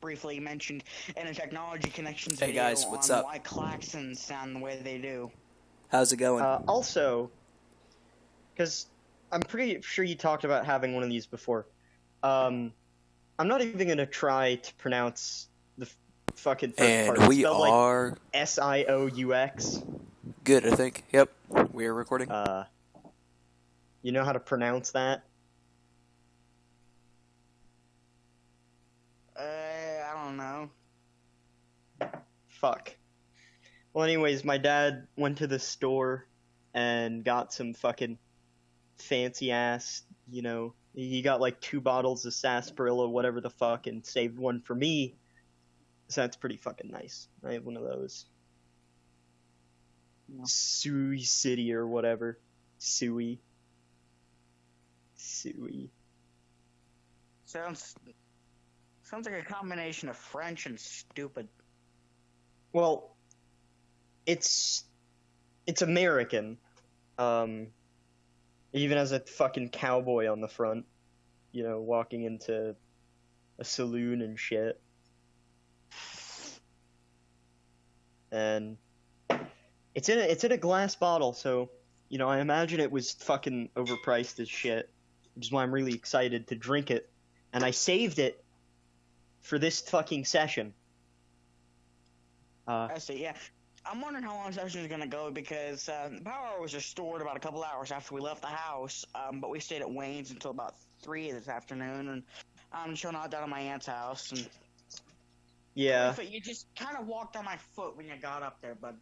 briefly mentioned in a technology connections Hey video guys, what's on up? why klaxons sound the way they do. How's it going? Also, because I'm pretty sure you talked about having one of these before. I'm not even gonna try to pronounce the fucking first part. And It's we spelled like are Sioux. good, I think. Yep, we are recording. You know how to pronounce that? I don't know. Fuck. Well, anyways, my dad went to the store and got some fucking fancy ass, he got like 2 bottles of sarsaparilla, whatever the fuck, and saved one for me. So that's pretty fucking nice. I have one of those. Yeah. Sioux City or whatever. Suey. Sounds like a combination of French and stupid. Well, it's American. Even as a fucking cowboy on the front, walking into a saloon and shit. And it's in a glass bottle, so I imagine it was fucking overpriced as shit, which is why I'm really excited to drink it. And I saved it for this fucking session. I see, yeah. I'm wondering how long the session is going to go because the power was restored about a couple hours after we left the house, but we stayed at Wayne's until about 3 this afternoon, and I'm chilling out down at my aunt's house. And Yeah. But you just kind of walked on my foot when you got up there, bud.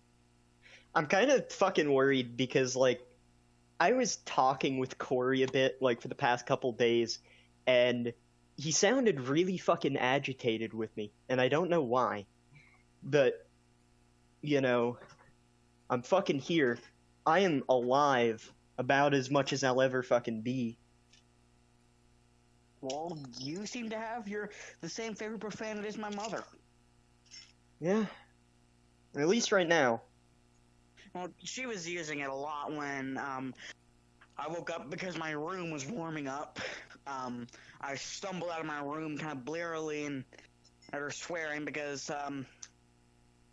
I'm kind of fucking worried because, like, I was talking with Corey a bit, like, for the past couple days, and he sounded really fucking agitated with me, and I don't know why. But, I'm fucking here. I am alive about as much as I'll ever fucking be. Well, you seem to have the same favorite profanity as my mother. Yeah. At least right now. Well, she was using it a lot when I woke up because my room was warming up. I stumbled out of my room kind of blearily and at her swearing because,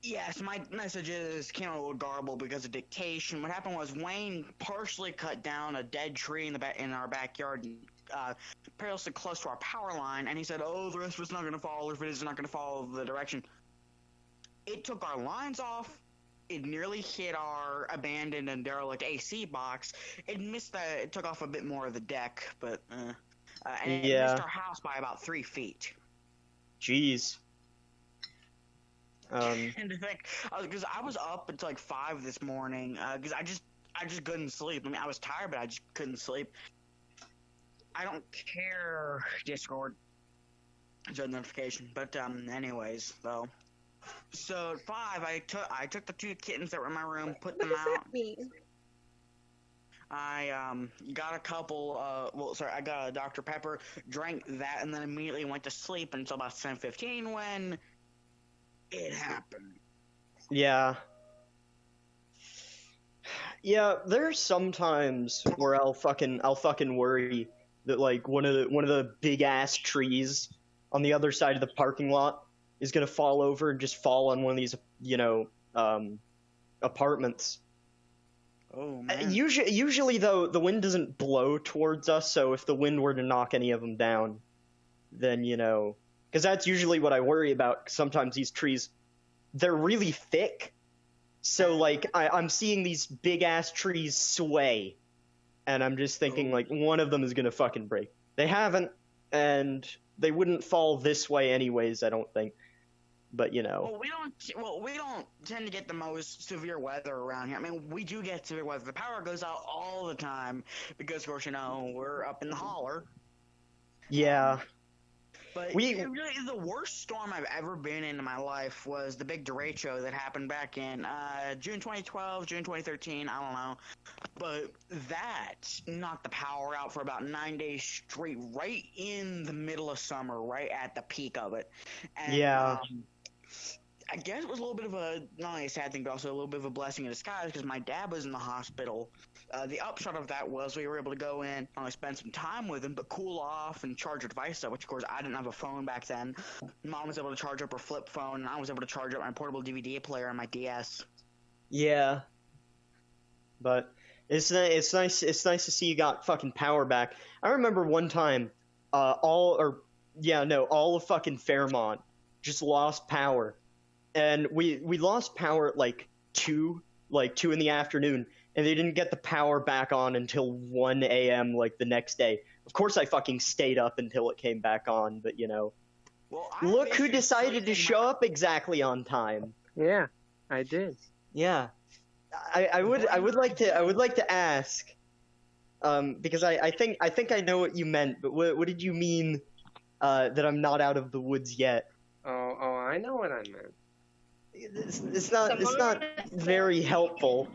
yes, my messages came out a little garbled because of dictation. What happened was Wayne partially cut down a dead tree in our backyard, perilously close to our power line, and he said, "Oh, the rest of it's not going to follow, or if it is, it's not going to follow the direction." It took our lines off. It nearly hit our abandoned and derelict AC box. It took off a bit more of the deck, but and it missed our house by about 3 feet. Jeez. And to think, because I was up until like 5 this morning, because I just couldn't sleep. I mean, I was tired, but I just couldn't sleep. I don't care, Discord. It's a notification, but anyways, though. So at 5, I took the 2 kittens that were in my room, put them out. What does that mean? I got a couple. I got a Dr. Pepper, drank that, and then immediately went to sleep until about 10:15 when it happened. Yeah. Yeah, there's sometimes where I'll fucking worry that like one of the big ass trees on the other side of the parking lot is gonna fall over and just fall on one of these apartments. Oh man. Usually though, the wind doesn't blow towards us, so if the wind were to knock any of them down, then because that's usually what I worry about. 'Cause sometimes these trees, they're really thick, so like I'm seeing these big ass trees sway, and I'm just thinking like one of them is gonna fucking break. They haven't, and they wouldn't fall this way anyways, I don't think. But Well, we don't tend to get the most severe weather around here. I mean, we do get severe weather. The power goes out all the time because, of course, we're up in the holler. Yeah. But really, the worst storm I've ever been in my life was the big derecho that happened back in June 2012, June 2013, I don't know. But that knocked the power out for about 9 days straight, right in the middle of summer, right at the peak of it. And, Yeah. I guess it was a little bit of a, not only a sad thing, but also a little bit of a blessing in disguise because my dad was in the hospital. The upshot of that was we were able to go in, not only spend some time with him, but cool off and charge a device up, which of course I didn't have a phone back then. Mom was able to charge up her flip phone, and I was able to charge up my portable DVD player on my DS. Yeah. But it's nice to see you got fucking power back. I remember one time, all of fucking Fairmont just lost power. And we lost power at like 2 in the afternoon, and they didn't get the power back on until 1 a.m. like the next day. Of course I fucking stayed up until it came back on, but Well, look who decided to show up exactly on time. Yeah, I did. Yeah. I would like to ask, because I think I know what you meant, but what did you mean that I'm not out of the woods yet? Oh, I know what I meant. It's not very helpful.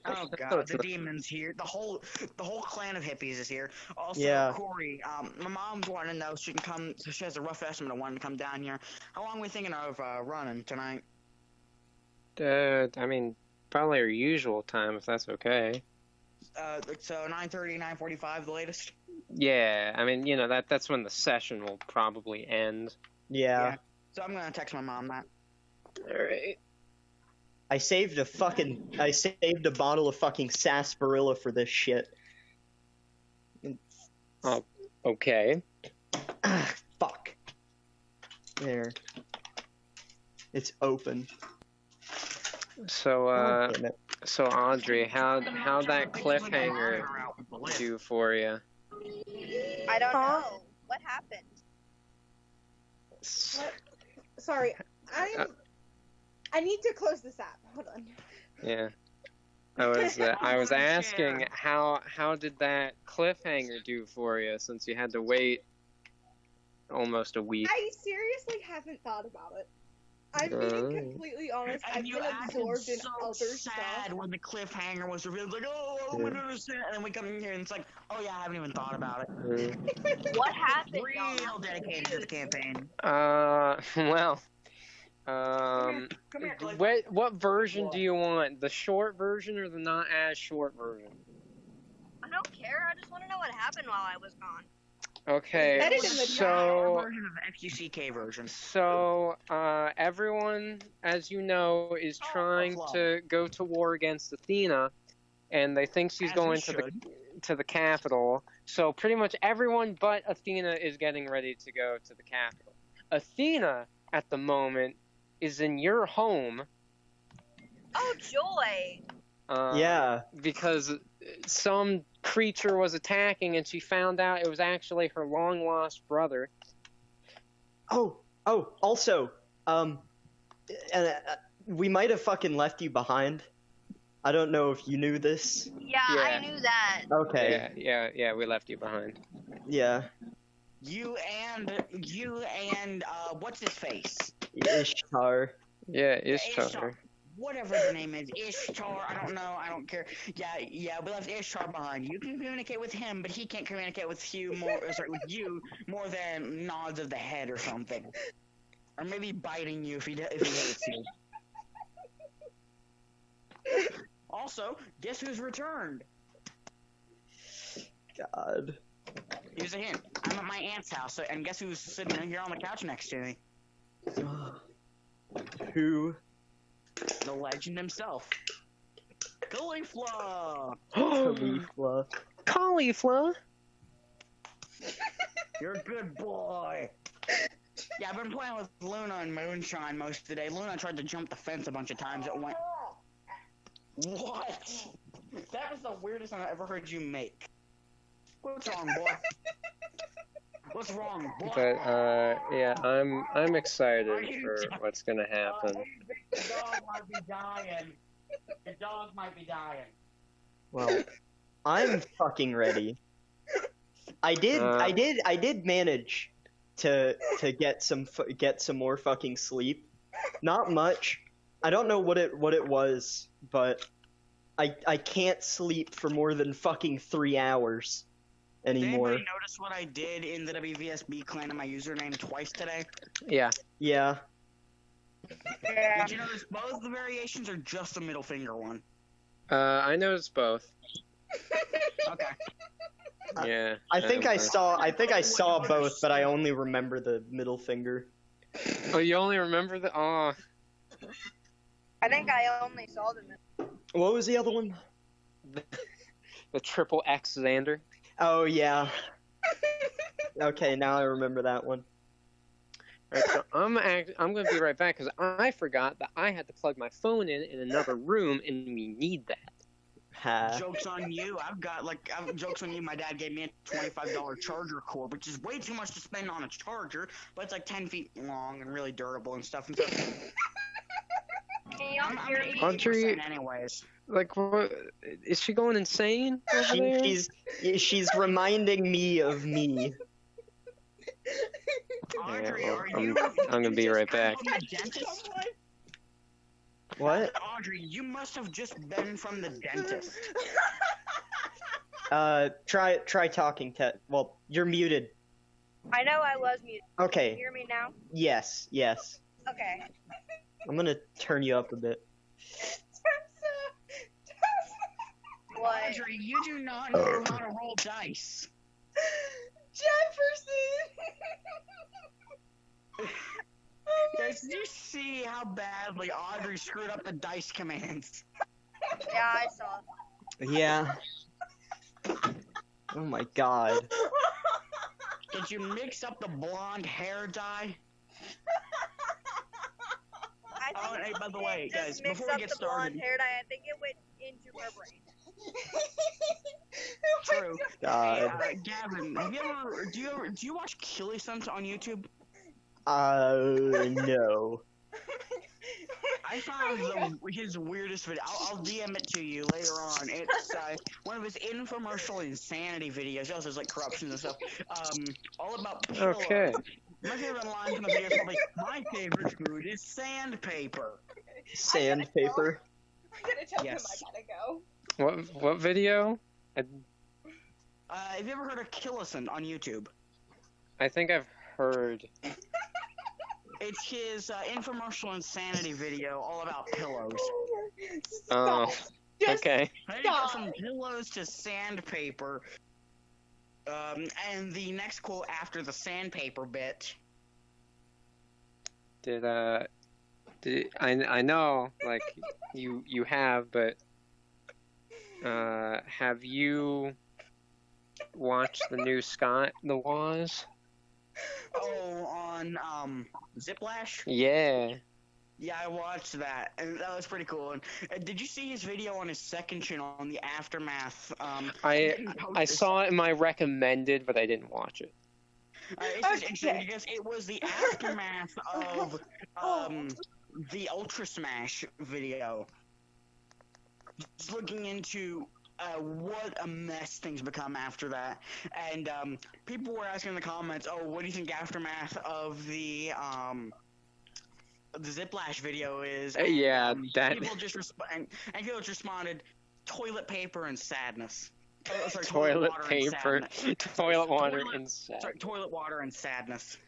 Oh god, the demon's here. The whole clan of hippies is here. Also, Yeah. Corey, my mom's wanting to know if she can come. So she has a rough estimate of when to come down here. How long are we thinking of running tonight? I mean, probably our usual time, if that's okay. So 9:30, 9:45, the latest. Yeah, I mean, that's when the session will probably end. Yeah. So I'm gonna text my mom that. Alright. I saved a bottle of fucking sarsaparilla for this shit. Okay. Fuck. There. It's open. So, God damn it. so Audrey, how'd that cliffhanger do for you? I don't know. What happened? Sorry, I need to close this app. Hold on. Yeah. I was asking how did that cliffhanger do for you since you had to wait almost a week? I seriously haven't thought about it. I'm being completely honest. I've been absorbed in other sad stuff. when the cliffhanger was revealed. Like, oh, we don't understand. And then we come in here and it's like, oh yeah, I haven't even thought about it. What happened? Real dedicated to the campaign. Well, Come here, Cliff. what version do you want? The short version or the not as short version? I don't care. I just want to know what happened while I was gone. Okay, Edit in the so Version of the FQCK version. Everyone, as you know, is trying to go to war against Athena, and they think she's As going we to the capital. So pretty much everyone but Athena is getting ready to go to the capital. Athena, at the moment, is in your home. Oh, joy! Yeah. Because some creature was attacking, and she found out it was actually her long-lost brother. Oh, also, we might have fucking left you behind. I don't know if you knew this. Yeah, Yeah. I knew that. Okay. Yeah, we left you behind. Yeah. You and what's his face? Ishtar. Yeah, Ishtar. Whatever the name is, Ishtar, I don't know, I don't care. Yeah, we left Ishtar behind. You can communicate with him, but he can't communicate with you more than nods of the head or something. Or maybe biting you if he hates you. Also, guess who's returned? God. Here's a hint. I'm at my aunt's house, and guess who's sitting here on the couch next to me? Who? The legend himself. Caulifla! Caulifla. Caulifla? You're a good boy. Yeah, I've been playing with Luna and Moonshine most of the day. Luna tried to jump the fence a bunch of times. It went... What? That was the weirdest thing I ever heard you make. What's wrong, boy? What's wrong, boy? But yeah, I'm excited for what's gonna happen. The dog might be dying. The dog might be dying. Well, I'm fucking ready. I did manage to get some more fucking sleep. Not much. I don't know what it was, but I can't sleep for more than fucking 3 hours anymore. Did anybody notice what I did in the WVSB clan and my username twice today? Yeah. Yeah. Yeah. Did you notice both the variations or just the middle finger one? I noticed both. Okay. Yeah. I think I saw both, but I only remember the middle finger. Oh, you only remember the? Oh, I think I only saw them. What was the other one? the triple X Xander. Oh yeah. Okay, now I remember that one. Right, so I'm gonna be right back because I forgot that I had to plug my phone in another room, and we need that. Ha. Joke's on you. Joke's on you. My dad gave me a $25 charger cord, which is way too much to spend on a charger, but it's like 10 feet long and really durable and stuff. And so, Can y'all I'm hear me? 80% anyways. Like, what? Is she going insane over there? She's reminding me of me. Audrey, well, are I'm you? gonna be right back. From the dentist? What? Audrey, you must have just been from the dentist. Try talking, Ted. Well, you're muted. I know I was muted. Can you Okay. hear me now? Yes. Okay. I'm gonna turn you up a bit. What? Audrey, you do not know how to roll dice. Guys, did you see how badly Audrey screwed up the dice commands? Yeah, I saw. Yeah. Oh my god. Did you mix up the blonde hair dye? I Oh, and hey, by the way, just guys, mixed before we up get the blonde started, hair dye. I think it went into her brain. true. God. Hey, Gavin, do you watch Killisons on YouTube? No. I found his weirdest video. I'll DM it to you later on. It's one of his infomercial insanity videos. He also has like corruption and stuff. All about pillows. Okay. My favorite line from the video is probably, "My favorite food is sandpaper." Sandpaper. I'm gonna tell Yes. him I gotta go. What video? Have you ever heard of Killison on YouTube? I think I've heard. It's his infomercial insanity video all about pillows. Oh. Stop. Just Okay. How do you go from pillows to sandpaper? And the next quote after the sandpaper bit. I know, like, you have, but have you watched the new Scott the Woz? Oh, on Ziplash? Yeah. Yeah, I watched that, and that was pretty cool. And did you see his video on his second channel on the Aftermath? I saw it in my recommended, but I didn't watch it. It's just interesting because it was the aftermath of the Ultra Smash video. Just looking into what a mess things become after that, and people were asking in the comments, "Oh, what do you think aftermath of the Ziplash video is?" Yeah, that. People just and people just responded, "Toilet paper and sadness." Oh, sorry, Toilet water and paper, sadness. toilet water, Toilet- and sad. Sorry, toilet water and sadness.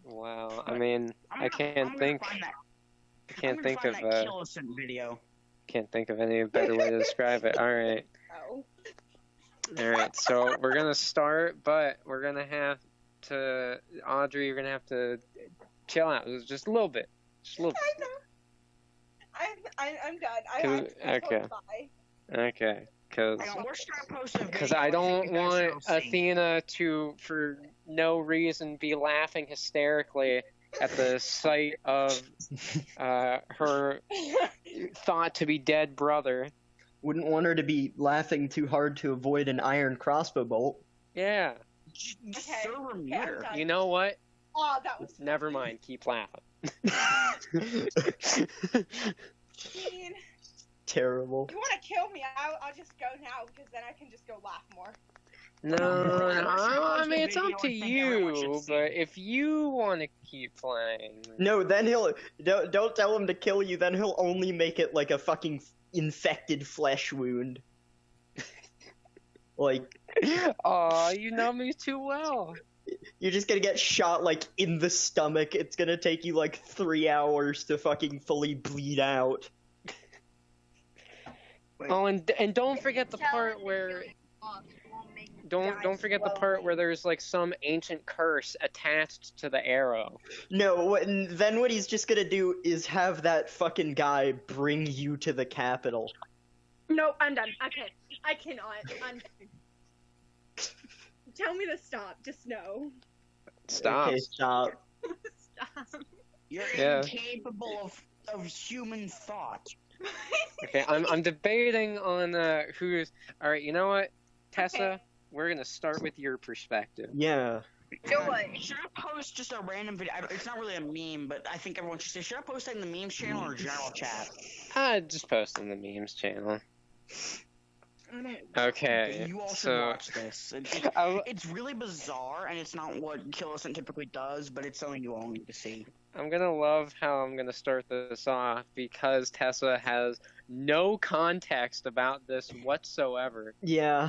Wow. I mean, I'm I gonna can't think. find that. I can't think find of that Killison video. can't think of any better way to describe it. All right. Oh. All right, so we're gonna start, but we're gonna have to, Audrey, you're gonna have to chill out just a little bit, just a little I know. I'm done. Okay. Bye. bit. Okay, because Hang on, where should I post a video? I don't think you guys want shall see? Athena to, for no reason, be laughing hysterically at the sight of her thought to be dead brother. Wouldn't want her to be laughing too hard to avoid an iron crossbow bolt. Yeah, Just Okay. serve her Yeah, I'm mirror. done. you know what? Oh, that was. Never mind. Keep laughing. Gene, Terrible. if you want to kill me, I'll just go now because then I can just go laugh more. No, I mean it's up to you, but if you want to keep playing, No, then don't tell him to kill you, then he'll only make it like a fucking infected flesh wound. Like, oh, you know me too well. You're just gonna get shot, like, in the stomach. It's gonna take you, like, 3 hours to fucking fully bleed out. Oh, and don't forget the Tell part him where to won't make you don't die forget the part slowly. where there's like some ancient curse attached to the arrow. No, then what he's just gonna do is have that fucking guy bring you to the capital. Nope, I'm done. Okay, I cannot. I'm done. Tell me to stop. Just no. Stop. Okay, stop. Stop. You're Yeah. incapable of human thought. Okay, I'm debating on who's. All right, you know what, Tessa, Okay. we're gonna start with your perspective. Yeah. Do it. Should I post just a random video? It's not really a meme, but I think everyone should say, should I post it in the memes channel or general chat? Just post on the memes channel. I don't. Okay, You all should so watch this. It's really bizarre, and it's not what Killisant typically does, but it's something you all need to see. I'm gonna love how I'm gonna start this off because Tessa has no context about this whatsoever. Yeah.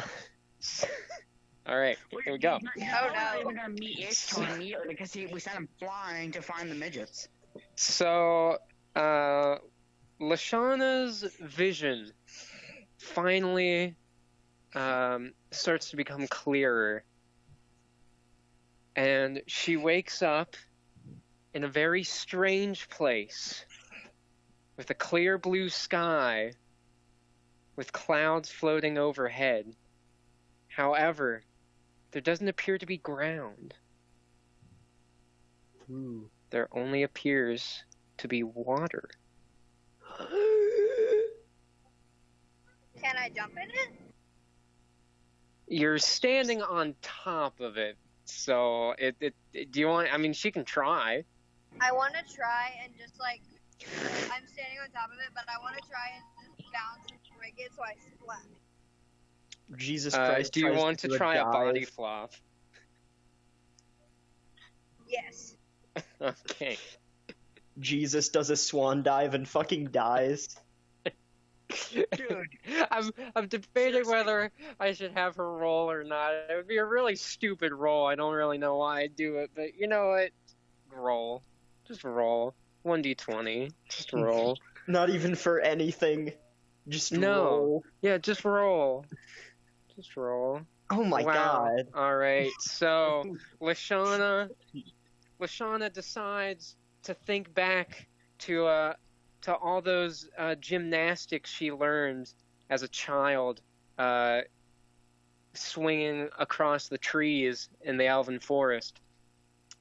All right, here we go. You're Oh, not no. even gonna meet Ishtar immediately because we sent him flying to find the midgets. So, Lashana's vision finally starts to become clearer. And she wakes up in a very strange place with a clear blue sky with clouds floating overhead. However, there doesn't appear to be ground. Ooh. There only appears to be water. Can I jump in it? You're standing on top of it, so do you want? I mean, she can try. I want to try and just like I'm standing on top of it, but I want to try and just bounce and break it so I splat. Jesus Christ. Do you tries want to do try a dive. body flop? Yes. Okay. Jesus does a swan dive and fucking dies. Dude. I'm debating whether I should have her roll or not. It would be a really stupid roll. I don't really know why I do it, but you know what? Roll. Just roll. 1d20. Just roll. Not even for anything. Just No. roll. Yeah, just roll. Just roll. Oh my Wow. god. Alright, so Lashana decides to think back to all those gymnastics she learned as a child, swinging across the trees in the Elven Forest.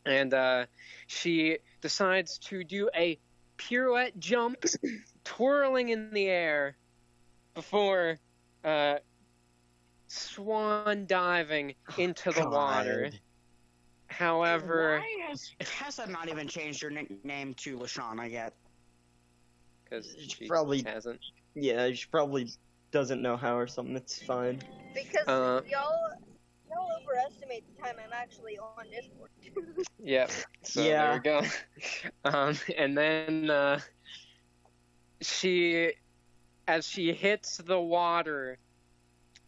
And she decides to do a pirouette jump, twirling in the air, before swan diving into the water. God. However, Why has Tessa not even changed her nickname to Lashana yet? because she Probably- hasn't. Yeah, she probably doesn't know how or something. It's fine. Because y'all overestimate the time I'm actually on Discord. Yep. So Yeah. there we go. And then as she hits the water,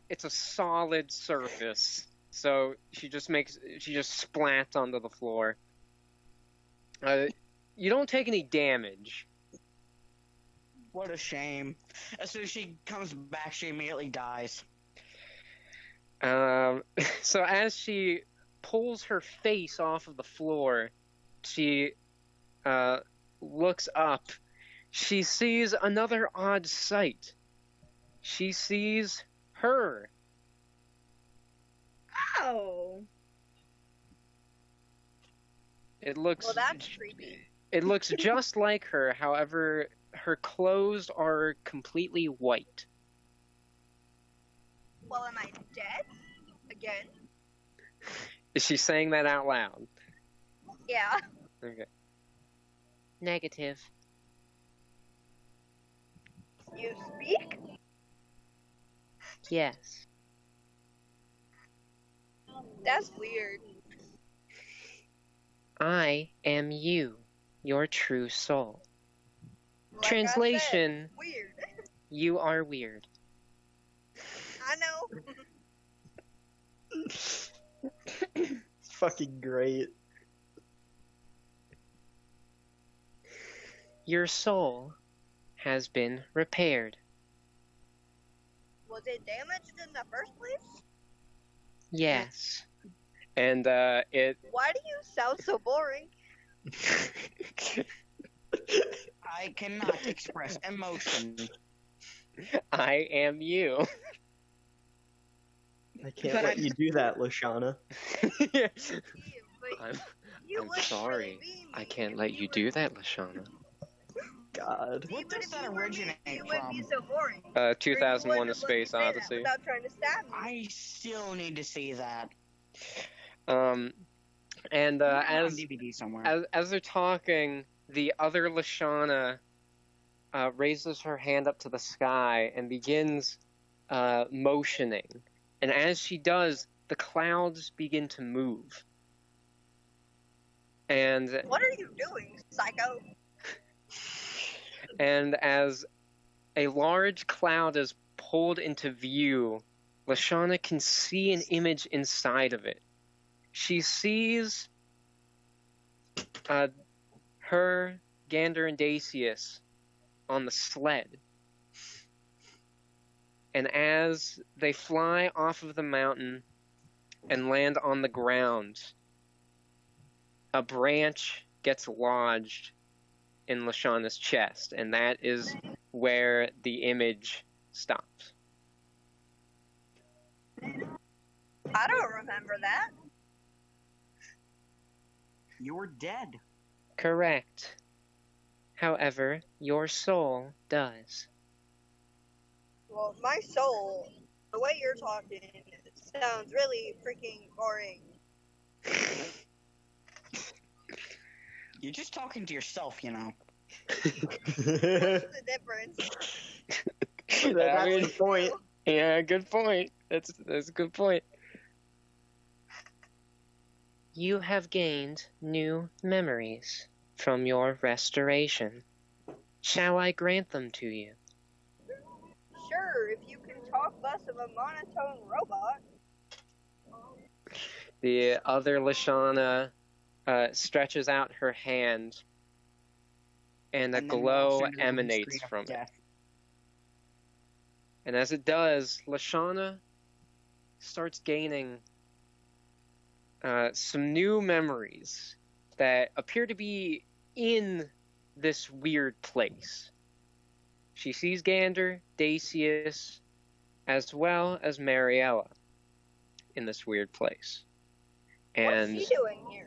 it's a solid surface. So she just splats onto the floor. You don't take any damage. What a shame. As soon as she comes back, she immediately dies. So as she pulls her face off of the floor, she looks up. She sees another odd sight. She sees her. Oh. It looks Well, that's creepy. It looks just like her. However, her clothes are completely white. Well, am I dead? Again? Is she saying that out loud? Yeah. Okay. Negative. You speak? Yes. That's weird. I am you, your true soul. Like I Translation, said, weird. you are weird. I know. fucking great. Your soul has been repaired. Was it damaged in the first place? Yes. And it Why do you sound so boring? I cannot express emotion. I am you. I can't But let you do that, Lashana. Yeah, but I'm, you I'm wouldn't sorry. really be I me can't if let you do were- that, Lashana. God. What But does if that you were me, originate you wouldn't be from? so boring. Or you 2001: A wouldn't have let me Space say that Odyssey. Without trying to stab me. I still need to see that. And It's on as DVD somewhere. as they're talking, the other Lashana raises her hand up to the sky and begins motioning. And as she does, the clouds begin to move. And What are you doing, psycho? And as a large cloud is pulled into view, Lashana can see an image inside of it. She sees her, Gander, and Dacius on the sled. And as they fly off of the mountain and land on the ground, a branch gets lodged in Lashana's chest, and that is where the image stops. I don't remember that. You're dead. Correct. However, your soul does. Well, my soul, the way you're talking, sounds really freaking boring. You're just talking to yourself, you know. What's the difference? I That's mean, the point. yeah, good point. That's a good point. You have gained new memories from your restoration. Shall I grant them to you? Sure, if you can talk less of a monotone robot. The other Lashana stretches out her hand, and a And then glow walks into the emanates screen of from it. death. And as it does, Lashana starts gaining some new memories that appear to be in this weird place. She sees Gander, Dacius, as well as Mariella in this weird place. And What's she doing here?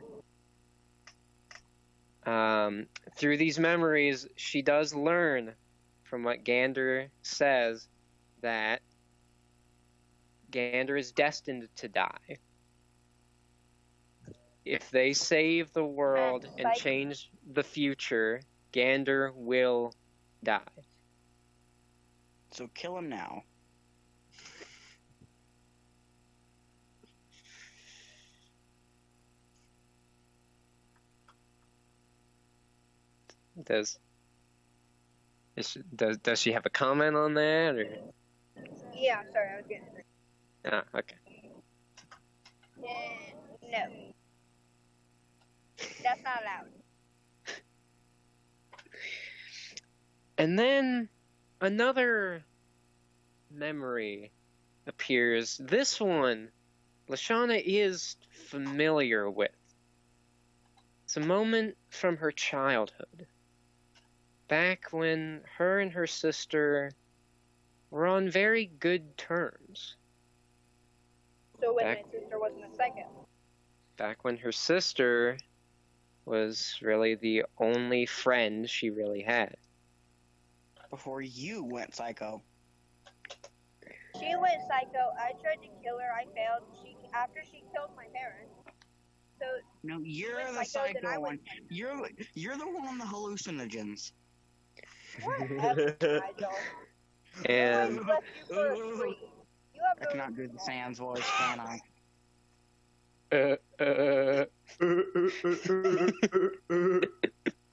through these memories, she does learn from what Gander says that Gander is destined to die. If they save the world and Psych. change the future, Gander will die. So kill him now. Does she have a comment on that, or? Yeah, sorry, I was getting it. Ah, okay. No. That's not allowed. And then another memory appears. This one, Lashana is familiar with. It's a moment from her childhood. Back when her and her sister were on very good terms. So when Back- my sister wasn't a psycho. Back when her sister was really the only friend she really had. Before you went psycho. She went psycho. I tried to kill her. I failed. After she killed my parents. So No, you're went the psycho, then I psycho one. went You're the one on the hallucinogens. whatever, Nigel. And I left you for a treat. You have I no cannot do the Sans voice, can I?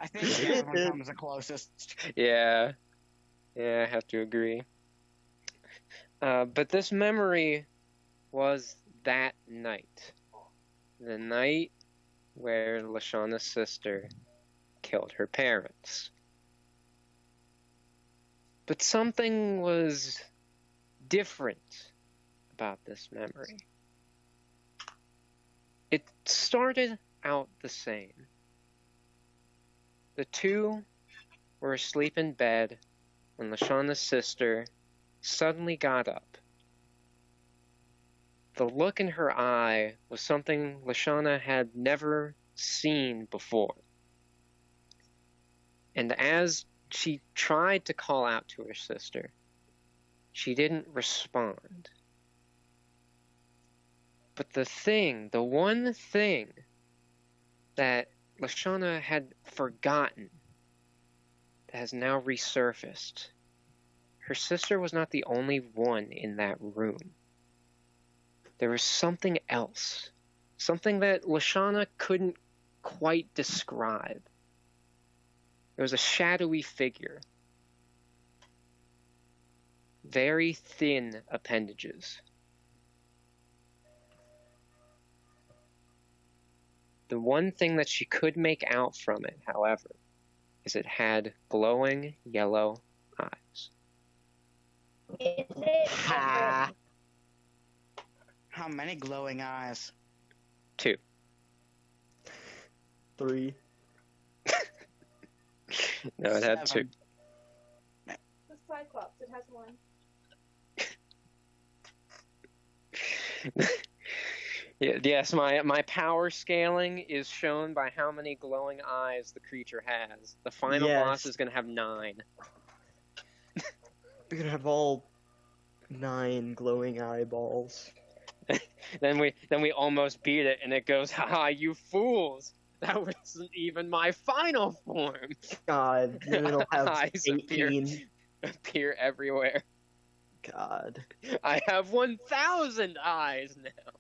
I think Gavin comes the closest. yeah, I have to agree. But this memory was that night. the night where Lashana's sister killed her parents. But something was different about this memory. It started out the same. The two were asleep in bed when Lashana's sister suddenly got up. The look in her eye was something Lashana had never seen before. And as she tried to call out to her sister, she didn't respond. But the one thing that Lashana had forgotten that has now resurfaced, her sister was not the only one in that room. There was something else, something that Lashana couldn't quite describe. There was a shadowy figure, very thin appendages. The one thing that she could make out from it, however, is it had glowing yellow eyes. Is it? Ha. How many glowing eyes? 2. 3. No, it had 2. Seven. The Cyclops, it has 1. Yes, my power scaling is shown by how many glowing eyes the creature has. The final boss Yes. is going to have 9. We're gonna have all 9 glowing eyeballs. Then we almost beat it, and it goes, "Ha, you fools! That wasn't even my final form." God, then it'll have Eyes appear. 18. Appear everywhere. God. I have 1,000 eyes now.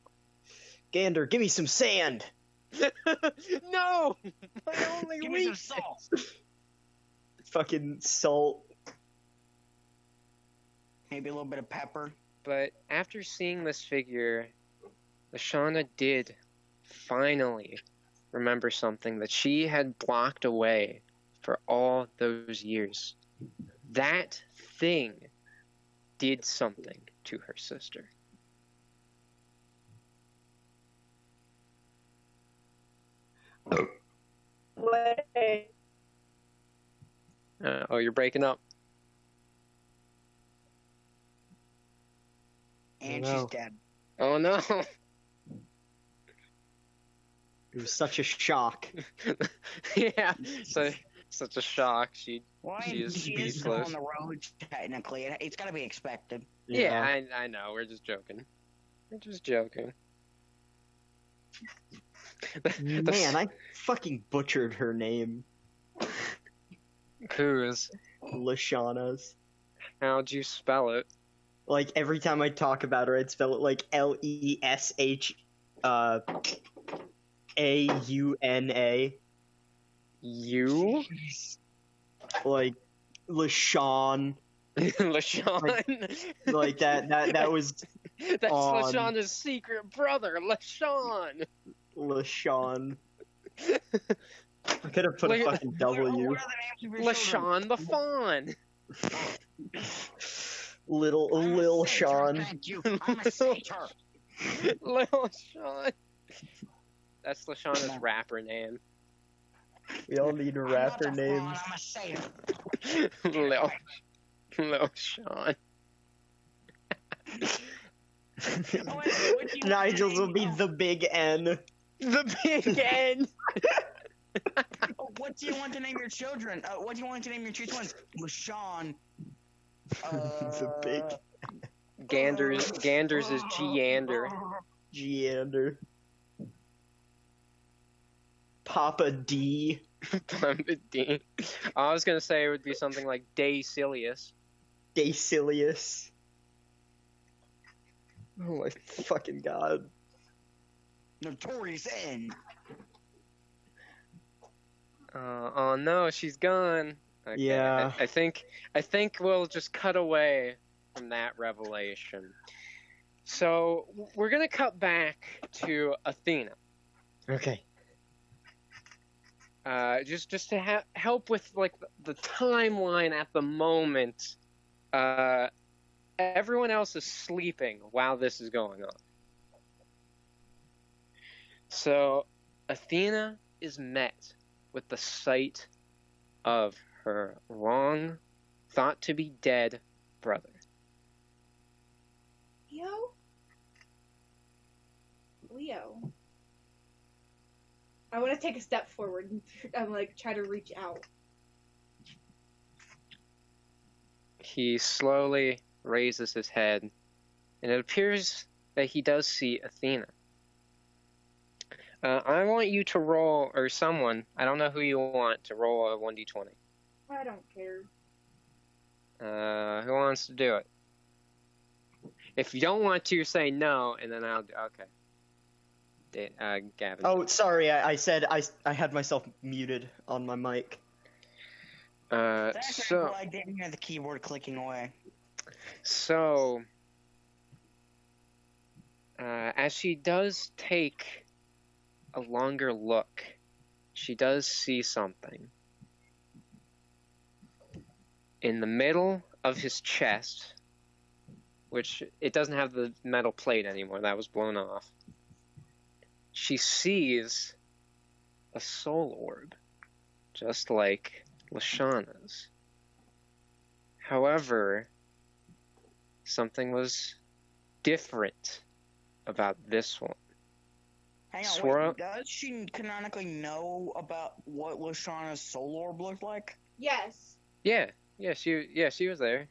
Gander, give me some sand! No, my only Give me some weakness. salt. Fucking salt. Maybe a little bit of pepper. But after seeing this figure, Lashana did finally remember something that she had blocked away for all those years. That thing did something to her sister. Wait. Oh, you're breaking up. And no. she's dead. Oh no. It was such a shock. Yeah, so such a shock. She Well, She is she is still speechless. on the road, technically. It's gotta be expected. yeah, I know. We're just joking. We're just joking. Man, I fucking butchered her name. Whose? Lashana's. How'd you spell it? Like, every time I talk about her, I'd spell it like Lesh, Auna. You? Like, LaShawn. LaShawn? Like, that was That's on- LaShawna's secret brother, LaShawn. LaShawn. I could have put a Like- fucking W. What are the names of your children? LaShawn the Fawn. Lil I'm a Lil satyr, Sean. thank you. I'm a satyr. Lil Sean. That's LaShawna's rapper name. We all need I'm not rapper the names. fawn, I'm a satyr. Lil Sean. Oh, what do you want to Nigel's will name be your- the big N. The Big N. Oh, what do you want to name your children? What do you want to name your two twins? LaShawn. The big Ganders is Giander. Giander. Papa D. Papa D. I was gonna say it would be something like Dacilius. Dacilius. Oh my fucking god. Notorious N. Oh no, she's gone. Okay, Yeah. I think we'll just cut away from that revelation. So we're gonna cut back to Athena. Okay. Just to help with like the timeline at the moment. Everyone else is sleeping while this is going on. So Athena is met with the sight of her long thought to be dead brother. Leo. I want to take a step forward and try to reach out. He slowly raises his head, and it appears that he does see Athena. I want you to roll, or someone, I don't know who you want, to roll a 1d20. I don't care. Who wants to do it? If you don't want to, say no, and then I'll do. Okay. Gavin. Oh, sorry, I said I had myself muted on my mic. So I didn't hear the keyboard clicking away. So, as she does take a longer look, she does see something. In the middle of his chest, which it doesn't have the metal plate anymore, that was blown off, she sees a soul orb, just like Lashana's. However, something was different about this one. Hang on, Swirl- wait, does she canonically know about what Lashana's soul orb looked like? Yes. Yeah, she was there.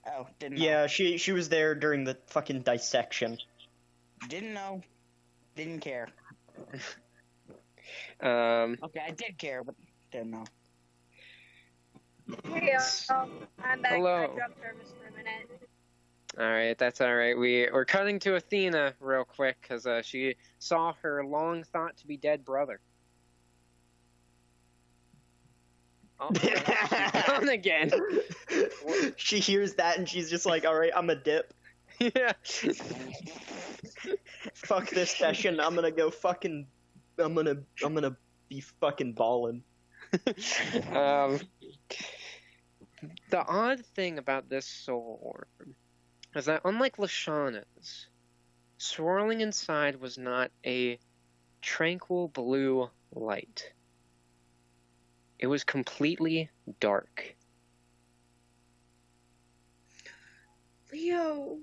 Oh, didn't know. Yeah, she was there during the fucking dissection. Didn't know. Didn't care. Okay, I did care, but didn't know. Hey, I'm back. Hello. I dropped service for a minute. all right, that's all right. We're cutting to Athena real quick because she saw her long thought to be dead brother. Oh, she's gone again. She hears that and she's just like, alright, I'm a dip. Yeah. Fuck this session, I'm gonna be fucking ballin'. The odd thing about this soul orb is that unlike Lashana's, swirling inside was not a tranquil blue light. It was completely dark. Leo.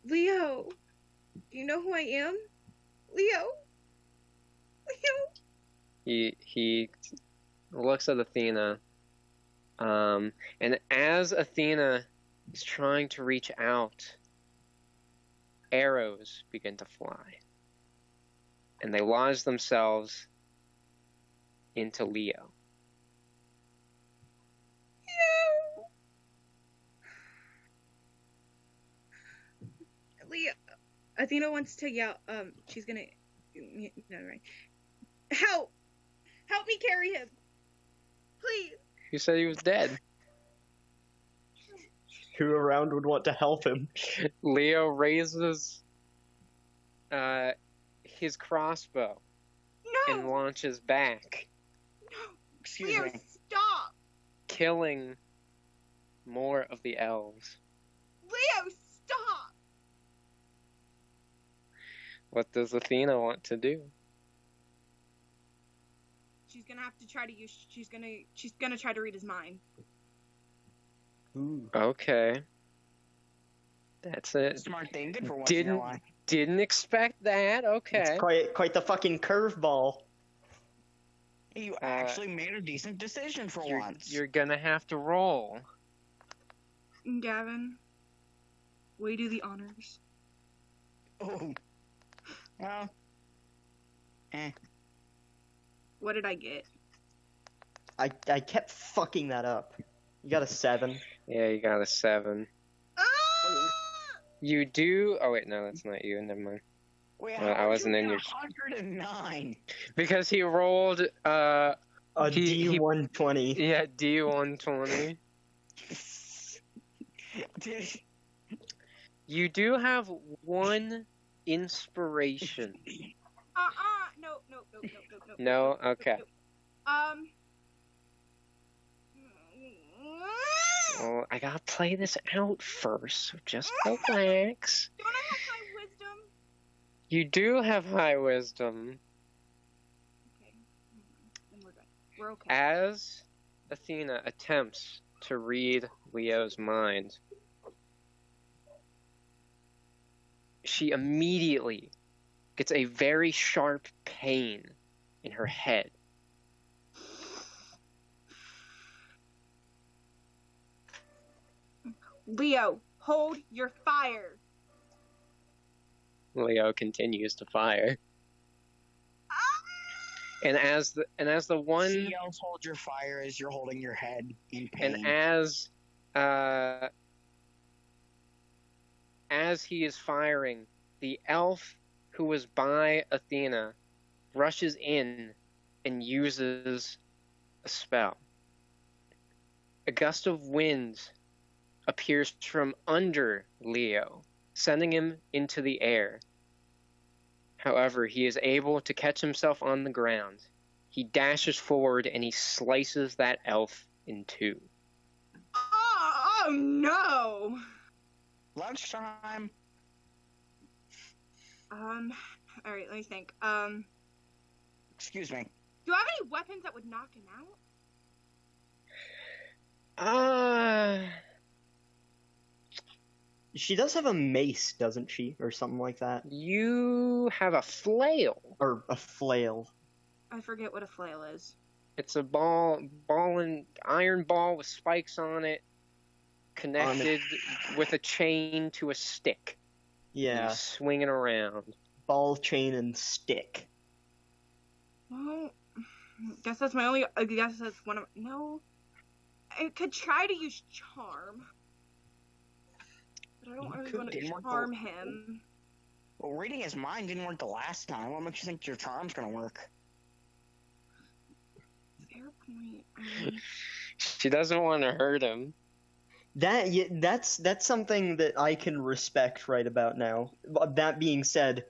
Do you know who I am? Leo. He looks at Athena, and as Athena is trying to reach out, arrows begin to fly, and they lodge themselves into Leo. Leo. Athena wants to yell. She's gonna. No, right. Help me carry him, please. Who said he was dead? Who around would want to help him? Leo raises his crossbow and No. launches back, Excuse Leo, me. stop. killing more of the elves. Leo, stop. What does Athena want to do? She's gonna have to try to use. She's gonna try to read his mind. Ooh. Okay. That's it. Smart thing. Good for once in your life. Didn't expect that. Okay. It's quite the fucking curveball. You actually made a decent decision for once. You're gonna have to roll. Gavin, will you do the honors? Oh. Well. What did I get? I kept fucking that up. You got a 7. Yeah, you got a 7. Ah! You do. Oh wait, no, that's not you. Never mind. Wait, Well, I how wasn't did in you your- get 109. Because he rolled. A He- D120. Yeah, D120. Did- You do have one inspiration No, no, no, no, no, no. No? Okay. Um. Well, I gotta play this out first, so just relax. Don't I have my wisdom? You do have high wisdom. Okay. Then we're good. We're okay. As Athena attempts to read Leo's mind, she immediately gets a very sharp pain in her head. Leo, hold your fire. Leo continues to fire. And as the one She yells, "Hold your fire!" as you're holding your head in pain. and as he is firing, the elf who was by Athena rushes in and uses a spell. A gust of wind appears from under Leo, sending him into the air. However, he is able to catch himself on the ground. He dashes forward and he slices that elf in two. Oh no. Lunchtime. All right, let me think. Excuse me. Do I have any weapons that would knock him out? She does have a mace, doesn't she? Or something like that. You have a flail. Or a flail. I forget what a flail is. It's a iron ball with spikes on it, connected with a chain to a stick. Yeah. You swing it around. Ball, chain, and stick. Well, I guess that's my only. I guess that's one of. No, I could try to use charm, but I don't really want to charm him. Well, reading his mind didn't work the last time. What makes you think your charm's gonna work? Fair point. She doesn't want to hurt him. That's something that I can respect right about now. That being said,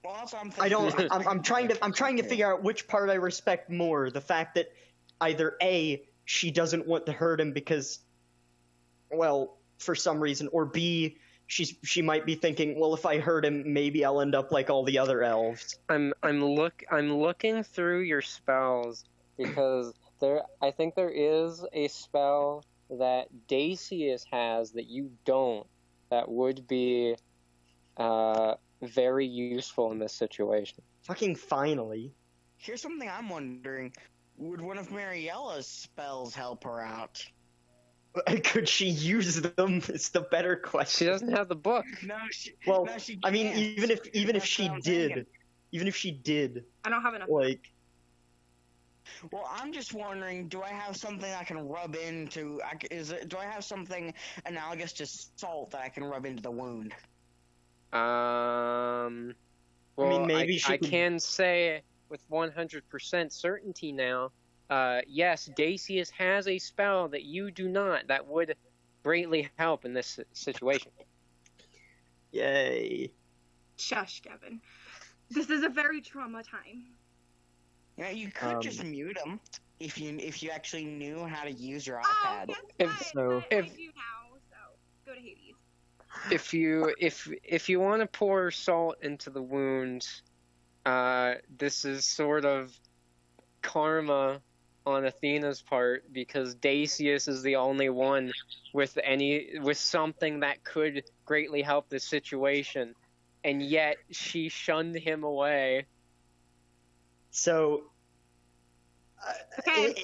Well, that's what I'm thinking. I'm trying to figure out which part I respect more. The fact that either A, she doesn't want to hurt him because, well, for some reason, or B, she might be thinking, well, if I hurt him, maybe I'll end up like all the other elves. I'm looking through your spells because I think there is a spell that Dacius has that you don't, that would be very useful in this situation. Fucking finally. Here's something I'm wondering. Would one of Mariella's spells help her out? Could she use them? It's the better question. She doesn't have the book. No, she. Well, no, she I mean, can't. even if That's she what I'm did, thinking. even if she did, I don't have enough. like, Well, I'm just wondering, do I have something I can rub into? Do I have something analogous to salt that I can rub into the wound? Well, maybe she I could- can say with 100% certainty now, yes, Dacius has a spell that you do not, that would greatly help in this situation. yay. Shush, Kevin. This is a very trauma time. You know, you could just mute him if you actually knew how to use your Oh, iPad. yes, If- I do if- now. So go to Hades. If you want to pour salt into the wound, this is sort of karma on Athena's part because Dacius is the only one with something that could greatly help this situation, and yet she shunned him away. So, Okay.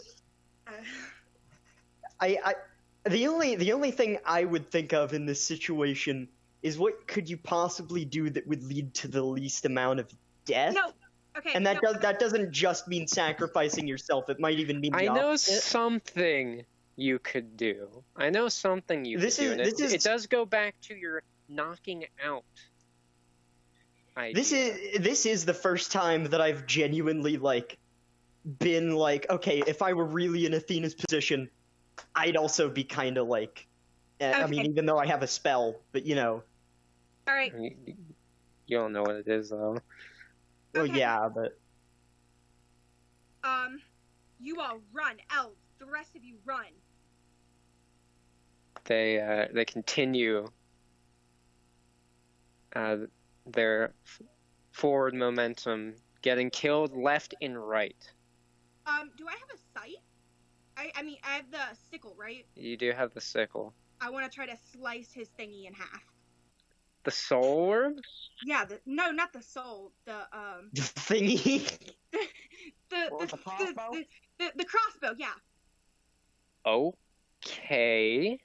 the only thing I would think of in this situation is what could you possibly do that would lead to the least amount of death? No. Okay. And no. that doesn't just mean sacrificing yourself. It might even mean the I know opposite. something you could do. I know something you This could do. is- And this is- it does go back to your knocking out idea. This is the first time that I've genuinely been like, okay, if I were really in Athena's position, I'd also be kind of like, I mean, Okay. even though I have a spell, but you know, All right. You don't know what it is though. Well, Okay. yeah, but You all run, elves. The rest of you run. They continue their forward momentum, getting killed left and right. Do I have a sight? I mean, I have the sickle, right? You do have the sickle. I want to try to slice his thingy in half. The soul orb? Yeah, no, not the soul. The thingy. What, the crossbow? The crossbow. Yeah. Okay.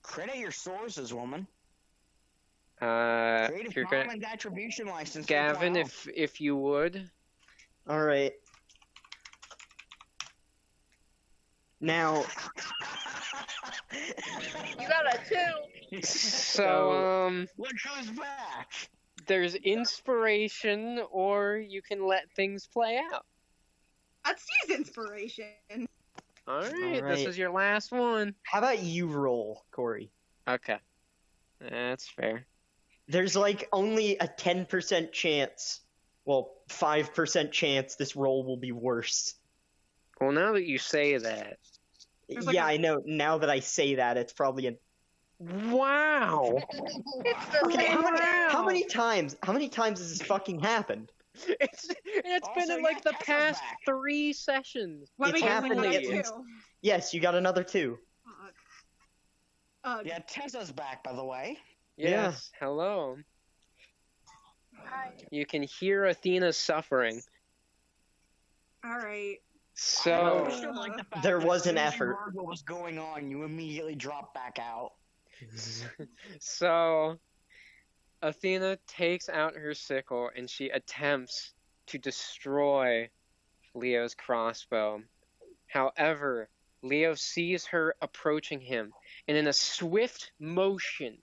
Credit your sources, woman. If Creative you're gonna, Commons attribution license. Gavin, wow. if you would. All right. Now, You got a 2. So Look who's back. there's inspiration, or you can let things play out. Let's use inspiration. All right, All this right. is your last one. how about you roll, Corey? Okay, that's fair. There's like only a 10% chance, well, 5% chance this roll will be worse. Well, now that you say that, There's like Yeah, a- I know. Now that I say that, it's probably a. wow, It's the Okay, same. how many times? How many times has this fucking happened? it's been Also, in like yeah, the Tessa's past back. 3 sessions. Let me It's get happening another at 2. least- Yes, you got another 2. Fuck. Yeah, Tessa's back, by the way. Yes, hello. Hi. You can hear Athena suffering. All right. So, I still like the fact There that was as soon an as you effort. heard what was going on, you immediately dropped back out. so Athena takes out her sickle and she attempts to destroy Leo's crossbow. However, Leo sees her approaching him and in a swift motion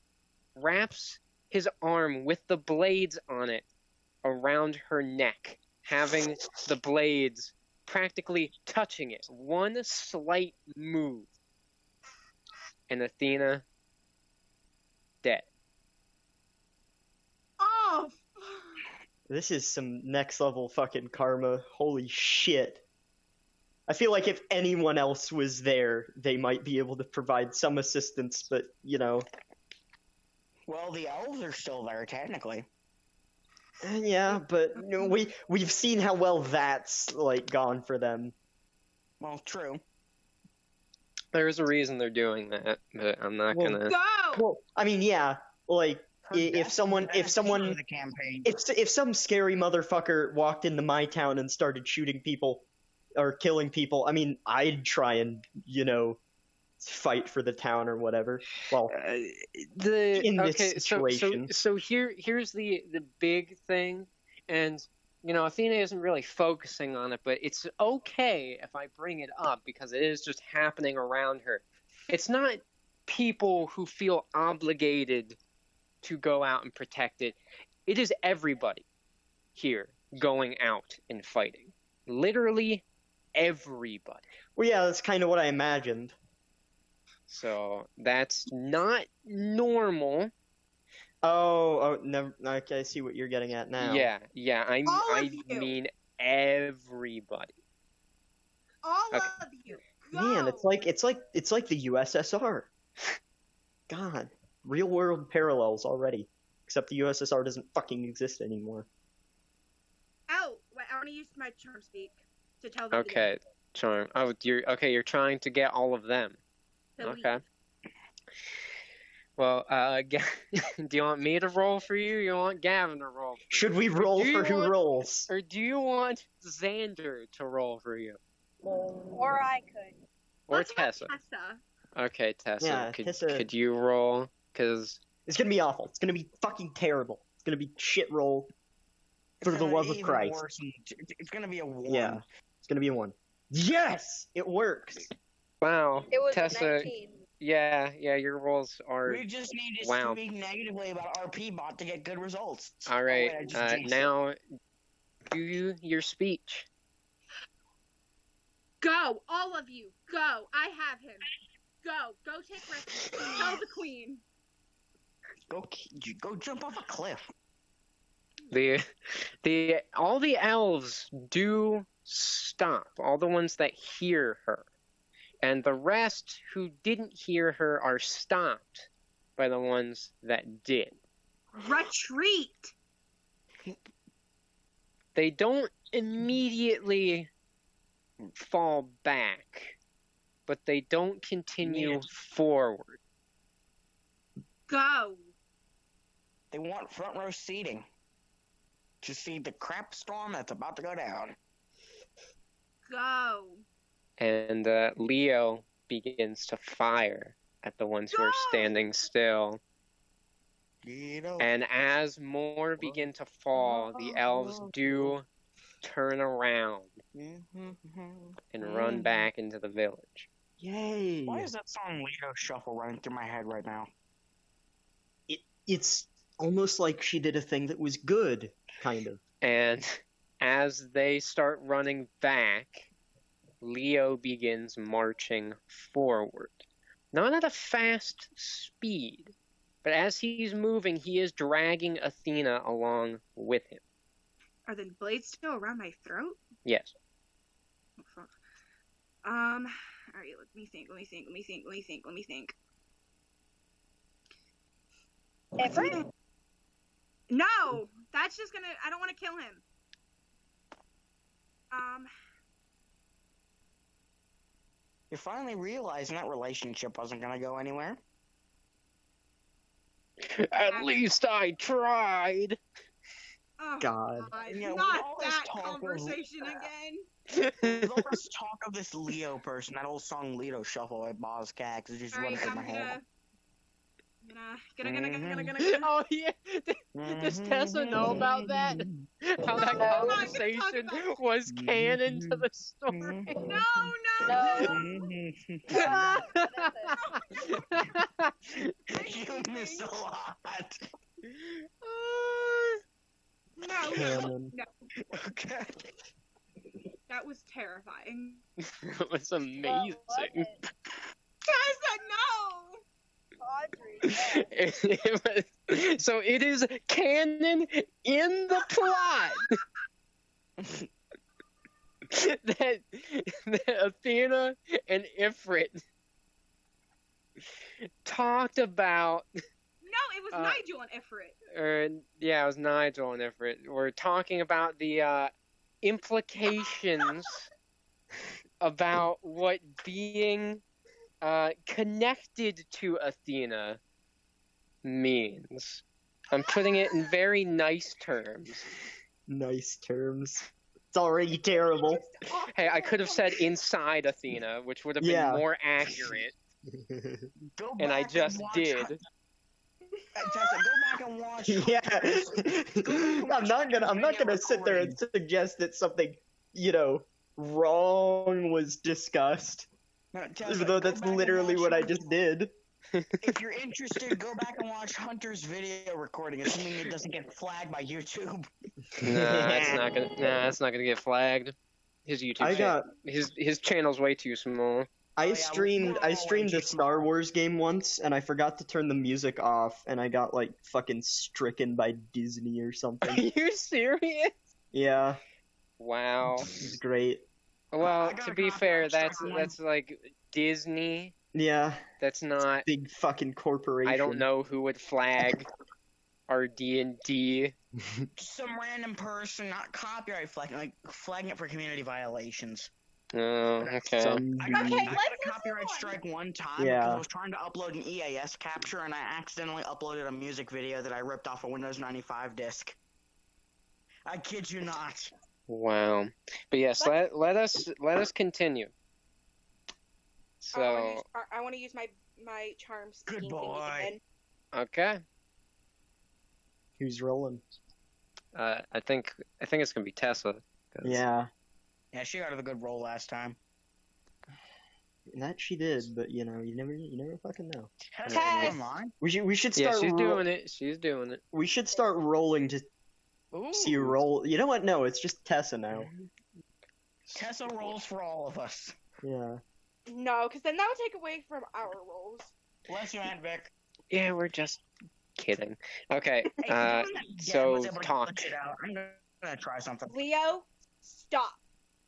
wraps his arm with the blades on it around her neck, having the blades practically touching it. One slight move. And Athena dead. Oh. This is some next level fucking karma. Holy shit. I feel like if anyone else was there, they might be able to provide some assistance, but, you know. Well, the elves are still there, technically. Yeah, but you know, we've seen how well that's, like, gone for them. Well, true. There's a reason they're doing that, but I'm not Well, gonna. Go. Well, I mean, yeah, like, Her if death someone, was if beneficial someone, to the campaign. if some scary motherfucker walked into my town and started shooting people or killing people, I mean, I'd try and, you know, fight for the town or whatever. Well, in this situation. So here's the big thing, and you know Athena isn't really focusing on it, but it's okay if I bring it up because it is just happening around her. It's not people who feel obligated to go out and protect it. It is everybody here going out and fighting. Literally everybody. well, yeah, that's kind of what I imagined. So that's not normal. Oh, never. Okay, I see what you're getting at now. Yeah, All of I you. mean everybody. All Okay. of you. Go. Man, it's like the USSR. God, real world parallels already. Except the USSR doesn't fucking exist anymore. Oh, wait, I want to use my charm speak to tell them. Okay, charm. Oh, you're trying to get all of them. To leave. Okay. Well, do you want me to roll for you? Or you want Gavin to roll? For Should you? we roll Do you for who want- rolls? Or do you want Xander to roll for you? Or I could. Or Let's let Tessa? Tessa. Okay, Tessa. Yeah, could, Tessa- could you roll? Because It's gonna be awful. It's gonna be fucking terrible. It's gonna be shit roll. For It's the gonna love be of even Christ. worse than- It's gonna be a 1. Yeah. It's gonna be a 1. Yes, it works. wow, It was Tessa. 19. Yeah, your rolls are. We just need to Wow. speak negatively about RP bot to get good results. All right. Oh, wait, I just jinxed it. Now, do your speech. Go, all of you. Go. I have him. Go take refuge. Tell the queen. Go jump off a cliff. all the elves do stop, all the ones that hear her. And the rest who didn't hear her are stopped by the ones that did. Retreat! They don't immediately fall back, but they don't continue forward. Go! They want front row seating to see the crap storm that's about to go down. Go! And Leo begins to fire at the ones who are standing still. And as more begin to fall, the elves do turn around and run back into the village. Yay! Why is that song Lido Shuffle running through my head right now? It's almost like she did a thing that was good, kind of. And as they start running back, Leo begins marching forward. Not at a fast speed, but as he's moving, he is dragging Athena along with him. Are the blades still around my throat? Yes. Oh, fuck. Alright, let me think. Ifrit? No! That's just gonna... I don't want to kill him. You're finally realizing that relationship wasn't gonna go anywhere. At least I tried. Oh, God. You know, not all this that talk of- conversation again. With all this talk of this Leo person, that old song Lido Shuffle by Boz Cax is just running Alright, through I'm my head. gonna. Oh yeah. Does Tessa know about that? How that No. I'm not gonna talk conversation about was canon to the story. No. You miss a lot. No. Canon. Okay. That was terrifying. It was What amazing. was it? Tessa, no! Audrey, yeah. So it is canon in the plot that Athena and Ifrit talked about. No, it was Nigel and Ifrit. Yeah, it was Nigel and Ifrit. We're talking about the implications about what being connected to Athena means. I'm putting it in very nice terms. Nice terms. It's already terrible. Hey, I could have said inside Athena, which would have been Yeah. more accurate, Go and I back just watch did. Tessa, go back and watch. Yeah. I'm not gonna sit there and suggest that something, wrong was discussed. No, Tessa, Even though go that's back and literally watch what I Hunter's- just did. If you're interested, go back and watch Hunter's video recording, assuming it doesn't get flagged by YouTube. That's not gonna get flagged. His YouTube I channel. got His channel's way too small. I yeah, streamed we're I all streamed a like- Star Wars game once and I forgot to turn the music off and I got like fucking stricken by Disney or Are something. you serious? Yeah, Wow. it's great. Well, I to got a be copy fair, of Star that's Wars. like Disney. Yeah, That's not. big fucking corporation. I don't know who would flag our D&D. Some random person, not copyright flagging, like flagging it for community violations. Oh, okay. Some I got, Okay, I dude- got let's a move copyright on. strike one time Yeah. because I was trying to upload an EAS capture and I accidentally uploaded a music video that I ripped off a Windows 95 disk. I kid you not. Wow. But yes, let us continue. So, I want to use my charm Good speaking boy. thingy again. okay. Who's rolling? I think it's gonna be Tessa. 'cause- Yeah, Yeah, she got a good roll last time. that she did, but you never fucking know. Tess. Online? We should Yeah, start. she's doing it. She's doing it. We should start rolling to Ooh. see you roll. You know what? No, it's just Tessa now. Tessa rolls for all of us. Yeah. No, because then that would take away from our rolls. Bless you, Aunt Vic. Yeah, we're just kidding. Okay, Hey, given that Dad so was able to talk. glitch it out, I'm gonna try something. Leo, stop.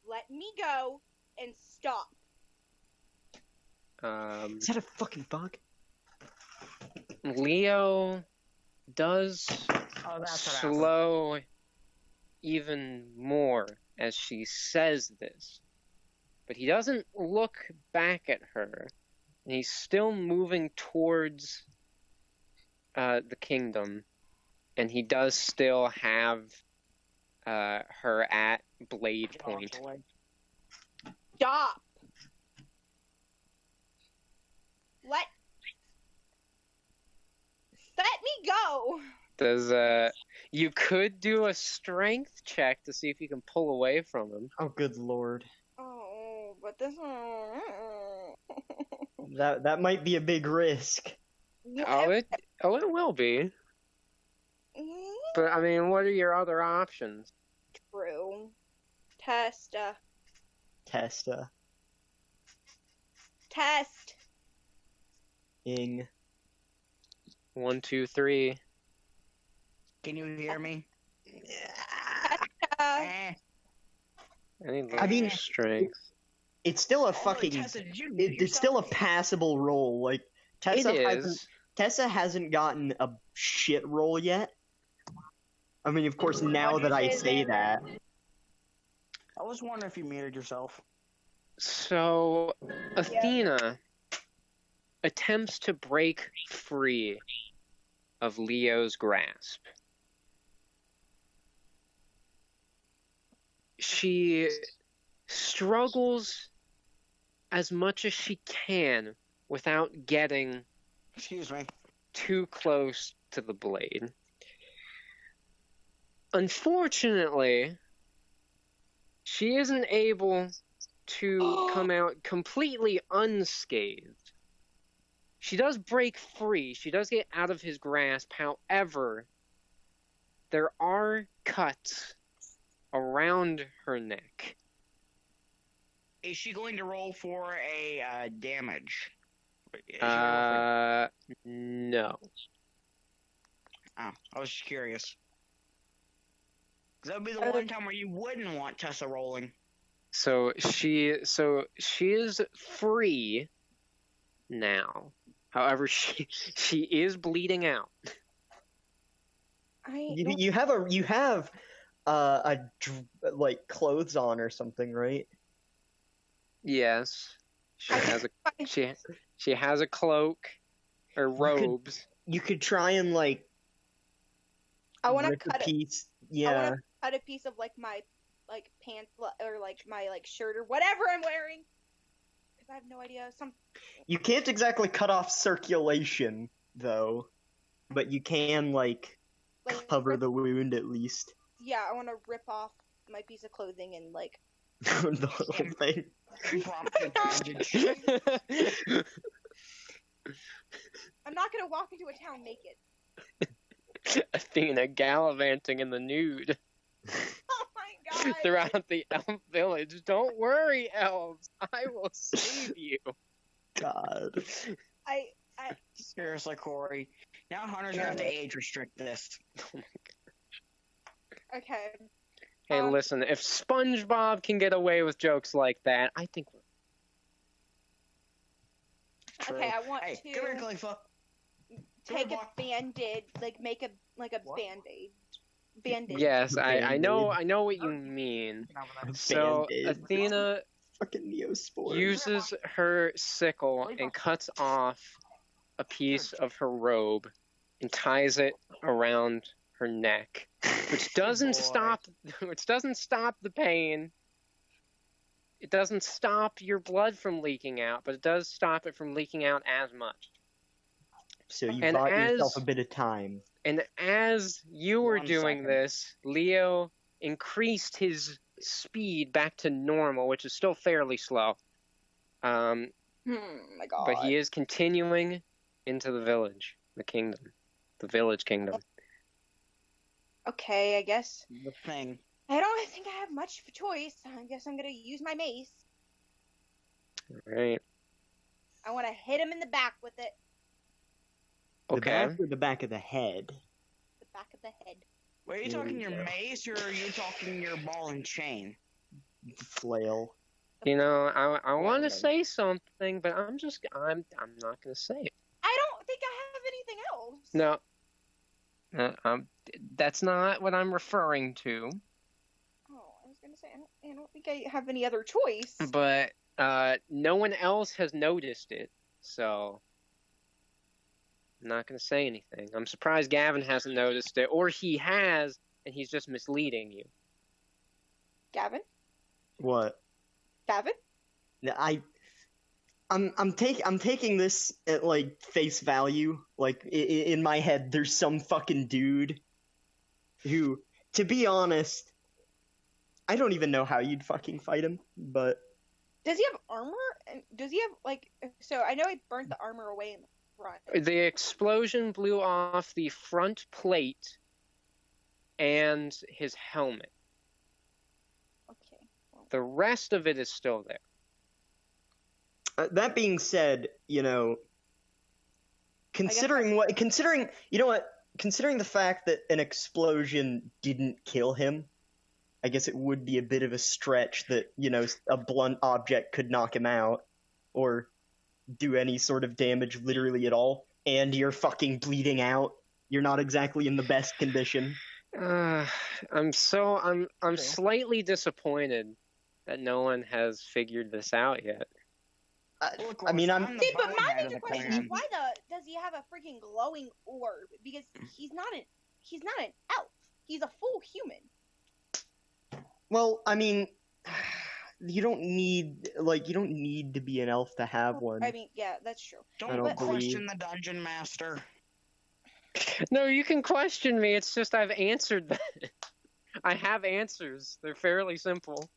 Let me go and stop. Is that a fucking bug? Leo does Oh, that's what happened. slow even more as she says this. But he doesn't look back at her, and he's still moving towards the kingdom, and he does still have her at blade point. Stop. Let me go. Does you could do a strength check to see if you can pull away from him. Oh, good lord. Oh, but this That might be a big risk. Oh, it will be. But I mean, what are your other options? True. Test. Testa. Test. Ing. 1, 2, 3. Can you hear me? Uh, Eh. I mean, strength. It's still a Holy fucking. Tessa, did you mute It's still a yourself? passable roll. Like It Tessa is. hasn't gotten a shit roll yet. I mean, of course, now that I say that, I was wondering if you muted yourself. So, Athena attempts to break free of Leo's grasp. She struggles as much as she can without getting Excuse me. too close to the blade. Unfortunately, she isn't able to come out completely unscathed. She does break free. She does get out of his grasp. However, there are cuts around her neck. Is she going to roll for a damage? Is she gonna roll for- No. Oh, I was just curious. 'Cause that would be the one time where you wouldn't want Tessa rolling. So she is free now. However, she is bleeding out. you have like clothes on or something, right? Yes. She has a she has a cloak or robes. You could try and like I want to rip a cut it. piece. I Yeah. want to cut a piece of like my like pants or like my like shirt or whatever I'm wearing. Because I have no idea. You can't exactly cut off circulation though, but you can like cover the wound at least. Yeah, I want to rip off my piece of clothing and like. The whole thing. Impromptu bandage. I'm not gonna walk into a town naked. Athena gallivanting in the nude Oh my god. throughout the elf village. Don't worry, elves. I will save you. God. I Seriously, Corey. Now Hunter's gonna have to age restrict this. okay. Hey, listen, if SpongeBob can get away with jokes like that, I think we're... True. Okay, I want Hey, to come here, Khalifa. take a Walk. bandage, like make a What? band-aid. Bandage. Yes, I know Band-Aid. what you mean. So Band-Aid. Athena Fucking Neospore. uses her sickle and cuts off a piece of her robe and ties it around her neck, which doesn't Boy. stop the pain. It doesn't stop your blood from leaking out, but it does stop it from leaking out as much. So you And bought yourself as- a bit of time. And as you were 1 doing second. this, Leo increased his speed back to normal, which is still fairly slow. My god. But he is continuing into the village, the kingdom, the village kingdom. Okay, I guess. The thing. I don't think I have much of a choice. I guess I'm gonna use my mace. Right. I want to hit him in the back with it. The Okay. back or the back of the head? The back of the head. Wait, are you There talking we your go. mace or are you talking your ball and chain? The flail. You know, I want to Okay. say something, but I'm not gonna say it. I don't think I have anything else. No. That's not what I'm referring to. Oh, I was gonna say I don't think I have any other choice. But no one else has noticed it, so I'm not gonna say anything. I'm surprised Gavin hasn't noticed it, or he has, and he's just misleading you. Gavin? What? Gavin? I'm taking this at like face value. Like in my head, there's some fucking dude who, to be honest, I don't even know how you'd fucking fight him. But Does he have armor? And does he have like? So I know he burnt the armor away in the front. The explosion blew off the front plate and his helmet. Okay. Well, The rest of it is still there. that being said, you know, considering the fact that an explosion didn't kill him, I guess it would be a bit of a stretch that, you know, a blunt object could knock him out or do any sort of damage literally at all, and you're fucking bleeding out. You're not exactly in the best condition. I'm slightly disappointed that no one has figured this out yet. Look, I mean, Ross, I'm the see, but my bonehead of major the question clan. is why does he have a freaking glowing orb? Because he's not an elf. He's a full human. Well, I mean, you don't need to be an elf to have one. I mean, yeah, that's true. I Don't don't question believe- the dungeon master. No, you can question me. It's just I've answered that. I have answers. They're fairly simple.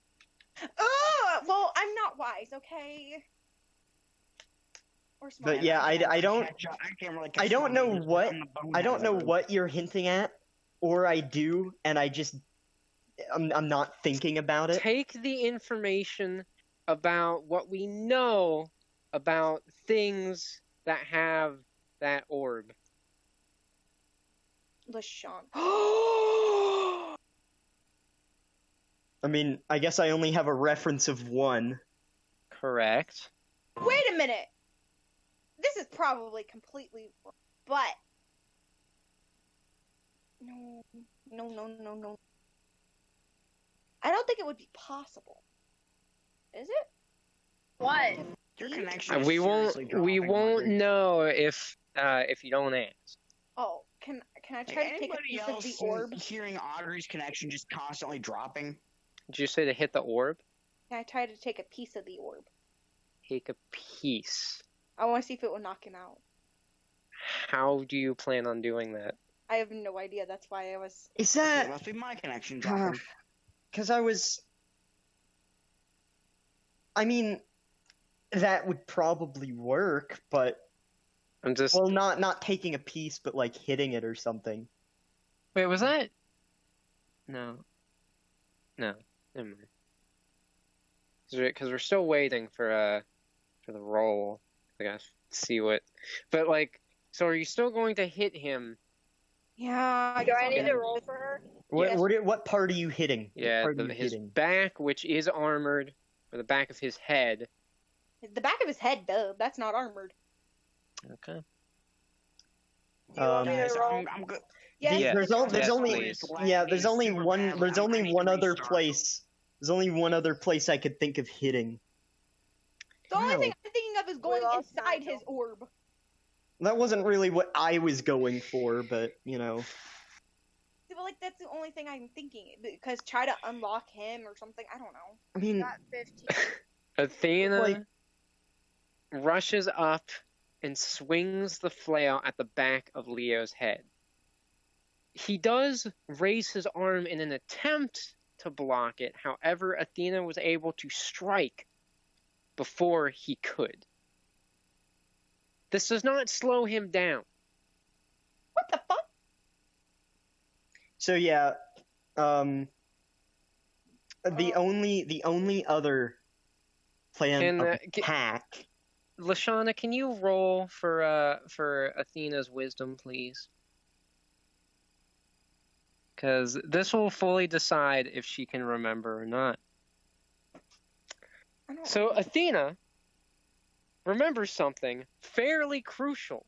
Oh, well, I'm not wise, okay? Or smart. But yeah, I don't can't really I don't know catch what- on the bonehead I don't of know the- what you're hinting at, or I do, and I'm not thinking about it. Take the information about what we know about things that have that orb. LaShawn. I mean, I guess I only have a reference of one. Correct. Wait a minute. This is probably completely wrong, but no. I don't think it would be possible. Is it? What? Your connection is We seriously dropping, won't Margaret. know if you don't ask. Oh, can I Hey, try to take a anybody piece of else the orb? hearing Audrey's connection just constantly dropping? Did you say to hit the orb? Can I try to take a piece of the orb? Take a piece. I want to see if it will knock him out. How do you plan on doing that? I have no idea. That's why I was. Is It that must be my connection dropping. because I mean, that would probably work, but I'm just. well, not taking a piece, but like hitting it or something. Wait, was that? No. Never mind. Because we're still waiting for the roll. I gotta see what. But like, so are you still going to hit him? Yeah. Do I need to roll for her? Yes. What part are you hitting? Yeah, what part are you his hitting? back, which is armored, or the back of his head. The back of his head, duh. That's not armored. Okay. Do you want me Guys, to roll? I'm good. Yes. Yeah. There's Yes, only please. yeah, there's only Super one bad. there's I only need one to other restart. place. There's only one other place I could think of hitting. The only Wow. thing I'm thinking of is going lost inside Nigel. his orb. That wasn't really what I was going for, but you know. See, but like that's the only thing I'm thinking. Because try to unlock him or something. I don't know. I mean, Got 15. Athena Like- rushes up and swings the flail at the back of Leo's head. He does raise his arm in an attempt to block it. However, Athena was able to strike before he could. This does not slow him down. What the fuck? so yeah, the only other plan Can, of uh, ca- attack Lashana, can you roll for Athena's wisdom, please? Because this will fully decide if she can remember or not. So Athena remembers something fairly crucial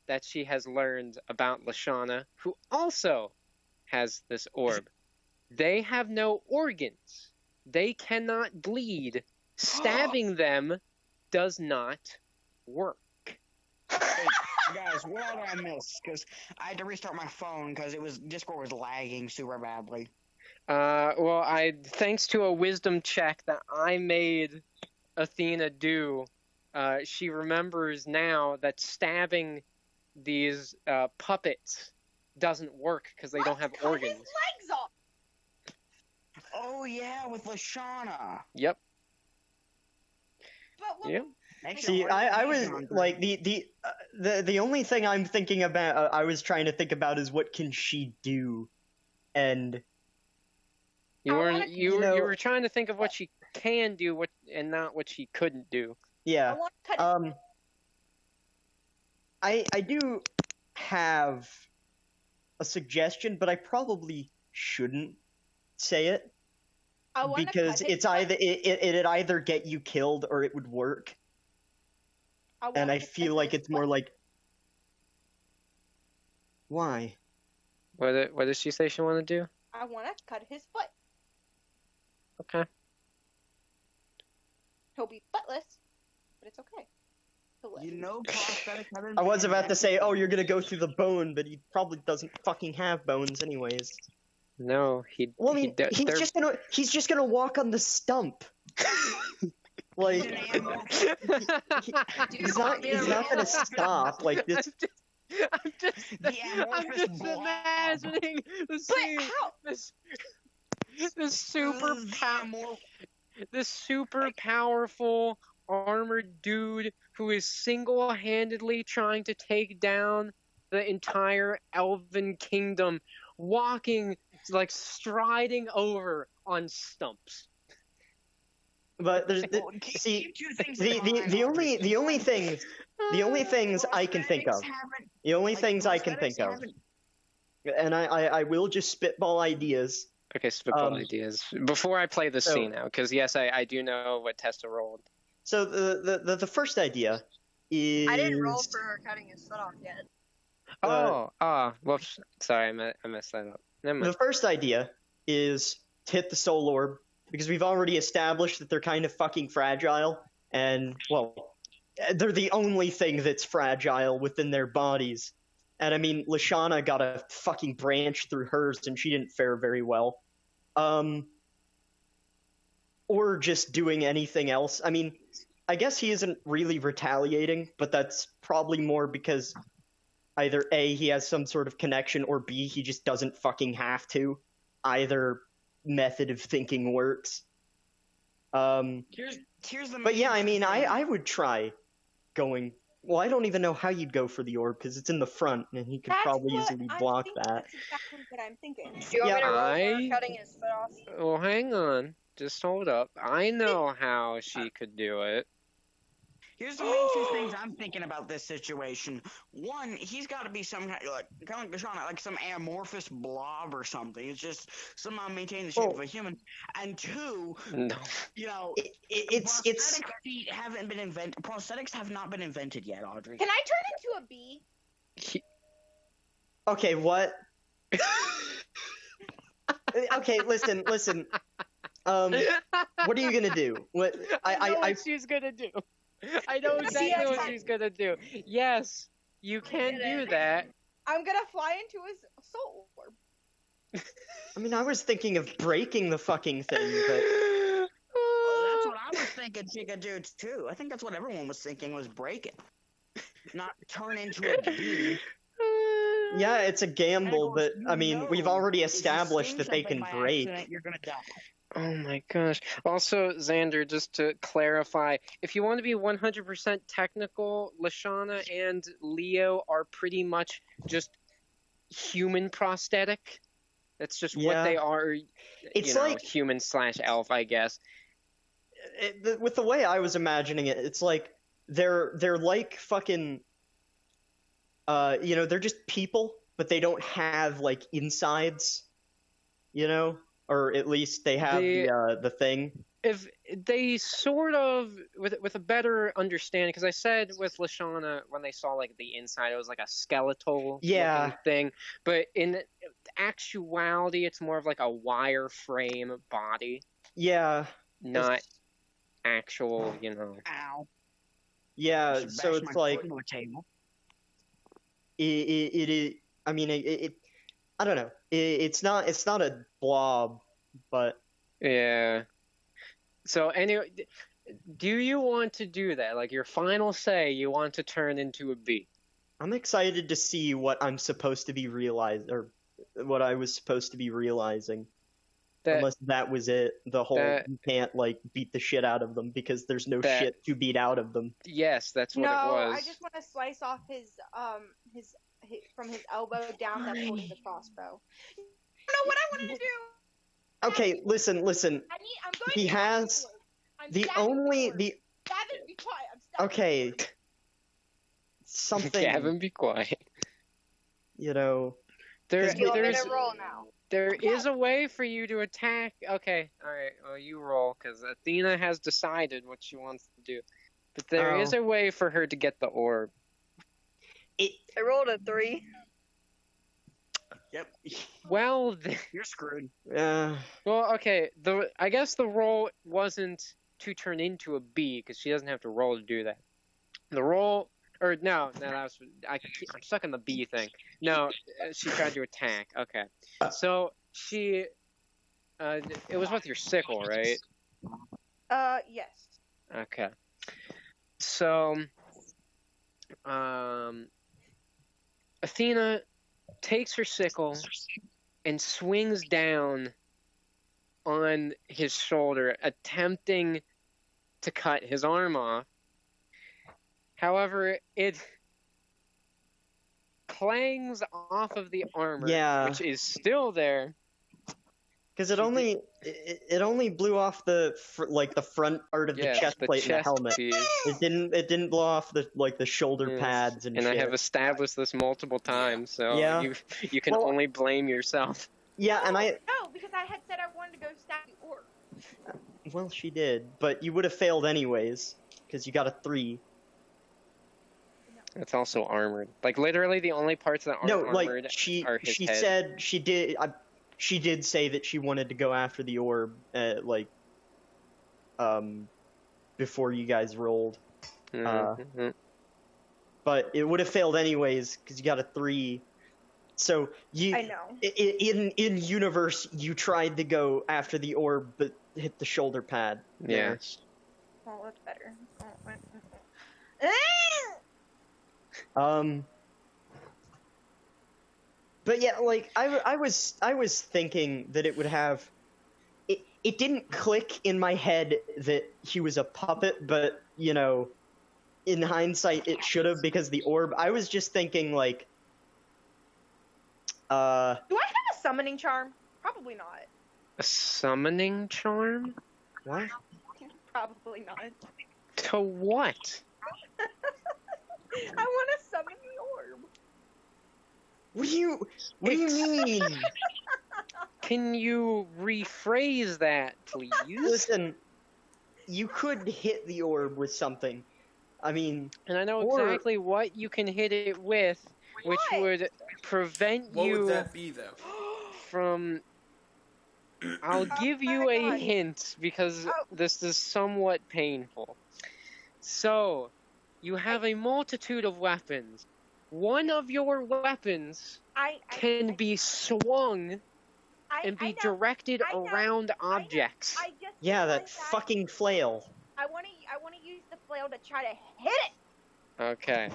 that she has learned about Lashana, who also has this orb. They have no organs. They cannot bleed. Stabbing them does not work. Hey, guys, what did I miss? Because I had to restart my phone because Discord was lagging super badly. Well, thanks to a wisdom check that I made Athena do, she remembers now that stabbing these puppets doesn't work because they don't have organs. His legs off. Oh yeah, with Lashana. Yep. But what? Yep. See, I was like the only thing I'm thinking about. I was trying to think about is what can she do, and You you know- were trying to think of what she can do, and not what she couldn't do. yeah. I want to cut his I do have a suggestion, but I probably shouldn't say it I want to because cut his it's foot. either it'd either get you killed or it would work, and I feel like it's more like why? What does she say she want to do? I want to cut his foot. Okay. He'll be footless, but it's okay. He'll live. You know, prosthetic haven't I was been about to say, invented oh, you're gonna go through the bone, but he probably doesn't fucking have bones anyways. No, Well, I mean, he's just gonna walk on the stump. Like he's not gonna stop like this. I'm just blob. imagining the But scene. how? This super powerful armored dude who is single-handedly trying to take down the entire Elven kingdom, walking, like striding over on stumps. But there's Well, keep see two things in mind, the Audrey. only things I can think of. Prosthetics haven't- The only like, things I can think prosthetics of, haven't- and I will just spitball ideas. Okay, spitball Um, ideas. Before I play the so- scene now, because yes, I do know what Testa rolled. So the first idea is I didn't roll for her cutting his foot off yet. Whoops. Sorry, I messed that up. Never the mind. first idea is to hit the soul orb because we've already established that they're kind of fucking fragile, and well, they're the only thing that's fragile within their bodies. And I mean, Lashana got a fucking branch through hers, and she didn't fare very well. Or just doing anything else. I mean, I guess he isn't really retaliating, but that's probably more because either A, he has some sort of connection, or B, he just doesn't fucking have to. Either method of thinking works. Here's the. But yeah, I main mean, thing. I would try going. Well, I don't even know how you'd go for the orb because it's in the front, and he could That's probably what easily I'm block thinking. that. That's exactly what I'm thinking. Do you want me to roll for I- her cutting his foot off? Well, hang on. Just hold up. I know how she could do it. Here's the main two things I'm thinking about this situation. One, he's got to be some kind of like Shauna, like some amorphous blob or something. It's just somehow maintaining the shape of a human. And two, No. you know, It's prosthetic feet haven't been invented. Prosthetics have not been invented yet, Audrey. Can I turn into a bee? okay. What? Okay, listen. What are you gonna do? What I know I what she's gonna do. I know See, exactly that's what she's gonna do. Yes, you can do that. I'm gonna fly into his soul orb. I mean, I was thinking of breaking the fucking thing, but Well, that's what I was thinking she could do too. I think that's what everyone was thinking was break it, not turn into a bee. yeah, it's a gamble. And But of course, I mean, you we've know already if you established sting that they something can by break. accident, You're gonna die. Oh my gosh. Also, Xander, just to clarify, if you want to be 100% technical, Lashana and Leo are pretty much just human prosthetic. That's just what Yeah. they are. It's you know, like- human/elf, I guess. With the way I was imagining it, it's like they're like fucking they're just people, but they don't have like insides, or at least they have the thing. If they sort of with a better understanding, because I said with Lashana when they saw like the inside, it was like a skeletal looking thing, but in actuality, it's more of like a wireframe body. Yeah, not actual, Ow. Yeah, Just so bash it's my like foot into a table. it I mean it I don't know. It's not a blob, but yeah. So anyway, do you want to do that? Like your final say, you want to turn into a bee? I'm excited to see what I'm supposed to be or what I was supposed to be realizing. Unless that was it, the whole you can't like beat the shit out of them because there's no shit to beat out of them. Yes, that's what it was. No, I just want to slice off his from his elbow down that's holding the crossbow. You know what I want to do? Okay, listen. I'm going He has the only the. Gavin, be quiet. I'm stabbing. Okay. Something. Gavin, be quiet. There's roll now. There is a way for you to attack. Okay, all right. Well, you roll because Athena has decided what she wants to do, but there is a way for her to get the orb. I rolled a 3. Yep. Well, You're screwed. Yeah. Well, okay. I guess the roll wasn't to turn into a bee because she doesn't have to roll to do that. The roll, or no, that was I'm stuck on the bee thing. No, she tried to attack. Okay, so she, it was with your sickle, right? Yes. Okay. So, Athena takes her sickle and swings down on his shoulder, attempting to cut his arm off. However, it clangs off of the armor, which is still there. Because it only blew off the front part of the chest plate and the helmet. Piece. It didn't blow off the shoulder pads and shit. I have established this multiple times, so you can only blame yourself. Yeah, and I no, because I had said I wanted to go stab the orb. Well, she did, but you would have failed anyways because you got a 3. It's also armored. Like literally, the only parts that aren't armored are his she head. said she did. She did say that she wanted to go after the orb, before you guys rolled. Mm-hmm. But it would have failed anyways because you got a 3. So I know. In universe, you tried to go after the orb, but hit the shoulder pad. Yes. Oh, that's better. But yeah, like I was thinking that it would have. It didn't click in my head that he was a puppet, but in hindsight, it should have because the orb. I was just thinking like. Do I have a summoning charm? Probably not. A summoning charm? What? Probably not. To what? I want to summon the orb. What do you mean? Can you rephrase that, please? Listen, you could hit the orb with something. I mean, and I know exactly what you can hit it with, which would prevent you. What would that be, though? From. I'll give you a hint because this is somewhat painful. So, you have a multitude of weapons. One of your weapons can be swung and be directed around objects. Yeah, that fucking flail. I want to use the flail to try to hit it. Okay.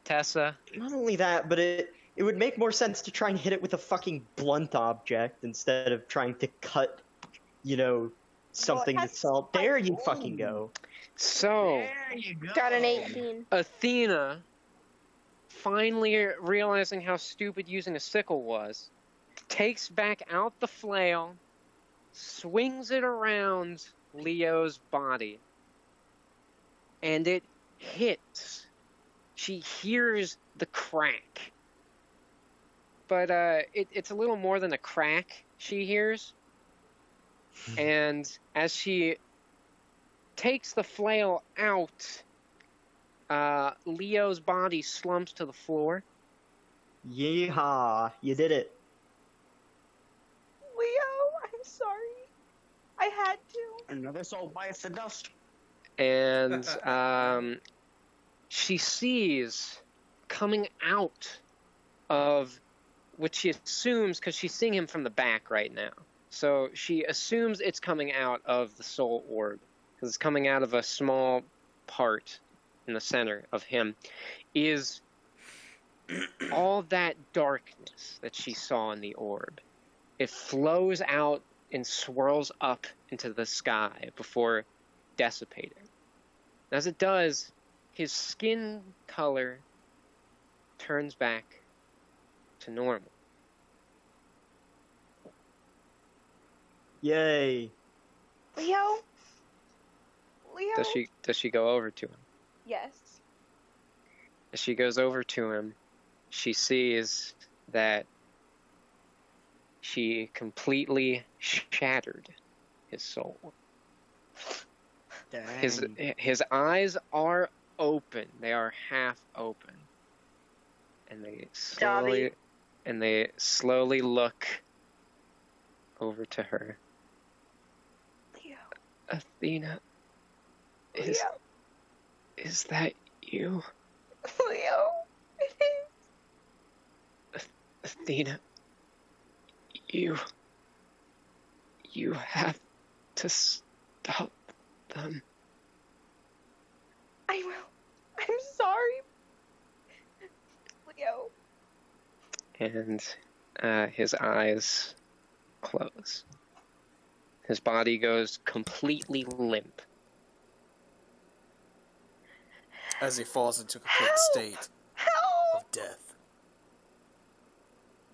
Tessa? Not only that, but it would make more sense to try and hit it with a fucking blunt object instead of trying to cut, something that's solid. There you fucking go. So, There you go. Got an 18. Athena, finally realizing how stupid using a sickle was, takes back out the flail, swings it around Leo's body. and it hits. She hears the crack. But it's a little more than a crack she hears. And as she takes the flail out, Leo's body slumps to the floor. Yeehaw! You did it. Leo, I'm sorry. I had to. Another soul bites the dust. And she sees coming out of, which she assumes, because she's seeing him from the back right now. So she assumes it's coming out of the soul orb, because it's coming out of a small part in the center of him, is all that darkness that she saw in the orb. It flows out and swirls up into the sky before dissipating. As it does, his skin color turns back to normal. Yay! Leo? Leo? Does she go over to him? Yes. As she goes over to him, she sees that she completely shattered his soul. Dang. His eyes are open. They are half open. And they slowly look over to her. Leo. Athena, Leo. is that you? Leo. It is. Athena, you have to stop them. I will. I'm sorry. Leo. And his eyes close. His body goes completely limp. As he falls into a complete state Help! of death.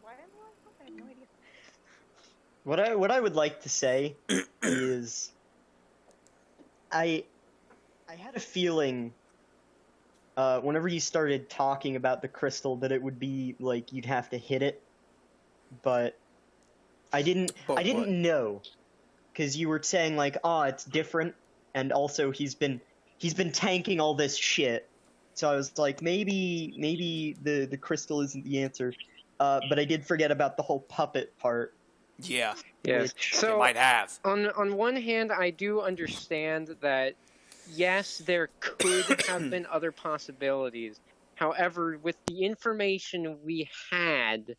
Why am I alive? I have no idea. What I would like to say is, I had a feeling, whenever you started talking about the crystal, that it would be like you'd have to hit it, but I didn't But what? know, because you were saying like, oh, it's different, and also he's been tanking all this shit, so I was like, maybe the crystal isn't the answer, but I did forget about the whole puppet part. Yeah, Yes. they So might have. on one hand, I do understand that yes, there could have been other possibilities. However, with the information we had,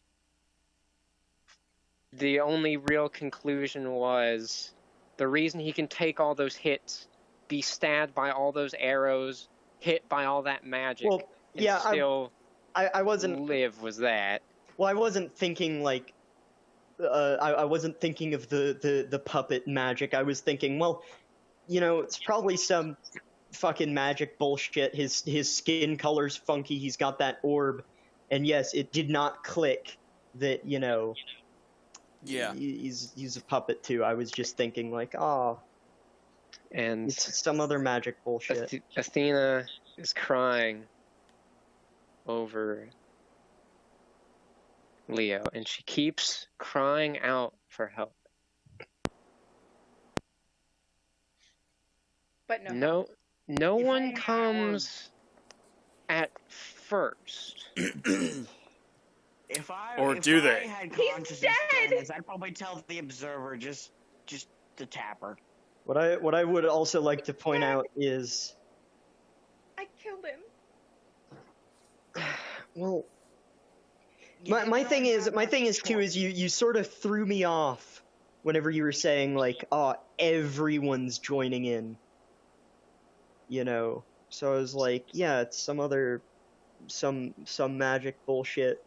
the only real conclusion was the reason he can take all those hits, be stabbed by all those arrows, hit by all that magic, Well, and yeah, still I wasn't. live was that. Well, I wasn't thinking like. I wasn't thinking of the puppet magic. I was thinking, well, you know, it's probably some fucking magic bullshit. His skin color's funky. He's got that orb, and yes, it did not click that, you know. Yeah. He's a puppet too. I was just thinking like, oh, And it's some other magic bullshit. Athena is crying over Leo, and she keeps crying out for help. But no. No If one only I comes at first. If I Or if do I they? had He's consciousness dead! during this, I'd probably tell the observer just to tap her. What I would also like to point out is, I killed him. well, You didn't my really thing is have much too choice. is you sort of threw me off whenever you were saying like, oh, everyone's joining in, you know. So I was like, yeah, it's some magic bullshit.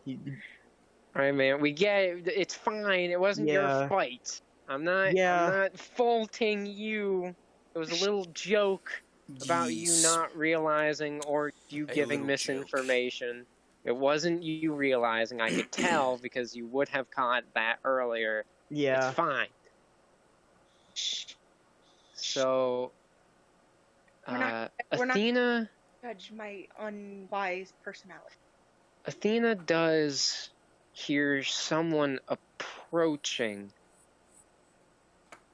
Alright, man, we get it. It's fine. It wasn't your Yeah. fight. I'm not faulting you. It was a little joke about you Yes. not realizing or you A giving little misinformation. It wasn't you realizing. I could tell because you would have caught that earlier. Yeah. It's fine. So, We're not- we're We're not- Athena Judge my unwise personality. Athena does hear someone approaching.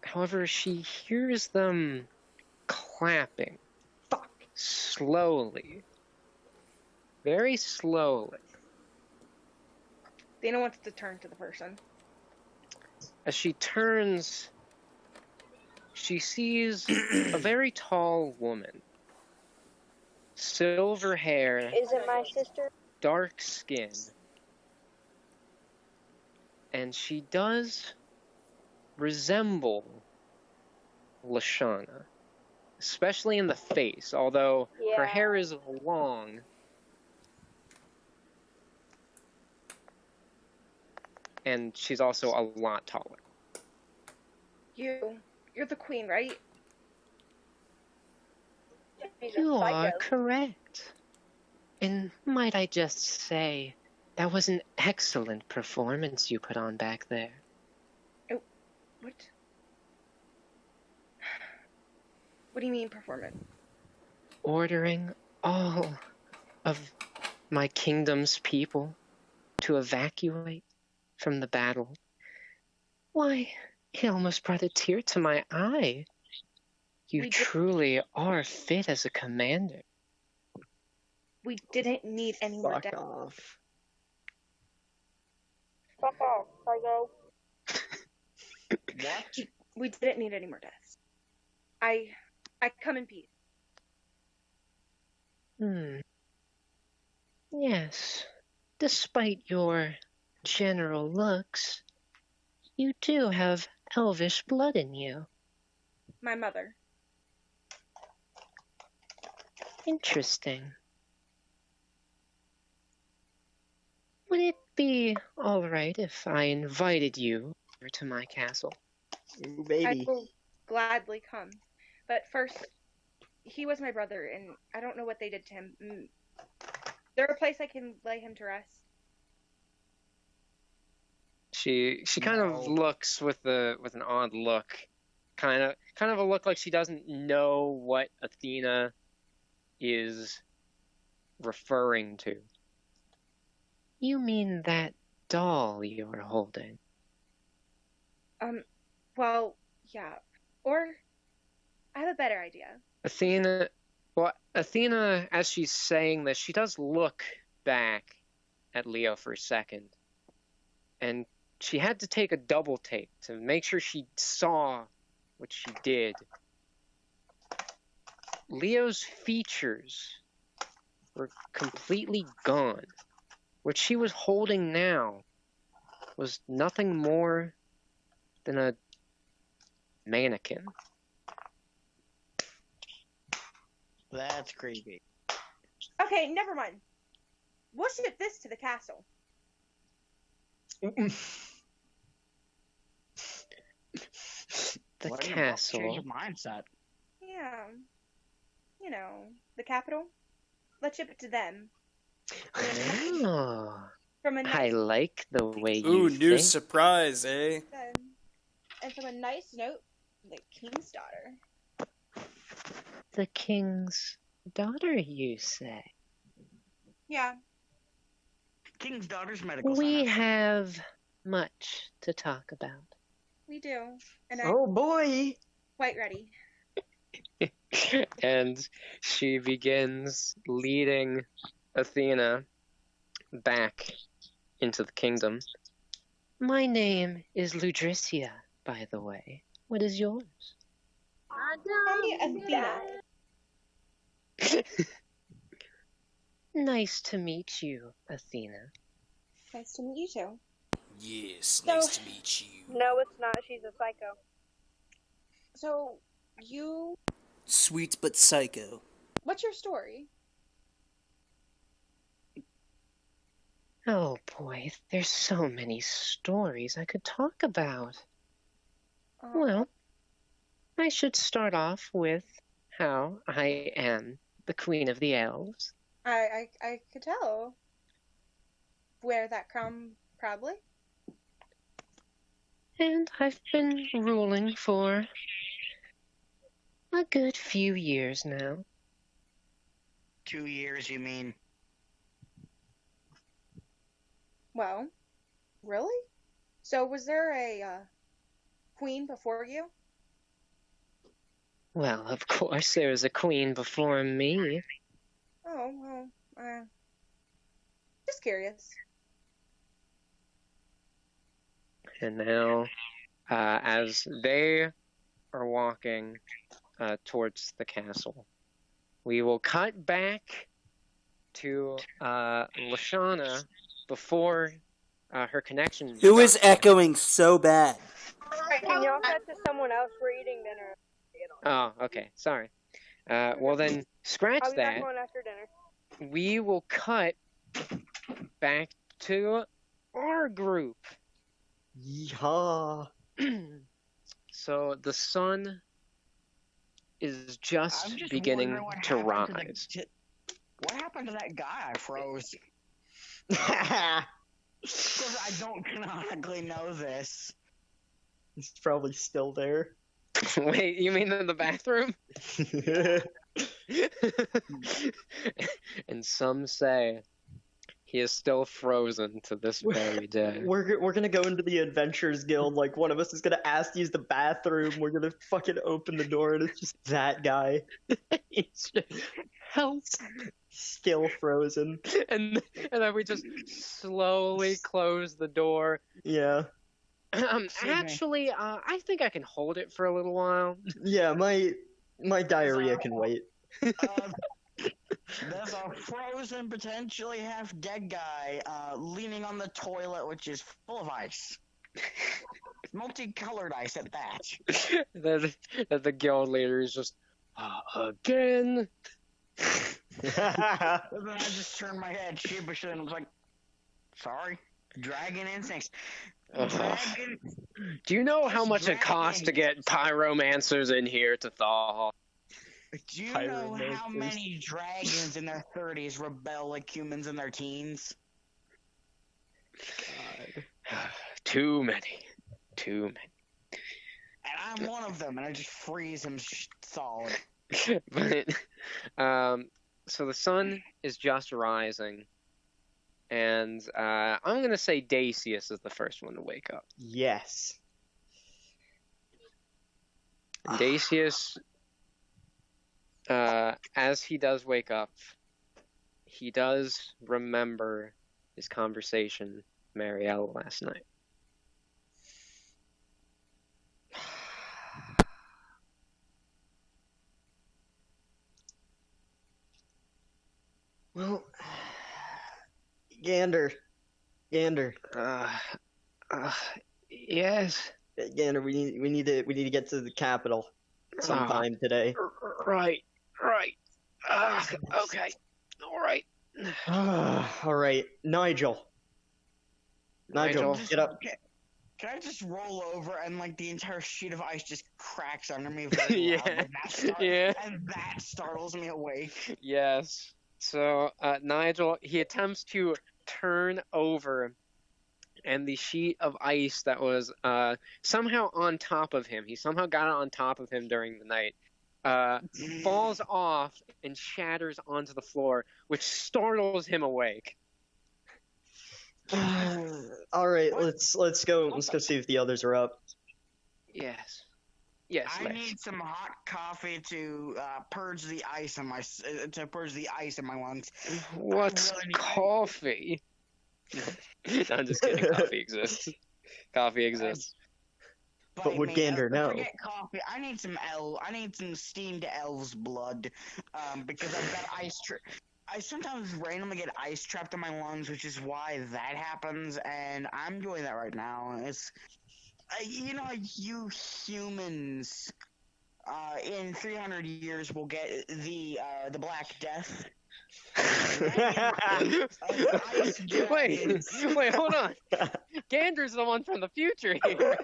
However, she hears them clapping. Fuck. Slowly. Very slowly. Dana wants to turn to the person. As she turns, she sees a very tall woman. Silver hair, Is it my sister? dark skin. And she does resemble Lashana, especially in the face, although her Yeah. hair is long. And she's also a lot taller. You're the queen, right? He's a You are psycho. correct. And might I just say, that was an excellent performance you put on back there. What? What do you mean performance? Ordering all of my kingdom's people to evacuate from the battle. Why, it almost brought a tear to my eye. You We did- truly are fit as a commander. We didn't need any more Fuck death. off. Fuck off, psycho. What? We didn't need any more deaths. I come in peace. Yes. Despite your general looks, you do have elvish blood in you. My mother. Interesting. Would it be alright if I invited you over to my castle? Ooh, I baby. will gladly come. But first, he was my brother, and I don't know what they did to him. There a place I can lay him to rest? She kind of looks with an odd look, kind of a look like she doesn't know what Athena is referring to. You mean that doll you're holding? Well, yeah. Or, I have a better idea. Athena, as she's saying this, she does look back at Leo for a second, and she had to take a double take to make sure she saw what she did. Leo's features were completely gone. What she was holding now was nothing more than a mannequin. That's creepy. Okay, never mind. We'll ship this to the castle. The What an abrupt castle. change of mindset. Yeah. You know, the capital. Let's ship it to them. Oh, From a I nice like the way you Ooh, new think. surprise, eh? and from a nice note, the king's daughter. The king's daughter, you say? Yeah. King's daughter's medical We center. have much to talk about. We do. And I'm Oh boy! quite ready. And she begins leading Athena back into the kingdom. My name is Ludricia, by the way. What is yours? Call me Athena. Nice to meet you, Athena. Nice to meet you too. Yes, So- nice to meet you. No, it's not. She's a psycho. So, you... Sweet but psycho. What's your story? Oh boy, there's so many stories I could talk about. Well, I should start off with how I am the Queen of the Elves. I could tell. Wear that crown proudly. And I've been ruling for a good few years now. 2 years, you mean? Well, really? So was there a queen before you? Well, of course there was a queen before me. Oh, well, just curious. And now, as they are walking towards the castle, we will cut back to Lashana before her connection. Who is echoing so bad? Can y'all cut to someone else? We're eating dinner. Oh, okay. Sorry. Well then, scratch I'll be back that. on after dinner. We will cut back to our group. Yeehaw. So the sun is just I'm just beginning wondering what to happened rise. What happened to that guy I froze? Because I don't canonically know this. He's probably still there. Wait, you mean in the bathroom? And some say he is still frozen to this very day. We're gonna go into the Adventurers Guild. Like, one of us is gonna ask to use the bathroom. We're gonna fucking open the door, and it's just that guy. He's just, help! Still frozen. And then we just slowly close the door. Yeah. Actually, I think I can hold it for a little while. Yeah, my diarrhea can wait. There's a frozen, potentially half-dead guy leaning on the toilet, which is full of ice. Multicolored ice at that. the guild leader is just, again? And then I just turned my head sheepishly and was like, sorry, dragon instincts. Dragon. Do you know how much it costs to get pyromancers in here to thaw? Do you know how many dragons in their 30s rebel like humans in their teens? Too many. And I'm one of them, and I just freeze him solid. But, so the sun is just rising, and I'm gonna say Dacius is the first one to wake up. Yes. And Dacius, as he does wake up, he does remember his conversation with Marielle last night. Well, Gander. Yes. Gander, we need to get to the capital sometime today. Right. Okay. All right. All right, Nigel, Nigel. get up. Can I just roll over and like the entire sheet of ice just cracks under me very loud, Yeah. and that startles me awake. Yes. So Nigel, he attempts to turn over, and the sheet of ice that was somehow on top of him, he somehow got it on top of him during the night, falls off and shatters onto the floor, which startles him awake. All right, let's go. Let's go see if the others are up. Yes, I Lex. need some hot coffee to purge the ice in my lungs. What's really- coffee? No, I'm just kidding. Coffee exists. Coffee exists. But would Gander know? Forget coffee. I need some steamed elf's blood, because I've got ice. I sometimes randomly get ice trapped in my lungs, which is why that happens, and I'm doing that right now. It's, you humans, in 300 years will get the Black Death. Wait, hold on. Gander's the one from the future here.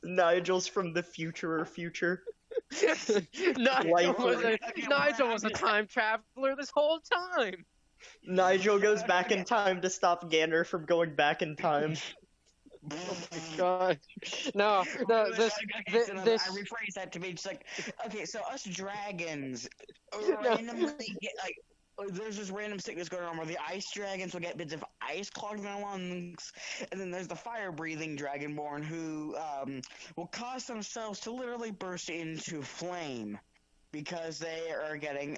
Nigel's from the future. Nigel was a time traveler this whole time. Nigel goes back in time to stop Gander from going back in time. Oh my god. No, I rephrase that to be just like, okay, so us dragons, randomly get like. There's this random sickness going on where the ice dragons will get bits of ice clogged in their lungs, and then there's the fire-breathing dragonborn who will cause themselves to literally burst into flame because they are getting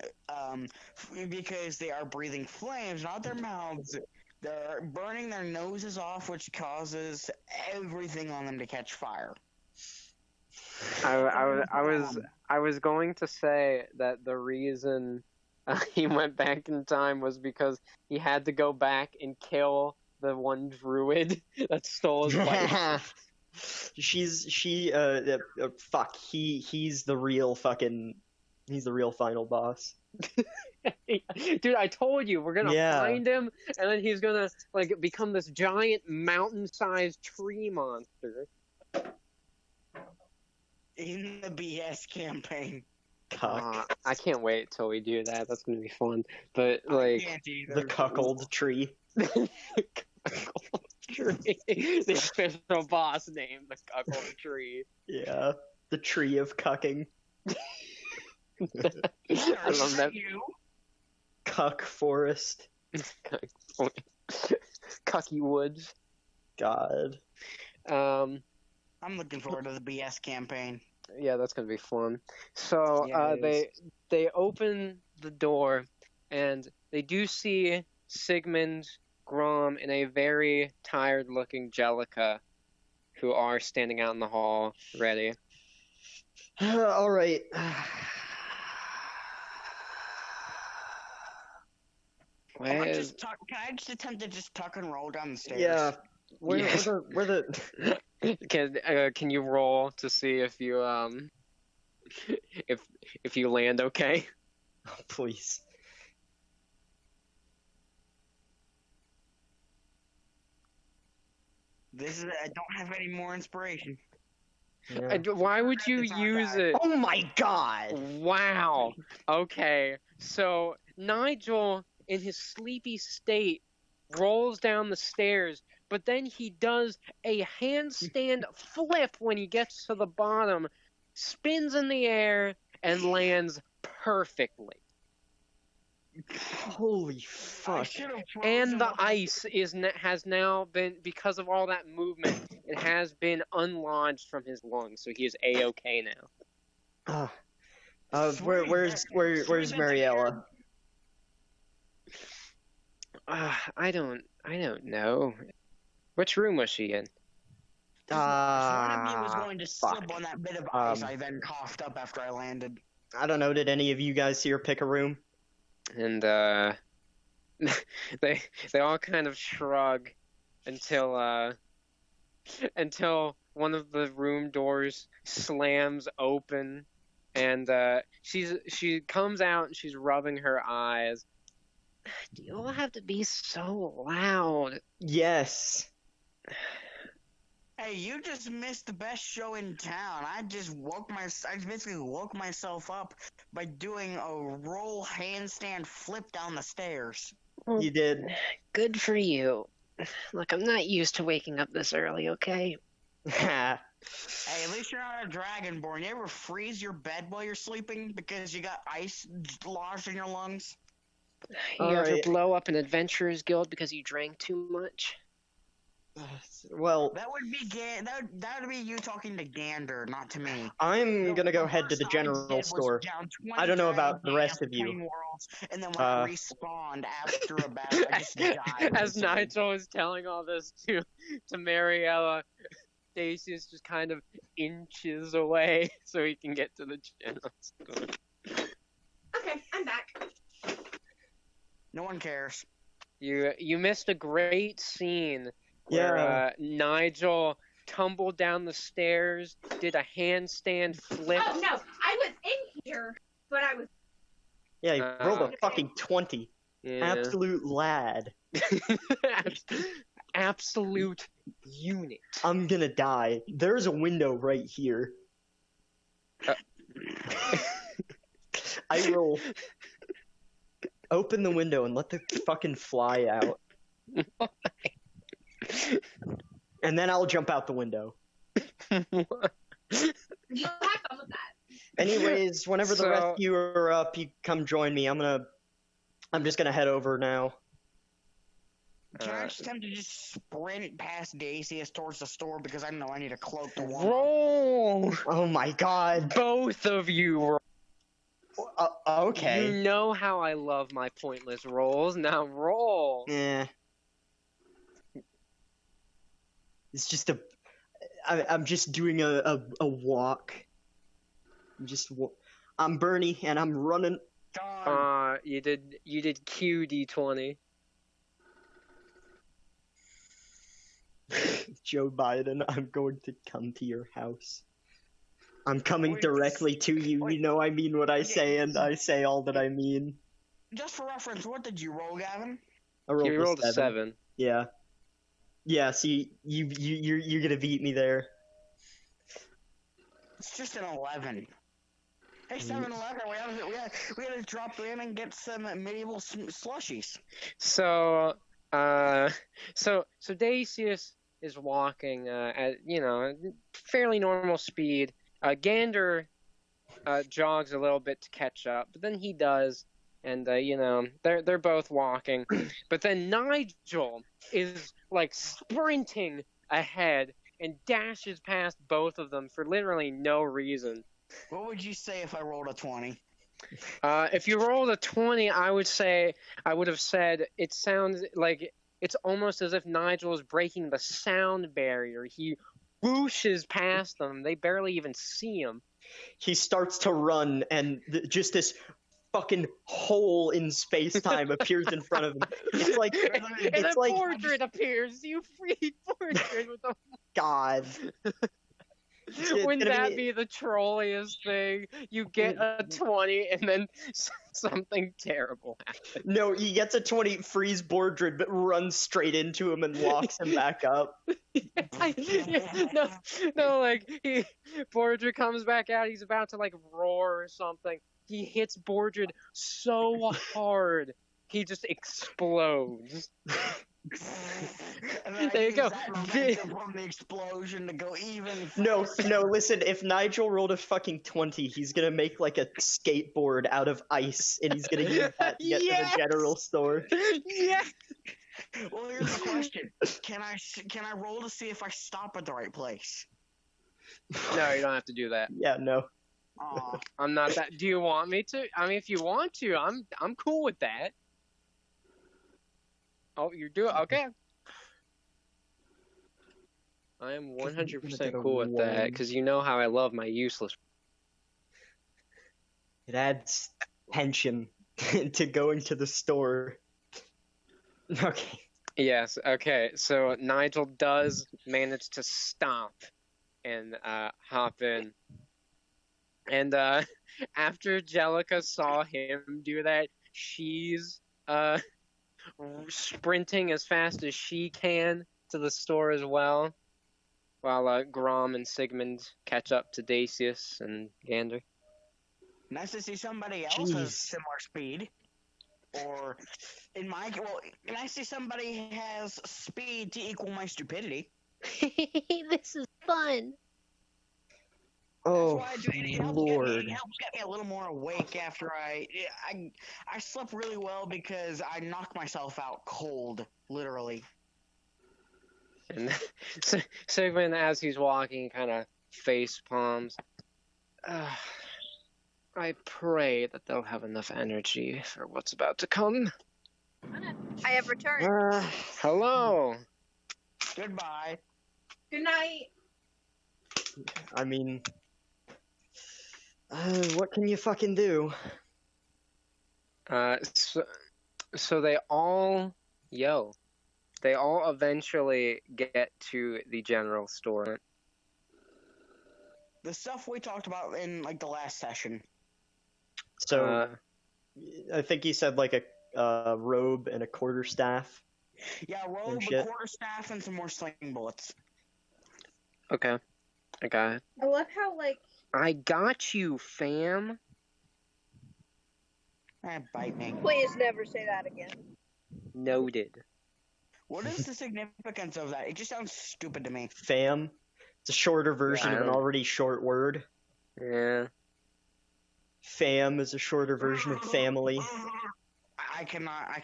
because they are breathing flames, not their mouths. They're burning their noses off, which causes everything on them to catch fire. I was going to say that the reason he went back in time was because he had to go back and kill the one druid that stole his wife. He's the real final boss. Dude, I told you we're gonna find him, and then he's gonna like become this giant mountain-sized tree monster. In the BS campain. I can't wait till we do that. That's gonna be fun. But like the cuckold tree. The cuckold tree. The official boss name, the cuckold tree. Yeah, the tree of cucking. I love that. Cuck forest. Cucky woods. God. I'm looking forward to the BS campaign. Yeah, that's gonna be fun. So they open the door, and they do see Sigmund, Grom, and a very tired-looking Jellica, who are standing out in the hall, ready. All right. Can I just attempt to just tuck and roll down the stairs? Yeah. Where the Can you roll to see if you if you land okay? Oh, please. I don't have any more inspiration. Yeah. Why would you use it? Oh my god! Wow. Okay. So Nigel, in his sleepy state, rolls down the stairs, but then he does a handstand flip when he gets to the bottom, spins in the air, and lands perfectly. Holy fuck. And the ice has now been, because of all that movement, it has been unlodged from his lungs, so he is A-okay now. Where's Mariella? I don't know. Which room was she in? One of you was going to slip on that bit of ice I then coughed up after I landed. I don't know, did any of you guys here pick a room? And they all kind of shrug until one of the room doors slams open, and she comes out and she's rubbing her eyes. Do you all have to be so loud? Yes. Hey, you just missed the best show in town. I basically woke myself up by doing a roll handstand flip down the stairs. You did. Good for you. Look, I'm not used to waking up this early, okay? Hey, at least you're not a dragonborn. You ever freeze your bed while you're sleeping because you got ice lodged in your lungs? You ever blow up an adventurer's guild because you drank too much? Well, that would be you talking to Gander, not to me. I'm gonna go head to the general store. I don't know about the rest of you. Worlds, and then when I respawned after a battle, I just died. As Nigel is telling all this to Mariella, Dacius just kind of inches away so he can get to the general store. Okay, I'm back. No one cares. You missed a great scene where Nigel tumbled down the stairs, did a handstand flip. Oh no, I was in here, but I was. Yeah, you rolled a fucking 20. Yeah. Absolute lad. Absolute unit. I'm gonna die. There's a window right here. I roll. Open the window and let the fucking fly out. And then I'll jump out the window. You have fun with that. Anyways, whenever the So- rest of you are up, you come join me. I'm just gonna head over now. Can I Uh, just attempt to just sprint past Dacius towards the store because I know I need a cloak to warm up? Roll! Oh my god. Both of you roll. Okay. You know how I love my pointless rolls. Now roll. Yeah. It's just I'm just doing a walk. I'm Bernie and I'm running. Done. You did QD20. Joe Biden, I'm going to come to your house. I'm coming Wait, directly to you. wait. You know I mean what I Okay. say, and I say all that I mean. Just for reference, what did you roll, Gavin? I rolled, You rolled a 7. Yeah. Yeah. See, you're gonna beat me there. It's just an 11. Hey, Mm. 7-Eleven, we gotta drop in and get some medieval slushies. So Dacius is walking at fairly normal speed. Gander jogs a little bit to catch up, but then he does, and they're both walking. But then Nigel is like sprinting ahead and dashes past both of them for literally no reason. What would you say if I rolled a 20? If you rolled a 20, I would have said it sounds like it's almost as if Nigel is breaking the sound barrier. He whooshes past them. They barely even see him. He starts to run, and just this fucking hole in space-time appears in front of him. It's like And a portrait appears. You freed portrait with a God. Wouldn't that be the trolliest thing? You get a 20 and then something terrible happens. No, he gets a 20, frees Bordred, but runs straight into him and locks him back up. Bordred comes back out. He's about to roar or something. He hits Bordred so hard, he just explodes. And then There you use go. that momentum from the explosion to go even. No, listen, if Nigel rolled a fucking 20, he's gonna make a skateboard out of ice, and he's gonna use that to get to Yes! the general store. Yeah. Well, here's the question: Can I roll to see if I stop at the right place? No, you don't have to do that. Yeah, no. Aw. I'm not that. Do you want me to? I mean, if you want to, I'm cool with that. Oh, you're doing okay. I am 100% cool with that because you know how I love my useless. It adds tension to going to the store. Okay. Yes. Okay. So Nigel does manage to stop and hop in, and after Jellica saw him do that, she's sprinting as fast as she can to the store as well, while Grom and Sigmund catch up to Dacius and Gander. Nice to see somebody else Jeez. has similar speed. Or, nice to see somebody has speed to equal my stupidity. This is fun. Oh, That's why it Lord. helps get me a little more awake after I slept really well because I knocked myself out cold, literally. And Sigmund, as he's walking, kind of face palms. I pray that they'll have enough energy for what's about to come. I have returned. Hello. Goodbye. Good night. I mean, what can you fucking do? So they all eventually get to the general store. The stuff we talked about in the last session. So, I think he said a robe and a quarterstaff. Yeah, robe, a shit. quarterstaff, and some more sling bullets. Okay. I got it. I love how I got you, fam. Bite me. Please never say that again. Noted. What is the significance of that? It just sounds stupid to me. Fam. It's a shorter version Yeah, I of an don't- already short word. Yeah. Fam is a shorter version of family. I cannot.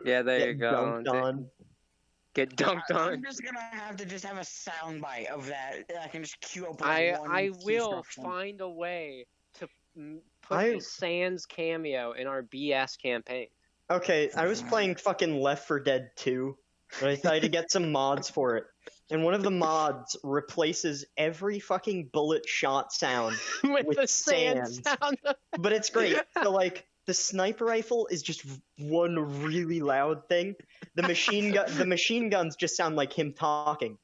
Yeah, there you Get go. dunked on. Get dunked I'm on. just gonna have to just have a soundbite of that. I can just queue up. Like I one will instruction. find a way to put I- the Sans cameo in our BS campaign. Okay, I was playing fucking Left 4 Dead 2, but I tried to get some mods for it. And one of the mods replaces every fucking bullet shot sound with with the Sans Sans. sound. But it's great. So like the sniper rifle is just one really loud thing. The machine guns just sound like him talking.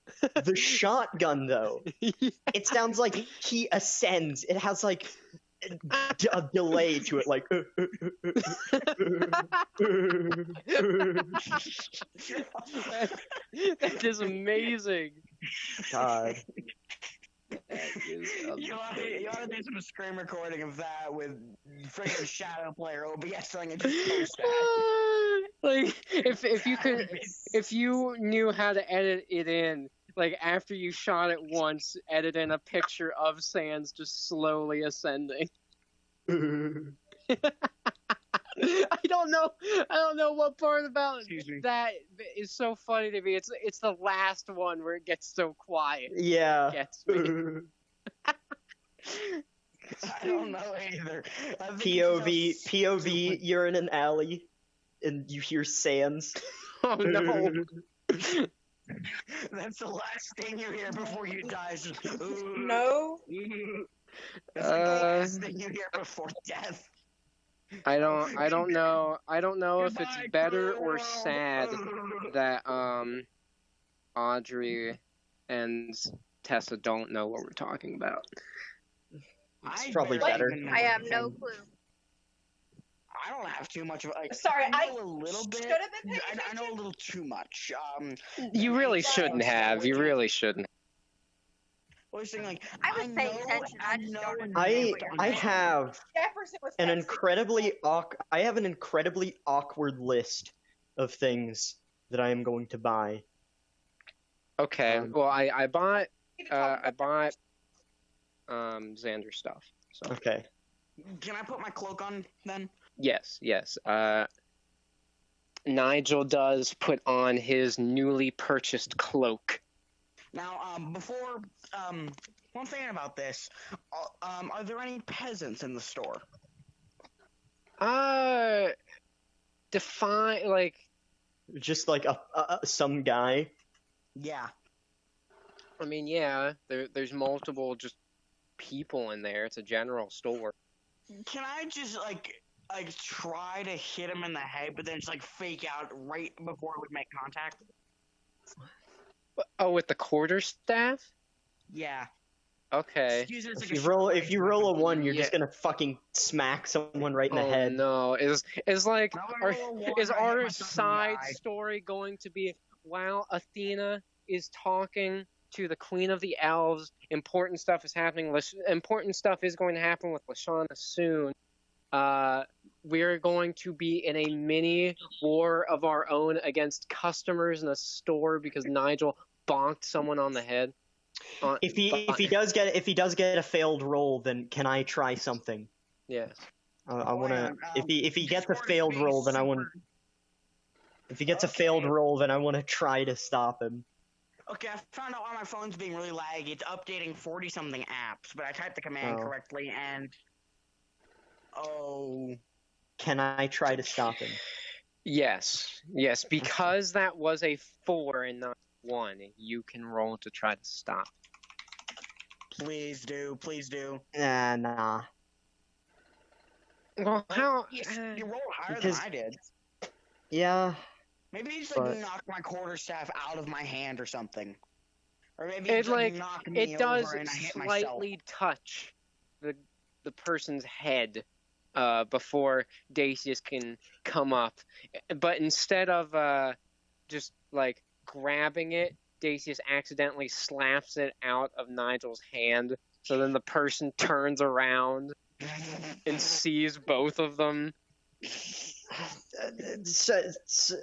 The shotgun though, it sounds like he ascends. It has like a delay to it, like. That is amazing. God. You want to do some screen recording of that with freaking Shadow Player OBS thing and just post that. Like if you knew how to edit it in, like after you shot it once, edit in a picture of Sans just slowly ascending. I don't know what part about that is so funny to me. It's the last one where it gets so quiet. Yeah. It gets me. I don't know either. I think POV, it's so POV, stupid. you're in an alley, and you hear Sans. Oh no. That's the last thing you hear before you die. Is just, No. That's like the last thing you hear before death. I don't know if it's better or sad that Audrey and Tessa don't know what we're talking about. It's probably better. I have no clue. I don't have too much of it. Like, Sorry, I know a little bit. should have been paying I know a attention. little too much. You really shouldn't have. You really shouldn't. Well, you're saying, like, I was paying know- attention, I just know don't and I know what you're I doing. have Jefferson was an texting. I have an incredibly awkward list of things that I am going to buy. Okay. Well, I bought We need to talk about- Xander stuff. So Okay. Can I put my cloak on then? yes. Nigel does put on his newly purchased cloak. Now, before, one thing about this, are there any peasants in the store? Define like Just like some guy. Yeah. I mean, yeah, there's multiple just people in there. It's a general store. Can I just, like try to hit him in the head, but then just, like, fake out right before we make contact? Oh, with the quarterstaff? Yeah. Okay. Excuse me, it's If like you roll a 1, you're Yeah. just gonna fucking smack someone right in the Oh head. no! Is like No, I our, roll a one, is I hit our myself in the side eye. story going to be while Athena is talking to the Queen of the Elves? Important stuff is happening. Important stuff is going to happen with Lashana soon. We're going to be in a mini war of our own against customers in a store because Nigel bonked someone on the head. If he does get a failed roll, then can I try something? Yes. I want to. Um, If he gets a Discord is failed being roll, then I want. super- If he gets a failed Okay. roll, then I want to try to stop him. Okay, I found out why my phone's being really laggy. It's updating 40-something apps, but I typed the command Oh. correctly, and... Oh... Can I try to stop him? Yes, because that was a 4 and not 1. You can roll to try to stop. Please do, please do. Nah. Well, how? You rolled higher Because- than I did. Yeah. Maybe he just, like, but- knocked my quarterstaff out of my hand or something. Or maybe It he just, like knocked me it does over and I hit myself. slightly touch the person's head before Dacius can come up, but instead of just like grabbing it, Dacius accidentally slaps it out of Nigel's hand. So then the person turns around and sees both of them.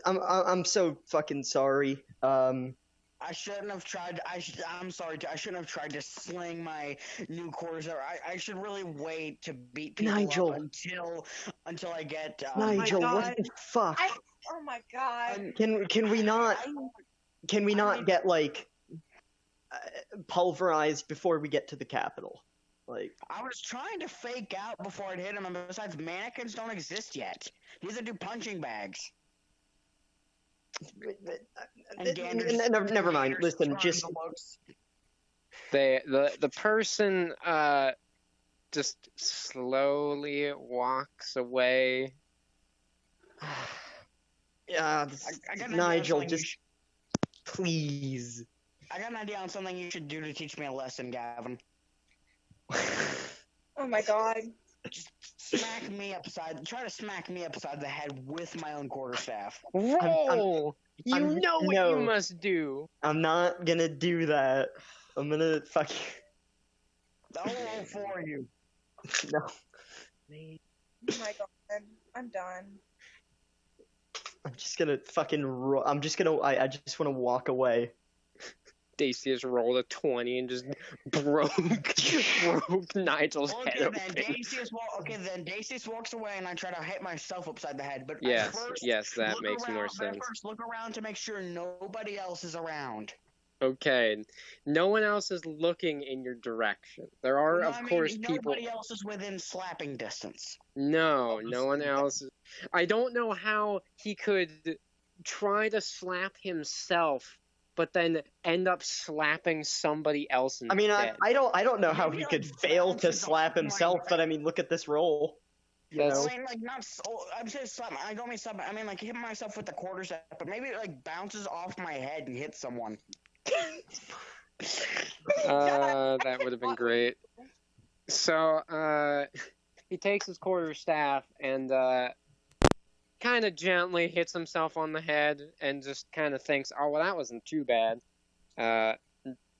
I'm so fucking sorry. I shouldn't have tried. I'm sorry. I shouldn't have tried to sling my new quarters. I should really wait to beat people Nigel. up until I get. Nigel, God. what the fuck? Oh my god. Can we not get like pulverized before we get to the capital? Like, I was trying to fake out before I'd hit him, and besides, mannequins don't exist yet. These are do punching bags. And never mind. Listen, just The person just slowly walks away. yeah, I got an idea on Nigel, something just please. I got an idea on something you should do to teach me a lesson, Gavin. Oh my god. Just try to smack me upside the head with my own quarterstaff. Roll! You I'm- know what no. you must do. I'm not gonna do that. I'm gonna fuck. I'll roll for you. No. Oh my god. I'm done. I'm just gonna fucking. I'm just gonna. I just want to walk away. Dacius rolled a 20 and just broke Nigel's Okay, head then open. Dacius walks away, and I try to hit myself upside the head. But Yes, first, yes, that look makes more around- but sense. First, look around to make sure nobody else is around. Okay, no one else is looking in your direction. There are, No, of I mean, course, people. Nobody else is within slapping distance. No, no one else. I don't know how he could try to slap himself, but then end up slapping somebody else I mean, instead. I don't know how Maybe, he could like, fail to bounces slap off my himself, but I mean, look at this roll. You That's- know? I mean, like, not so. I'm saying slap. I don't mean slap. I mean, like, hit myself with the quarterstaff, but maybe it, like, bounces off my head and hits someone. That would have been great. So, he takes his quarterstaff and kind of gently hits himself on the head and just kind of thinks, oh, well, that wasn't too bad.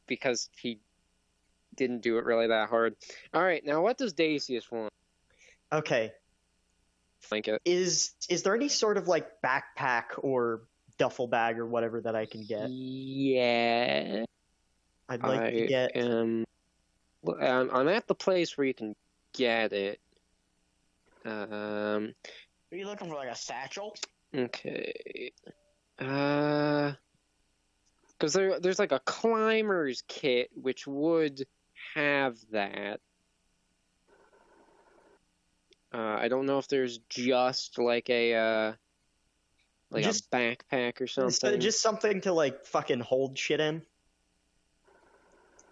Because he didn't do it really that hard. All right, now what does Dacius want? Okay. Blanket. Is there any sort of like backpack or duffel bag or whatever that I can get? Yeah. I'd like to get. I'm at the place where you can get it. Are you looking for, like, a satchel? Okay. Because there's like a climber's kit which would have that. I don't know if there's just like a Just- backpack or something. Just something to like fucking hold shit in.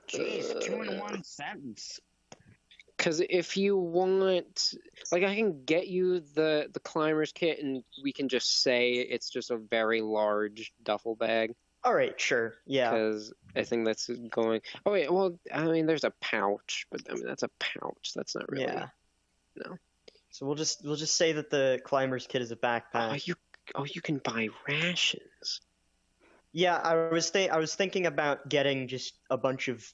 Jeez, 2 in 1 sentence. Because if you want, like, I can get you the climber's kit, and we can just say it's just a very large duffel bag. All right, sure, yeah. Because I think that's going. Oh wait, well, I mean, there's a pouch, but I mean that's a pouch. That's not really. Yeah. No. So we'll just say that the climber's kit is a backpack. You can buy rations. Yeah, I was thinking about getting just a bunch of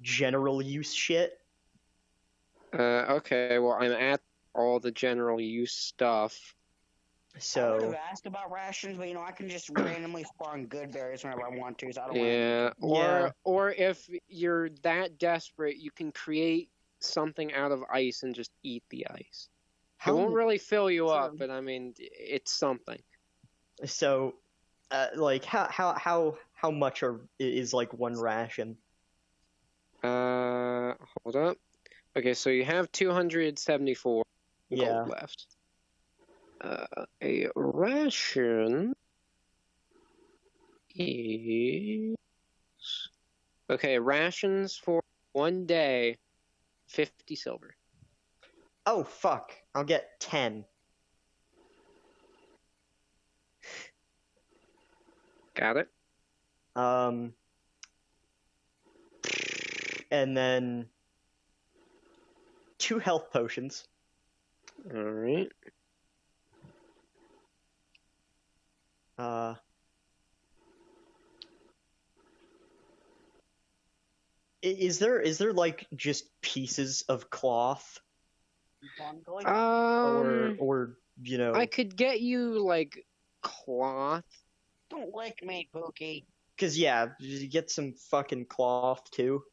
general use shit. Okay, well, I'm at all the general use stuff. I would So have asked about rations, but, you know, I can just randomly spawn good berries whenever I want to, so I don't Yeah, Yeah. or if you're that desperate, you can create something out of ice and just eat the ice. It won't really fill you up, but I mean, it's something. So, like how much is like one ration? Hold up. Okay, so you have 274 Yeah. gold left. A ration is okay. Rations for 1 day, 50 silver. Oh fuck! I'll get 10. Got it. And then 2 health potions. All right. Is there like just pieces of cloth or you know? I could get you like cloth. Don't lick me, Pookie. Cause yeah, you get some fucking cloth too,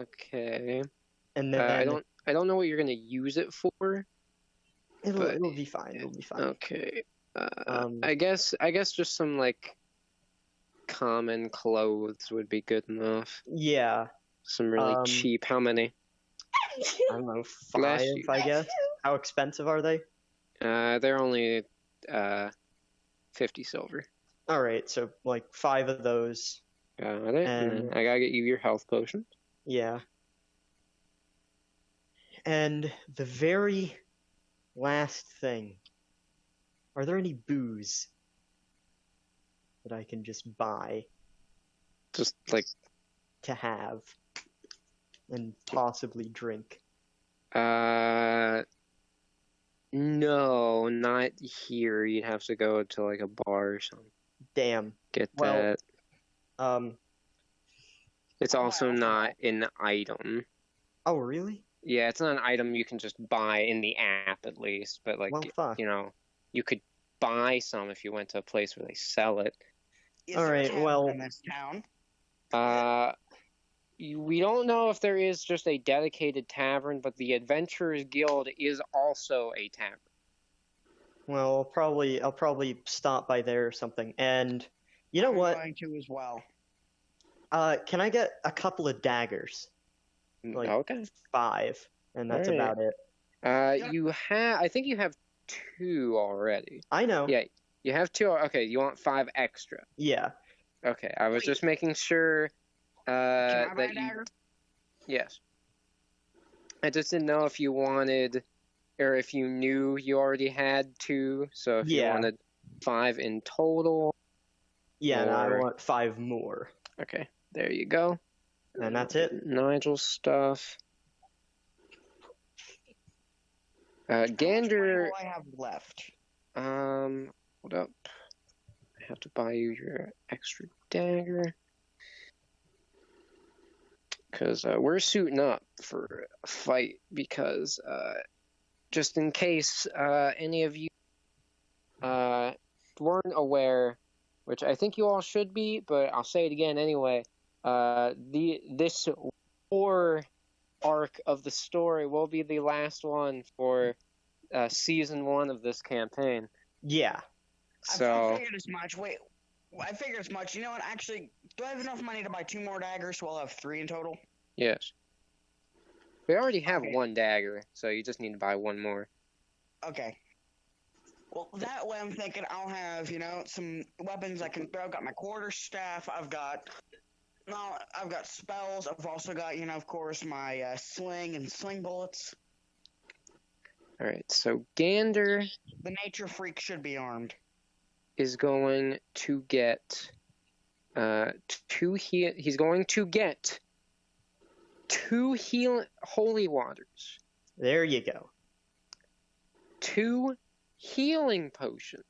Okay. and then I don't know what you're gonna use it for. it'll be fine. It'll be fine. Okay. Um, I guess just some like common clothes would be good enough. yeah, Some really cheap. How many? I don't know, Bless 5, you. I guess. How expensive are they? They're only 50 silver. All right, so like 5 of those. Got it. And then I gotta get you your health potion. Yeah. And the very last thing. Are there any booze that I can just buy Just like to have and possibly drink? No, not here. You'd have to go to like a bar or something. Damn. Get Well, that. It's Oh, also wow. not an item. Oh, really? Yeah, it's not an item you can just buy in the app at least, but like Well, fuck. you know, you could buy some if you went to a place where they sell it. Is All there a right, tavern well- in this town? We don't know if there is just a dedicated tavern, but the Adventurers Guild is also a tavern. Well, I'll probably stop by there or something. And you know I'm what? going to as well. Can I get a couple of daggers? Like Okay. 5, and that's Alright. about it. I think you have 2 already. I know. Yeah, you have 2. Okay, you want 5 extra. Yeah. Okay, I was Wait. just making sure Can I buy a that you. dagger? Yes. I just didn't know if you wanted, or if you knew you already had 2. So if you Yeah. wanted 5 in total. Yeah, and I Or- want 5 more. Okay, there you go. And that's it. Nigel's stuff. How much money Gander. will I have left? Hold up. I have to buy you your extra dagger. Because we're suiting up for a fight. Because just in case any of you weren't aware, which I think you all should be, but I'll say it again anyway. This war arc of the story will be the last one for season 1 of this campaign. Yeah. I So figured as much. Wait, I figured as much. You know what? Actually, do I have enough money to buy 2 more daggers, so I'll have 3 in total? yes, we already have Okay. 1 dagger, so you just need to buy 1 more. Okay. Well, that way I'm thinking I'll have, some weapons I can throw. I've got my quarterstaff. I've got spells. I've also got, of course, my sling and sling bullets. All right, so Gander The nature freak should be armed. is going to get he's going to get 2 holy waters, There you go. 2 healing potions,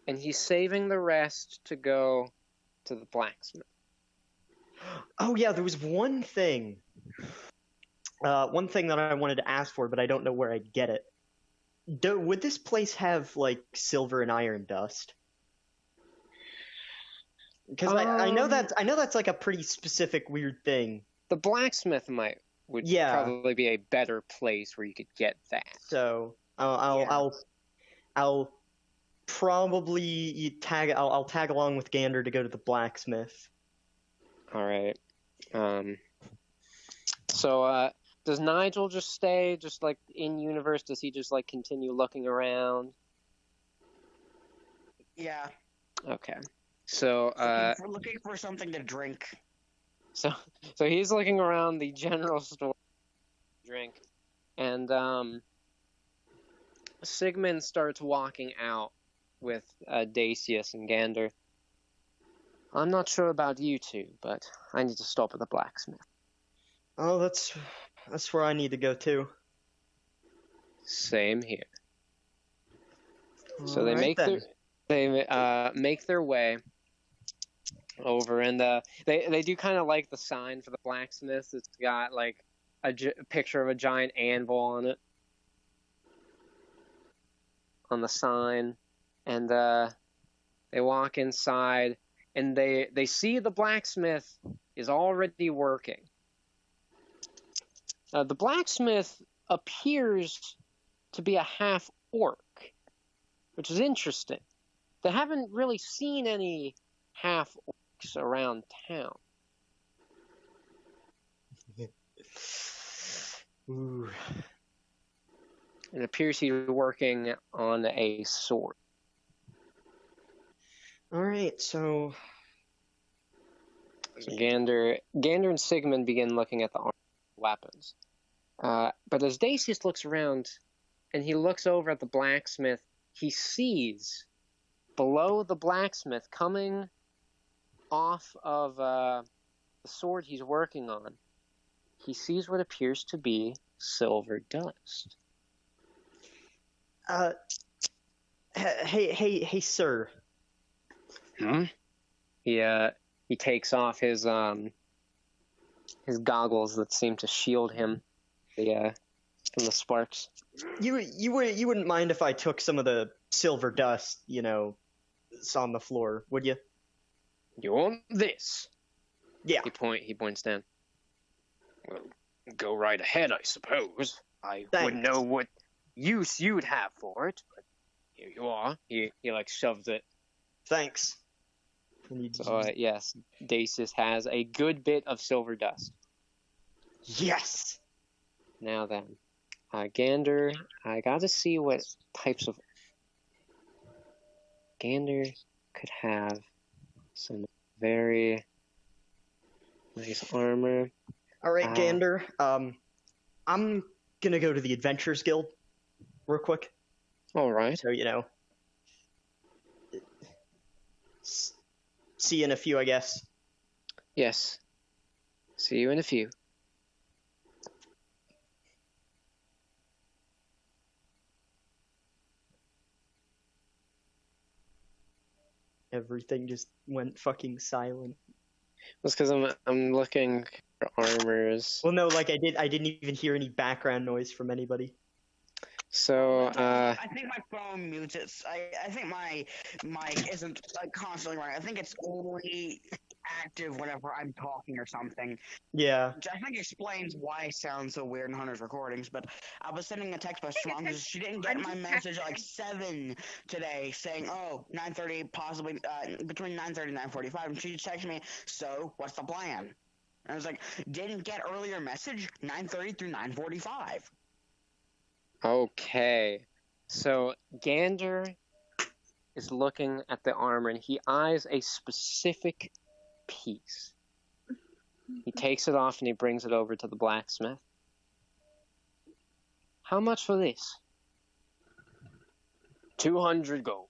and he's saving the rest to go to the blacksmith. Oh yeah, there was one thing. One thing that I wanted to ask for, but I don't know where I'd get it. Would this place have like silver and iron dust? Because I know that's like a pretty specific weird thing. The blacksmith would Yeah. probably be a better place where you could get that. So Yeah. I'll probably I'll tag along with Gander to go to the blacksmith. All right. So does Nigel just stay just like in universe? Does he just like continue looking around? Yeah. Okay. So Looking for something to drink. so he's looking around the general store to drink, and Sigmund starts walking out with Dacius and Gander. I'm not sure about you two, but I need to stop at the blacksmith. Oh, that's where I need to go too. Same here. So they Alright then. make their way over, and they do kind of like the sign for the blacksmith. It's got like a picture of a giant anvil on it, on the sign, and they walk inside, and they see the blacksmith is already working. The blacksmith appears to be a half-orc, which is interesting. They haven't really seen any half-orcs around town. Ooh. It appears he's working on a sword. Alright, so Gander and Sigmund begin looking at the weapons. But as Dacius looks around and he looks over at the blacksmith, he sees below the blacksmith, coming off of the sword he's working on, he sees what appears to be silver dust. Hey, sir. Hmm? He takes off his goggles that seem to shield him from the sparks. You wouldn't mind if I took some of the silver dust, that's on the floor, would you? You want this? Yeah. He points down. Well, go right ahead, I suppose. I Thanks. wouldn't know what use you'd have for it, but here you are. He shoves it. Thanks. So, yes, Dacius has a good bit of silver dust. Yes! Now then, Gander, I gotta see what types of... Gander could have some very nice armor. Alright, Gander, I'm gonna go to the Adventurers Guild real quick. Alright. So, see you in a few, I guess. Yes. See you in a few. Everything just went fucking silent. That's because I'm looking for armors. Well, no, I didn't even hear any background noise from anybody. So, I think my phone mutes it. I think my mic isn't constantly running. I think it's only active whenever I'm talking or something. Yeah. Which I think explains why I sound so weird in Hunter's recordings. But I was sending a text message to Mom because she didn't get my message at 7 today saying, 9:30, possibly between 9:30 and 9:45. And she just texted me, so what's the plan? And I was like, didn't get earlier message, 9:30 through 9:45. Okay, so Gander is looking at the armor and he eyes a specific piece. He takes it off and he brings it over to the blacksmith. How much for this? 200 gold.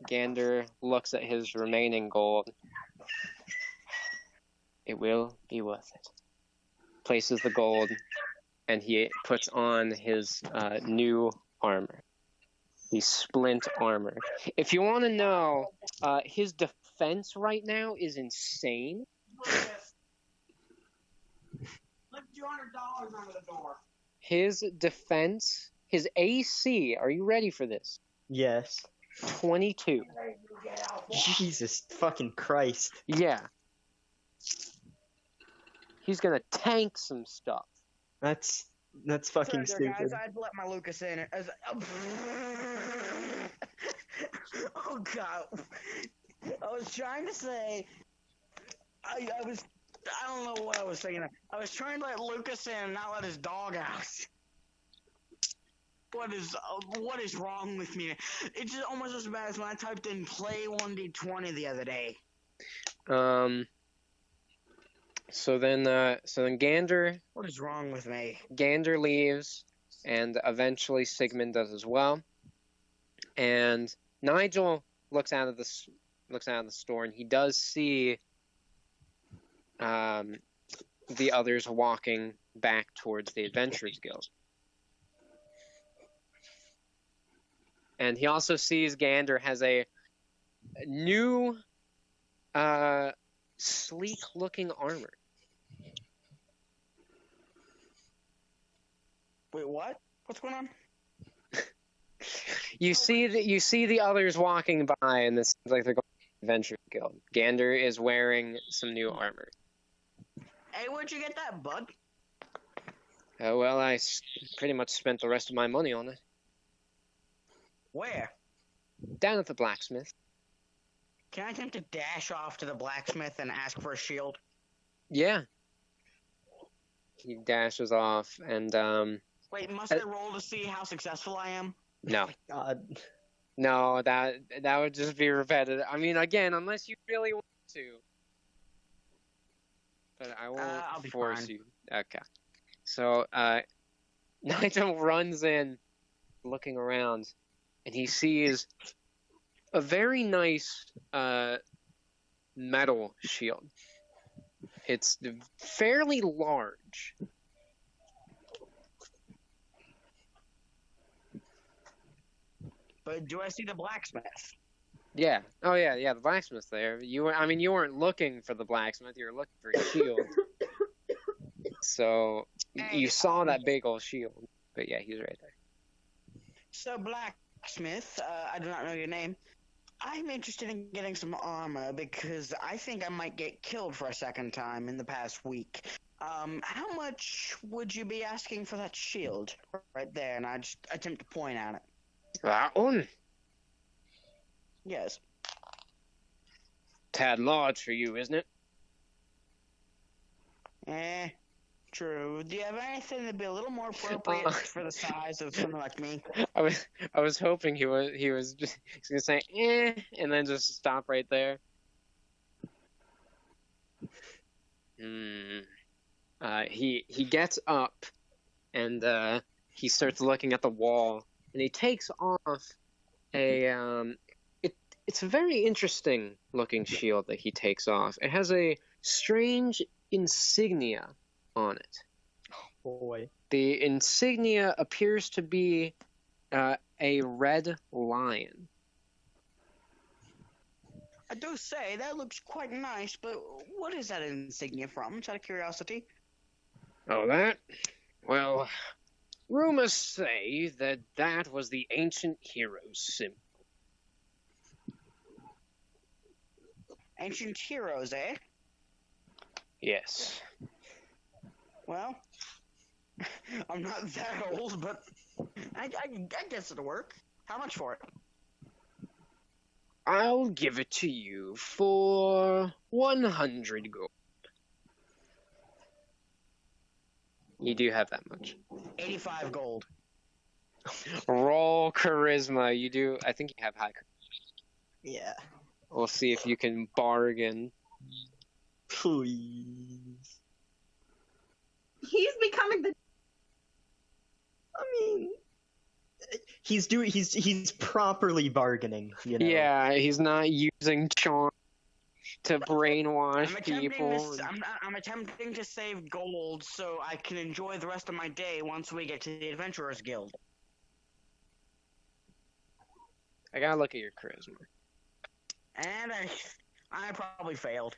Gander looks at his remaining gold. It will be worth it. Places the gold, and he puts on his new armor, the splint armor. If you want to know, his defense right now is insane. Flip $200 under the door. His defense, his AC, are you ready for this? Yes. 22. Jesus fucking Christ. Yeah. He's gonna tank some stuff. That's fucking Sorry, stupid. guys, I had to let my Lucas in. Oh god. I was trying to say I don't know what I was thinking. I was trying to let Lucas in and not let his dog out. What is wrong with me? It's just almost as bad as when I typed in play 1d20 the other day. So then Gander. What is wrong with me? Gander leaves, and eventually Sigmund does as well. And Nigel looks out of the store, and he does see the others walking back towards the Adventurers Guild. And he also sees Gander has a new, sleek-looking armor. Wait, what? What's going on? You see the others walking by, and this seems like they're going to the Adventure Guild. Gander is wearing some new armor. Hey, where'd you get that, bud? Well, I pretty much spent the rest of my money on it. Where? Down at the blacksmith. Can I attempt to dash off to the blacksmith and ask for a shield? Yeah. He dashes off, and Wait, must I roll to see how successful I am? no, God. no, that would just be repetitive. I mean, again, unless you really want to. But I I'll won't be force fine. you. Okay. So, Nigel runs in, looking around, and he sees a very nice metal shield. It's fairly large. But do I see the blacksmith? Yeah. Oh yeah, the blacksmith's there. You weren't looking for the blacksmith, you were looking for a shield. So you saw that big old shield. But yeah, he's right there. So, blacksmith, I do not know your name. I'm interested in getting some armor because I think I might get killed for a second time in the past week. How much would you be asking for that shield right there? And I just attempt to point at it. That one? Yes. Tad large for you, isn't it? True. Do you have anything that'd be a little more appropriate for the size of someone like me? I was hoping he was just gonna say and then just stop right there. He gets up and he starts looking at the wall, and he takes off it's a very interesting looking shield that he takes off. It has a strange insignia on it. Boy. The insignia appears to be a red lion. I do say, that looks quite nice, but what is that insignia from? Just out of curiosity. Oh, that? Well, rumors say that was the ancient hero's symbol. Ancient heroes, eh? Yes. Well, I'm not that old, but I guess it'll work. How much for it? I'll give it to you for 100 gold. You do have that much. 85 gold. Roll charisma. You do. I think you have high charisma. Yeah. We'll see if you can bargain. Please. He's becoming the. I mean, he's properly bargaining, you know. Yeah, he's not using charm to brainwash people. I'm attempting to save gold so I can enjoy the rest of my day once we get to the Adventurers Guild. I gotta look at your charisma. And I probably failed.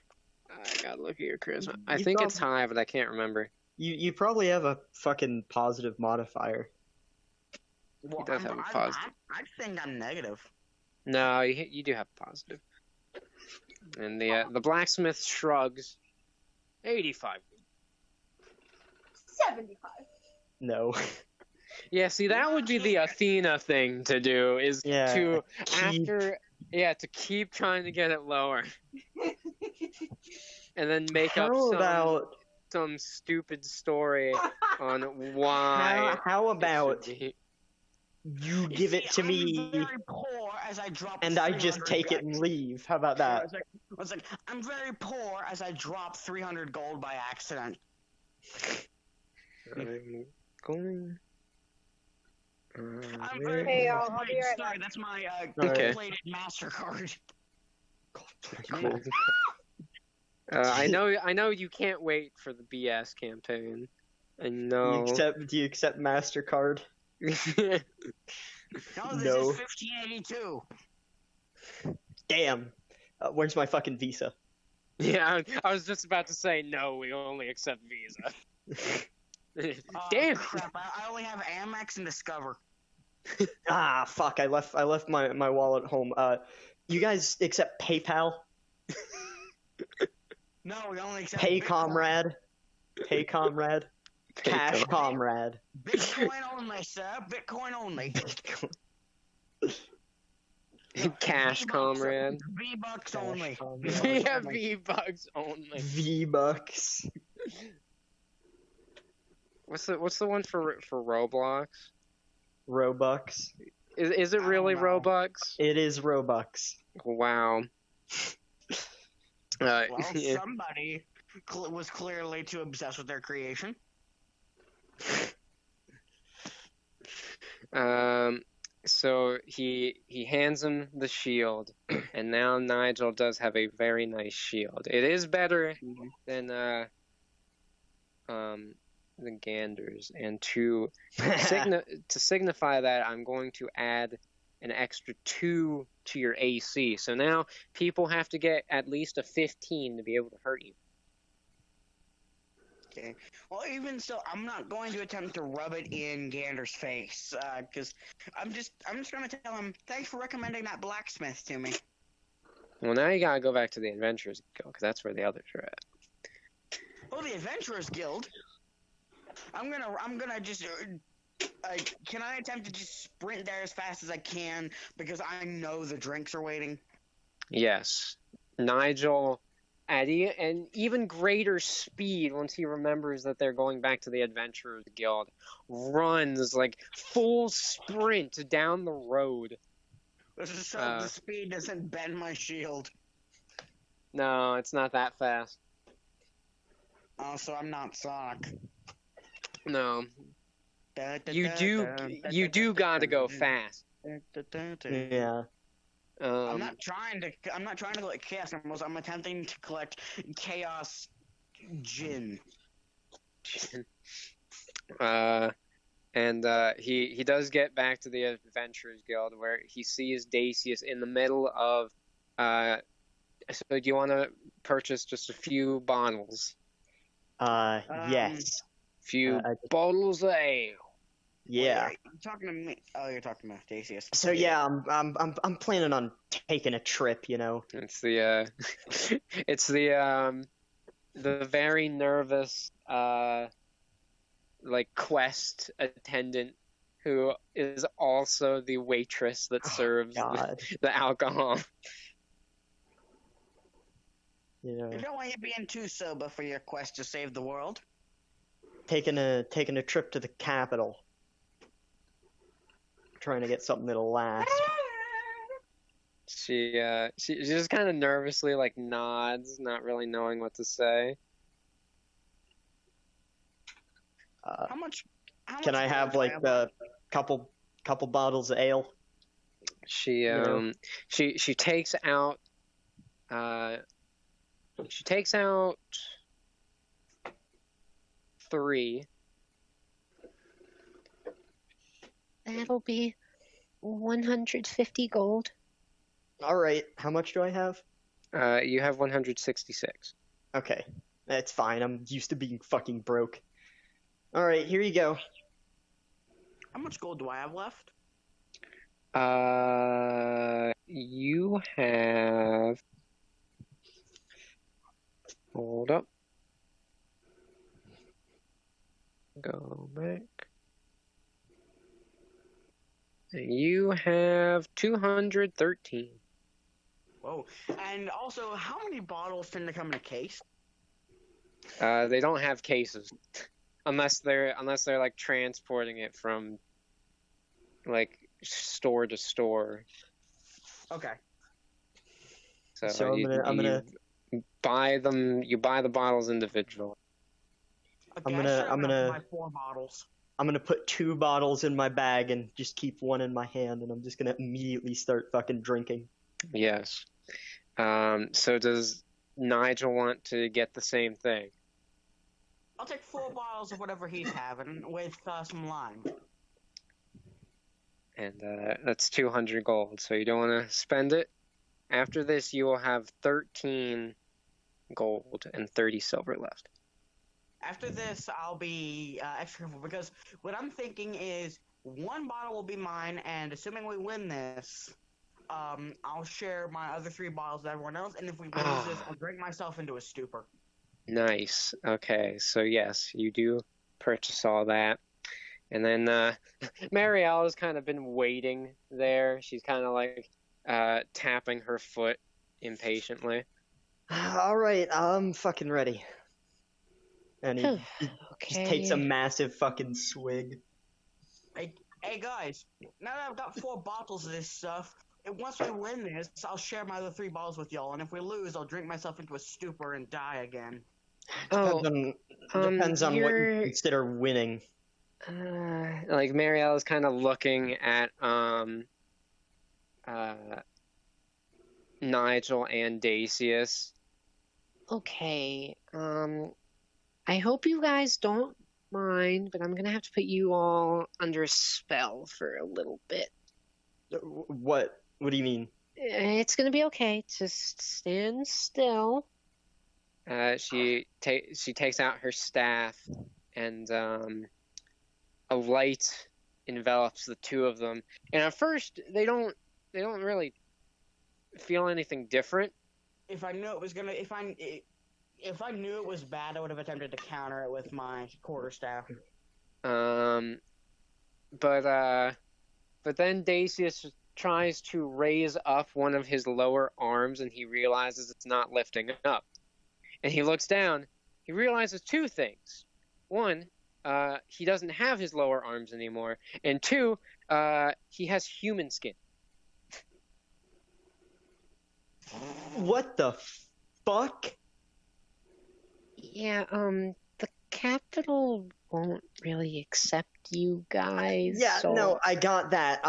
I gotta look at your charisma. I You think it's high, but I can't remember. You probably have a fucking positive modifier. Well, does have a positive. I think I'm negative. No, you do have positive. And the blacksmith shrugs. 85. 75. No. Yeah, see, that would be the Athena thing to do, is Yeah, to keep- to keep trying to get it lower. And then make up How about some stupid story on why. how it about should be. you give it to I'm me very poor as I drop and I just 300 take it and leave? How about that? It's like, I'm very poor as I drop 300 gold by accident. I'm going. I'm very Hey, poor. I'll be right Sorry, that's my Okay. gold-plated MasterCard. Cool. I know you can't wait for the BS campaign. I know. Do you accept MasterCard? No, this No. is 1582. Damn. Where's my fucking Visa? Yeah, I was just about to say no. We only accept Visa. Oh, Damn. crap! I only have Amex and Discover. Ah, fuck! I left my wallet home. You guys accept PayPal? No, we only accept Pay Bitcoin. comrade. Pay comrade. Cash comrade. Bitcoin only, sir. Bitcoin only. Cash V-Bucks- comrade. V-Bucks only. Yeah, V-Bucks only. V-Bucks. What's the one for Roblox? Robux. Is it I really don't know. Robux? It is Robux. Wow. Well, Yeah. somebody was clearly too obsessed with their creation. So he hands him the shield, and now Nigel does have a very nice shield. It is better than Gander's, and to signify that, I'm going to add an extra 2 to your AC. So now people have to get at least a 15 to be able to hurt you. Okay. Well, even so, I'm not going to attempt to rub it in Gander's face, because I'm just going to tell him, thanks for recommending that blacksmith to me. Well, now you gotta go back to the Adventurers Guild, because that's where the others are at. Oh, the Adventurers Guild. I'm gonna just, can I attempt to just sprint there as fast as I can, because I know the drinks are waiting? Yes. Nigel, at an even greater speed, once he remembers that they're going back to the Adventurers Guild, runs like full sprint down the road. This is so the speed doesn't bend my shield. No, it's not that fast. Oh, so I'm not Sonic. No. You do gotta go fast. Yeah. I'm not trying to collect chaos emeralds. I'm attempting to collect chaos gin. And he does get back to the Adventurers Guild, where he sees Dacius in the middle of. So do you want to purchase just a few bottles? Yes. Few bottles of ale. Yeah. Wait, you're talking to me. Oh, you're talking to Dacius. So yeah, I'm planning on taking a trip. You know. It's the it's the very nervous like quest attendant who is also the waitress that serves the alcohol. You know, You don't want you being too sober for your quest to save the world. taking a trip to the capital. Trying to get something that'll last. She just kind of nervously like nods, not really knowing what to say. How much Can I have like a couple bottles of ale? She takes out she takes out 3. That'll be 150 gold. All right. How much do I have? You have 166. Okay, that's fine. I'm used to being fucking broke. All right, here you go. How much gold do I have left? You have. Hold up. Go back. You have 213. Whoa. And also, how many bottles tend to come in a case? They don't have cases, unless they're like transporting it from like store to store. Okay. So I'm gonna buy them. You buy the bottles individually. Okay, I'm gonna buy 4 bottles. I'm gonna put 2 bottles in my bag and just keep one in my hand, and I'm just gonna immediately start fucking drinking. Yes. So does Nigel want to get the same thing? I'll take 4 bottles of whatever he's having with some lime. And that's 200 gold, so you don't want to spend it. After this, you will have 13 gold and 30 silver left. After this, I'll be extra careful, because what I'm thinking is one bottle will be mine, and assuming we win this, I'll share my other 3 bottles with everyone else, and if we lose this, I'll drink myself into a stupor. Nice. Okay, so yes, you do purchase all that. And then Marielle has kind of been waiting there. She's kind of like tapping her foot impatiently. All right, I'm fucking ready. And he just takes a massive fucking swig. Hey guys, now that I've got 4 bottles of this stuff, once we win this, I'll share my other 3 bottles with y'all, and if we lose, I'll drink myself into a stupor and die again. Depends on what you consider winning. Like Marielle is kind of looking at Nigel and Dacius. Okay, I hope you guys don't mind, but I'm gonna have to put you all under a spell for a little bit. What? What do you mean? It's gonna be okay. Just stand still. She takes out her staff, and a light envelops the 2 of them. And at first, they don't really feel anything different. If I knew it was gonna, if I knew it was bad, I would have attempted to counter it with my quarterstaff. But then Dacius tries to raise up one of his lower arms, and he realizes it's not lifting up. And he looks down. He realizes 2 things. 1, he doesn't have his lower arms anymore. And 2, he has human skin. What the fuck? Yeah, the capital won't really accept you guys. Yeah, so... no, I got that.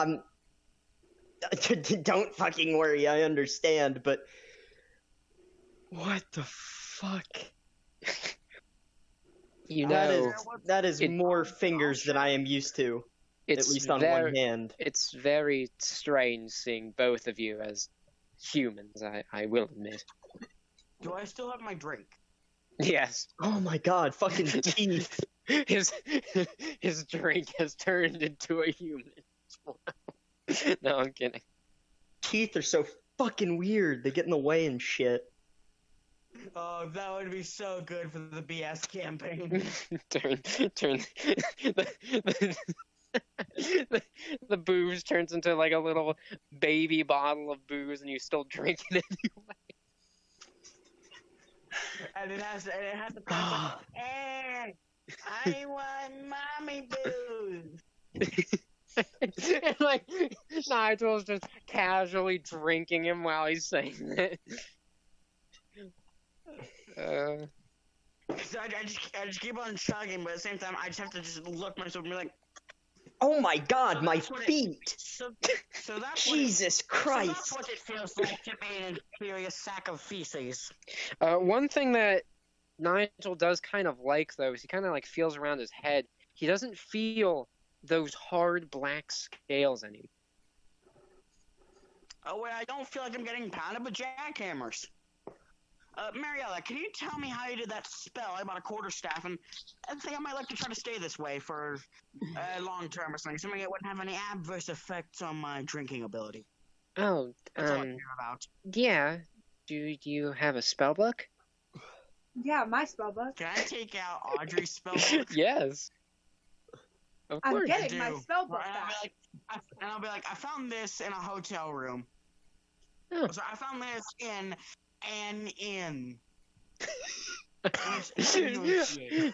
Don't fucking worry, I understand, but what the fuck? You know, that is more fingers than I am used to. At least on one hand. It's very strange seeing both of you as humans, I will admit. Do I still have my drink? Yes. Oh my god, fucking teeth. His drink has turned into a human. No, I'm kidding. Teeth are so fucking weird. They get in the way and shit. Oh, that would be so good for the BS campaign. turn the booze turns into like a little baby bottle of booze, and you still drink it anyway. And it has to come like, hey, I want mommy booze. And like Nigel's just casually drinking him while he's saying it. So I just keep on chugging, but at the same time, I just have to just look myself and be like, oh my god, my feet! So that's Jesus Christ! So that's what it feels like to be an inferior sack of feces. One thing that Nigel does kind of like, though, is he kind of like feels around his head. He doesn't feel those hard black scales anymore. Oh, wait, I don't feel like I'm getting pounded with jackhammers. Mariella, can you tell me how you did that spell about a quarterstaff? And I think I might like to try to stay this way for long term or something that wouldn't have any adverse effects on my drinking ability. Oh, That's all I care about. Yeah. Do you have a spell book? Yeah, my spell book. Can I take out Audrey's spell book? Yes. Of course. I'm getting my spell book and back. I'll be like, I found this in a hotel room. Oh. So I found this in an inn.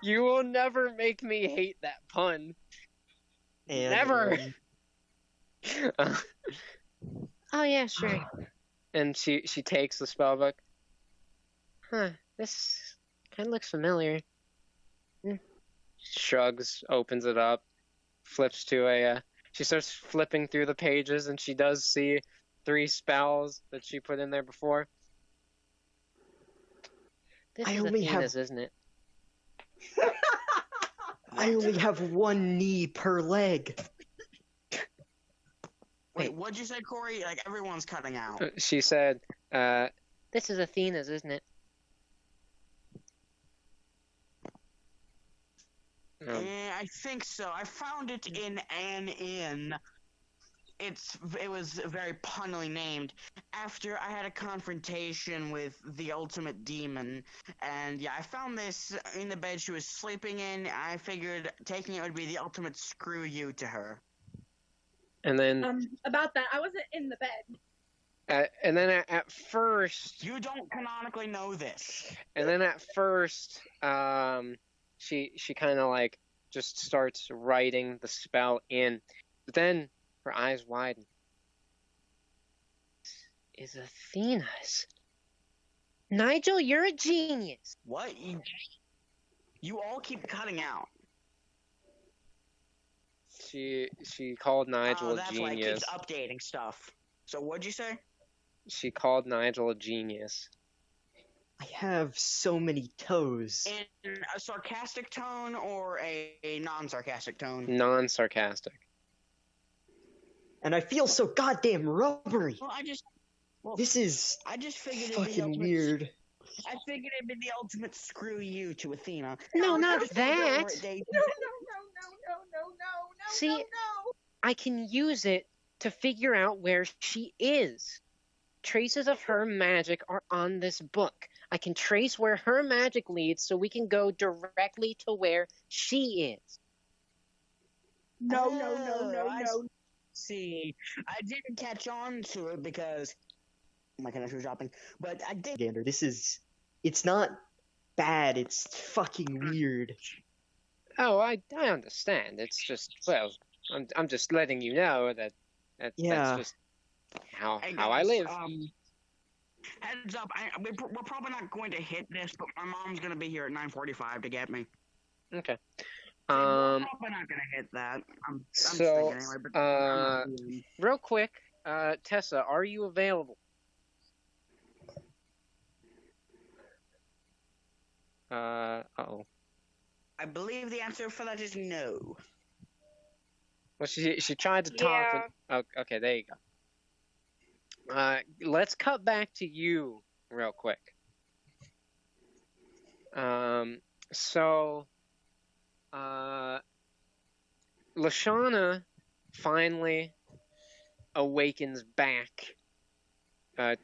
You will never make me hate that pun. And, Never. Oh yeah, sure. And she takes the spellbook. Huh, this kind of looks familiar. Shrugs, opens it up, flips to she starts flipping through the pages, and she does see 3 spells that she put in there before. This I is only Athena's, isn't it? I only have 1 knee per leg. Wait, what'd you say, Corey? Like, everyone's cutting out. She said, This is Athena's, isn't it? I think so. I found it in an inn. It was very punnily named after I had a confrontation with the ultimate demon, and yeah, I found this in the bed she was sleeping in. I figured taking it would be the ultimate screw you to her. And then, About that, I wasn't in the bed. at first, You don't canonically know this. and then at first, she kind of like just starts writing the spell in, but then her eyes widen. Is Athena's. Nigel, you're a genius. What? You all keep cutting out. She called Nigel Oh, a that's why it genius. keeps updating stuff. So what'd you say? She called Nigel a genius. I have so many toes. In a sarcastic tone or a non-sarcastic tone? Non-sarcastic. And I feel so goddamn rubbery. Well, This is I just figured it'd be the fucking ultimate, weird. I figured it'd be the ultimate screw you to Athena. No, not Just figure out that. where they- No. See, I can use it to figure out where she is. Traces of her magic are on this book. I can trace where her magic leads so we can go directly to where she is. No. See, I didn't catch on to it because my connection was dropping, but I did. Gander, it's not bad, it's fucking weird. Oh, I understand. It's just, well, I'm just letting you know that Yeah. that's just how Hey, I guys, live. Heads up, we're probably not going to hit this, but my mom's gonna be here at 9:45 to get me. Okay. We're probably not gonna hit that. I'm just So, thinking anyway, but I'm not doing- real quick, Tessa, are you available? Uh-oh. I believe the answer for that is no. Well, she tried to talk. Yeah. Oh, okay, there you go. Let's cut back to you real quick. So, Lashana finally awakens back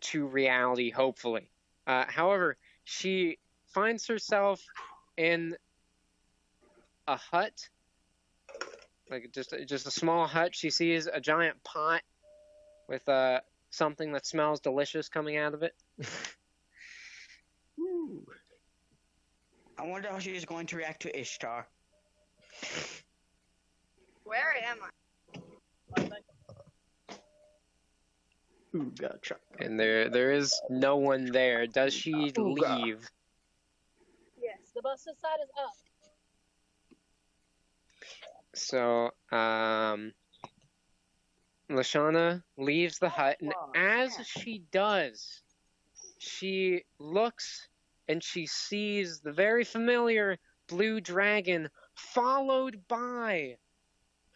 to reality, hopefully. However, she finds herself in a hut, like just a small hut. She sees a giant pot with something that smells delicious coming out of it. Ooh. I wonder how she's going to react to Ishtar. Where am I? Ooh, God, truck. And there is no one there. Does she Oh, God. leave? Yes, the bus side is up. So, Lashana leaves the hut, and as she does, she looks and she sees the very familiar blue dragon, followed by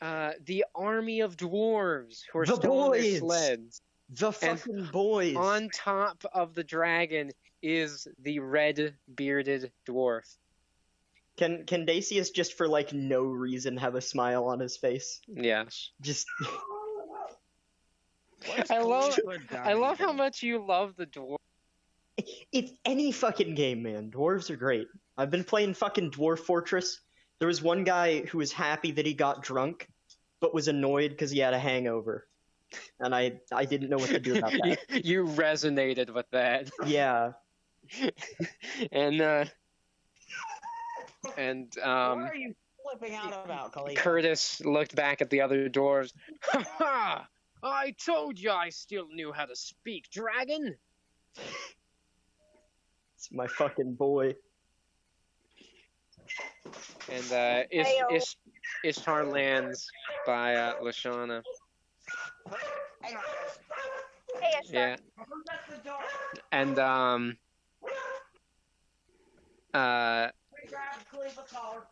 the army of dwarves who are The still on their boys! sleds. The fucking boys. On top of the dragon is the red-bearded dwarf. Can Dacius just for like no reason have a smile on his face? Yes. Just I love how much you love the dwarf. it's any fucking game, man. Dwarves are great. I've been playing fucking Dwarf Fortress. There was one guy who was happy that he got drunk, but was annoyed because he had a hangover. And I didn't know what to do about that. You resonated with that. Yeah. And What are you flipping out about, Khalid? Curtis looked back at the other dwarves. Ha ha! I told you I still knew how to speak, dragon. It's my fucking boy. And Ishtar lands by Lashana. Hang on. Hey, Ishtar. Yeah. And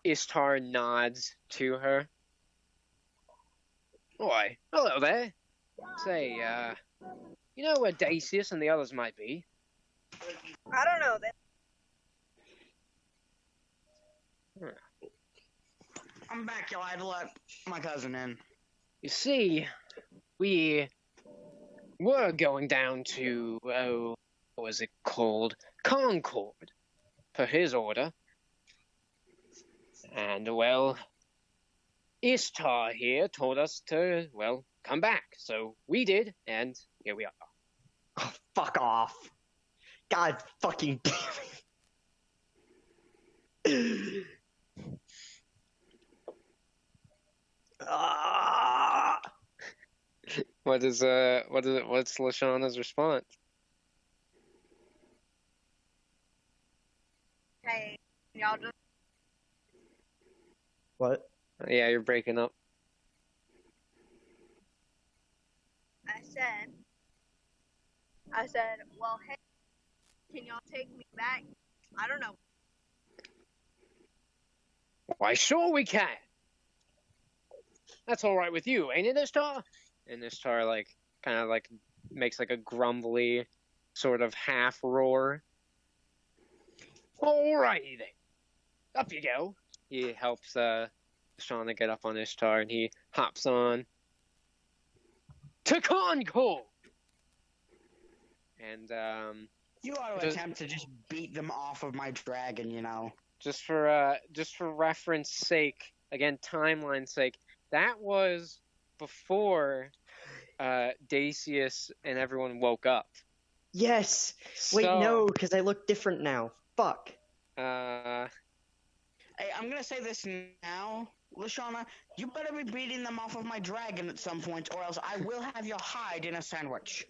Ishtar nods to her. Oi, hello there. Say, you know where Dacius and the others might be? I don't know. I'm back, y'all. I had to let my cousin in. You see, we were going down to, oh, what was it called? Concord, per his order. And, well, Ishtar here told us to, well, come back. So we did, and here we are. Oh, fuck off. God fucking damn it. Ah. What's Lashana's response? Hey, y'all just What? Yeah, you're breaking up. I said, well, hey, can y'all take me back? I don't know. Why, sure we can. That's all right with you, ain't it, Ishtar? And Ishtar, like, kind of like makes like a grumbly sort of half roar. Alrighty then. Up you go. He helps Shauna get up on Ishtar, and he hops on to Concord. And You ought to attempt to just beat them off of my dragon, you know. just for reference sake, again, timeline sake, that was before Dacius and everyone woke up. Yes. Wait, So, no, because I look different now. Fuck. Hey, I'm gonna say this now, Lashana. You better be beating them off of my dragon at some point, or else I will have your hide in a sandwich.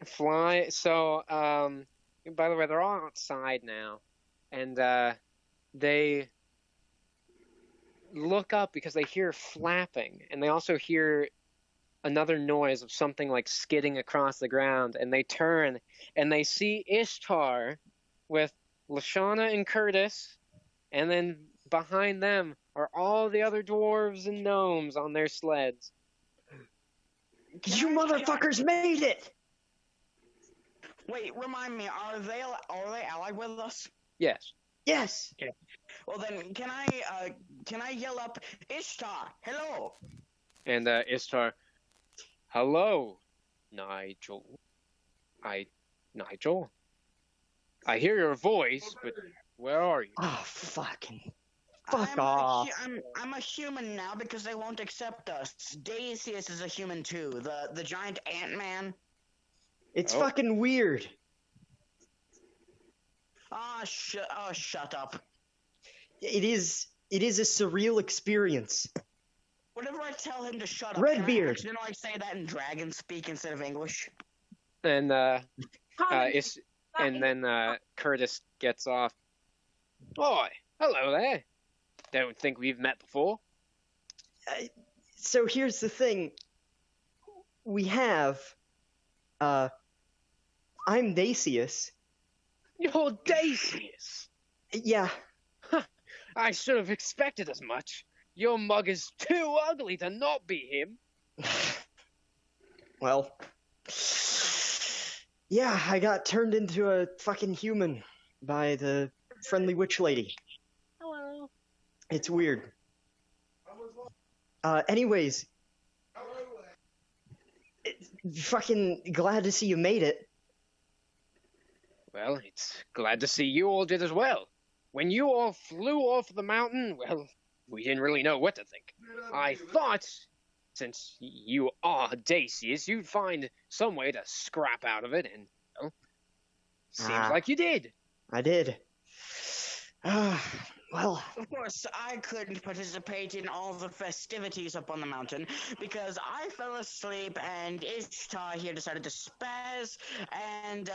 Fly. So, by the way, they're all outside now, and they look up because they hear flapping, and they also hear another noise of something like skidding across the ground, and they turn and they see Ishtar with Lashana and Curtis, and then behind them are all the other dwarves and gnomes on their sleds. You motherfuckers made it! Wait, remind me, are they allied with us? Yes. Yes! Well then, can I yell up, Ishtar, hello? And Ishtar, hello, Nigel. Nigel? I hear your voice, but where are you? Oh, fucking... Fuck off. I'm a human now because they won't accept us. Dacius is a human too, the giant Ant-Man. It's fucking weird. Shut up. It is a surreal experience. Whenever I tell him to shut up, Redbeard. can I say that in dragon speak instead of English? And then Curtis gets off. Oi, hello there. Don't think we've met before. So here's the thing. We have... I'm Dacius. You're Dacius? Yeah. I should have expected as much. Your mug is too ugly to not be him. Well... Yeah, I got turned into a fucking human by the friendly witch lady. Hello. It's weird. Anyways... Fucking glad to see you made it. Well, it's glad to see you all did as well. When you all flew off the mountain, well, we didn't really know what to think. I thought, since you are Dacius, you'd find some way to scrap out of it, and, well, seems like you did. I did. Well... Of course, I couldn't participate in all the festivities up on the mountain because I fell asleep and Ishtar here decided to spaz and,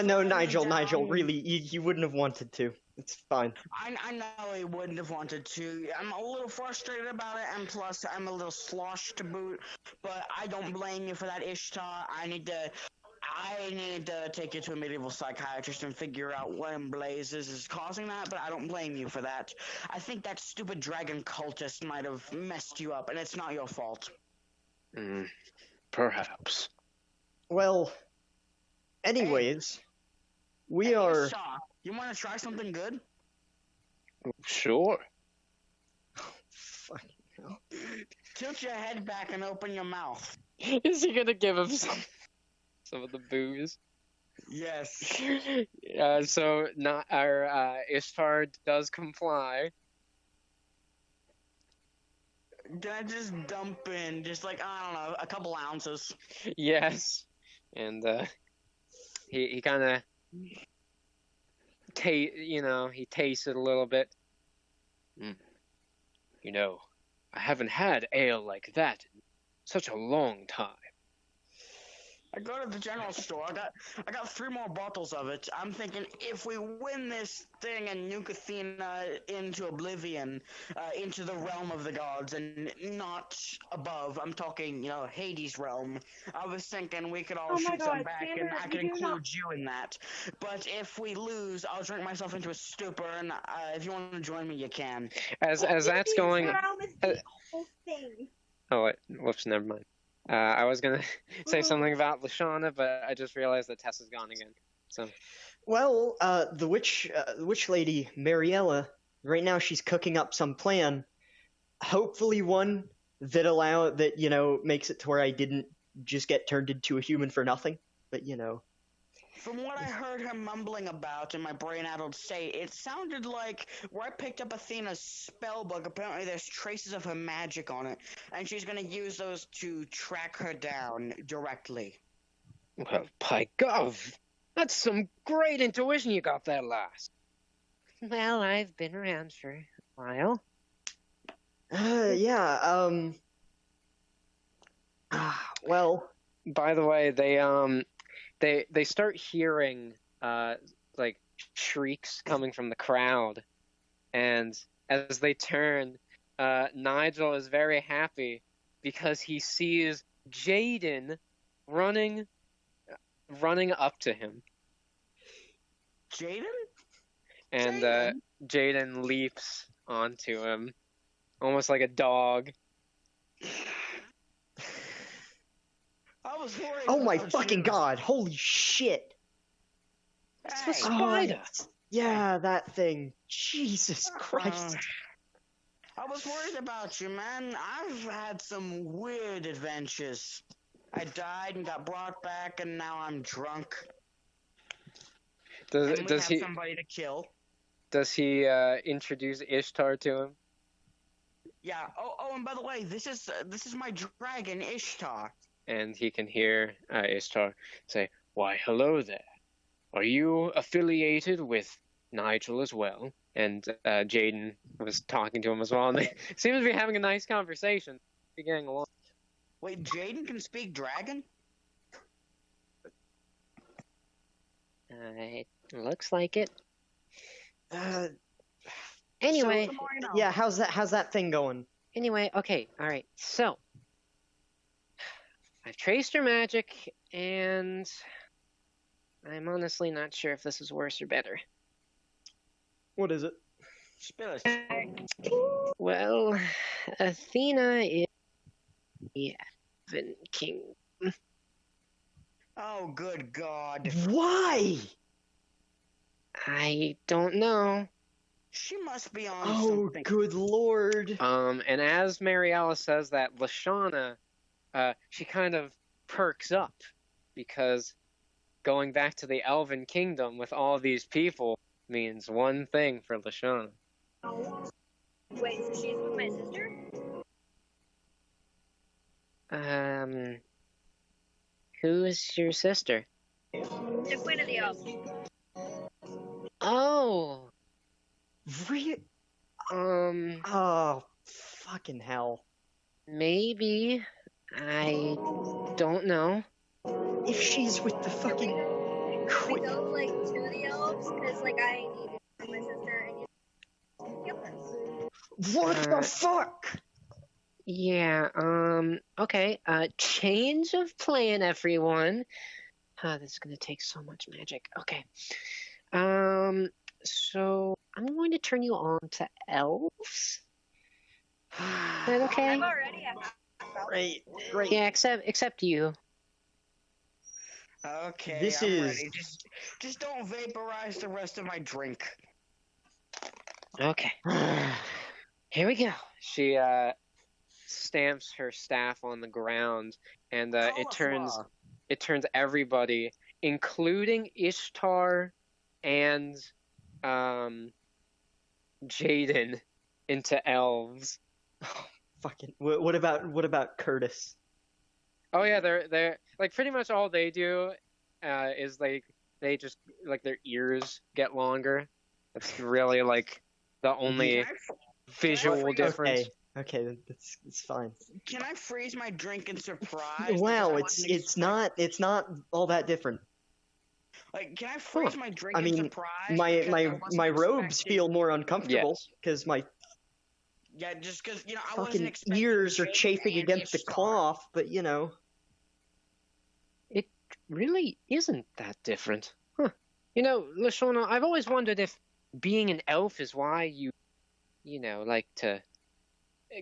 no, Nigel, really, you wouldn't have wanted to. It's fine. I know he wouldn't have wanted to. I'm a little frustrated about it, and plus I'm a little sloshed to boot, but I don't blame you for that, Ishtar. I need to take you to a medieval psychiatrist and figure out what in blazes is causing that, but I don't blame you for that. I think that stupid dragon cultist might have messed you up, and it's not your fault. Perhaps. Well, anyways, we Hey, are... Ishtar, you want to try something good? Sure. Tilt your head back and open your mouth. Is he gonna give him some of the booze? Yes. So not our Ishtar does comply. Can I just dump in, just like, I don't know, a couple ounces? Yes, and he kind of he tasted a little bit. You know, I haven't had ale like that in such a long time. I go to the general store. I got 3 more bottles of it. I'm thinking if we win this thing and nuke Athena into oblivion, into the realm of the gods and not above, I'm talking, Hades realm. I was thinking we could all Oh my shoot some God, back, Xander, and I could you do not- include you in that. But if we lose, I'll drink myself into a stupor, and if you want to join me, you can. As that's going. Realm is the whole thing. Oh wait, whoops, never mind. I was gonna say something about Lashana, but I just realized that Tessa's gone again. So. Well, the witch lady, Mariella, right now she's cooking up some plan. Hopefully one that makes it to where I didn't just get turned into a human for nothing. But From what I heard her mumbling about in my brain-addled state, it sounded like where I picked up Athena's spell book, apparently there's traces of her magic on it, and she's going to use those to track her down directly. Well, by gov, that's some great intuition you got there, lass. Well, I've been around for a while. Yeah, well, By the way, they start hearing like shrieks coming from the crowd, and as they turn, Nigel is very happy because he sees Jaden running up to him, Jaden? and Jaden leaps onto him, almost like a dog. I was worried. oh my about fucking you. god, holy shit! It's Hey, the spider. Yeah, that thing. Jesus Christ. I was worried about you, man. I've had some weird adventures. I died and got brought back, and now I'm drunk. And we Does have he somebody to kill. introduce Ishtar to him? Yeah. Oh, and by the way, this is my dragon Ishtar. And he can hear Ishtar say, "Why, hello there. Are you affiliated with Nigel as well?" And Jaden was talking to him as well, and they seem to be having a nice conversation. Be getting along. Wait, Jaden can speak dragon? It looks like it. Uh, Anyway, So, the more you know. yeah, how's that thing going? okay, alright, so. I've traced her magic, and I'm honestly not sure if this is worse or better. What is it? Spill it. Well, Athena is the Elven King. Oh, good God. Why? I don't know. She must be on Oh, something. good lord. And as Mariella says that, Lashana, she kind of perks up because going back to the Elven Kingdom with all these people means one thing for Lashana. Wait, so she's with my sister? Who's your sister? The Queen of the Elves. Oh, Really? um, Oh, fucking hell. maybe. I don't know. If she's with the fucking Can we go, like, to the elves? Because, like, I need to find my sister and kill her. What the fuck? Yeah, okay, change of plan, everyone. This is gonna take so much magic. Okay. So I'm going to turn you on to elves. Is that okay? I'm already at Great. Yeah, except you. Okay, This I'm is- ready. Just don't vaporize the rest of my drink. Okay. Here we go. She stamps her staff on the ground, and it turns Cauliflower. everybody, including Ishtar and Jaden, into elves. Fucking. What about Curtis? Oh yeah, they're like pretty much all they do is like they just like their ears get longer. That's really like the only visual difference. Okay, it's fine. Can I freeze my drink in surprise? Wow, Because I it's wasn't not all that different. Like, can I freeze my drink I mean, in surprise? my Because I wasn't my robes expecting- feel more uncomfortable Yes. because my Yeah, just because I wasn't fucking expecting ears are Jaden chafing and against the Ishtar. cloth, but you know. It really isn't that different. Huh. You know, Lashona, I've always wondered if being an elf is why you like to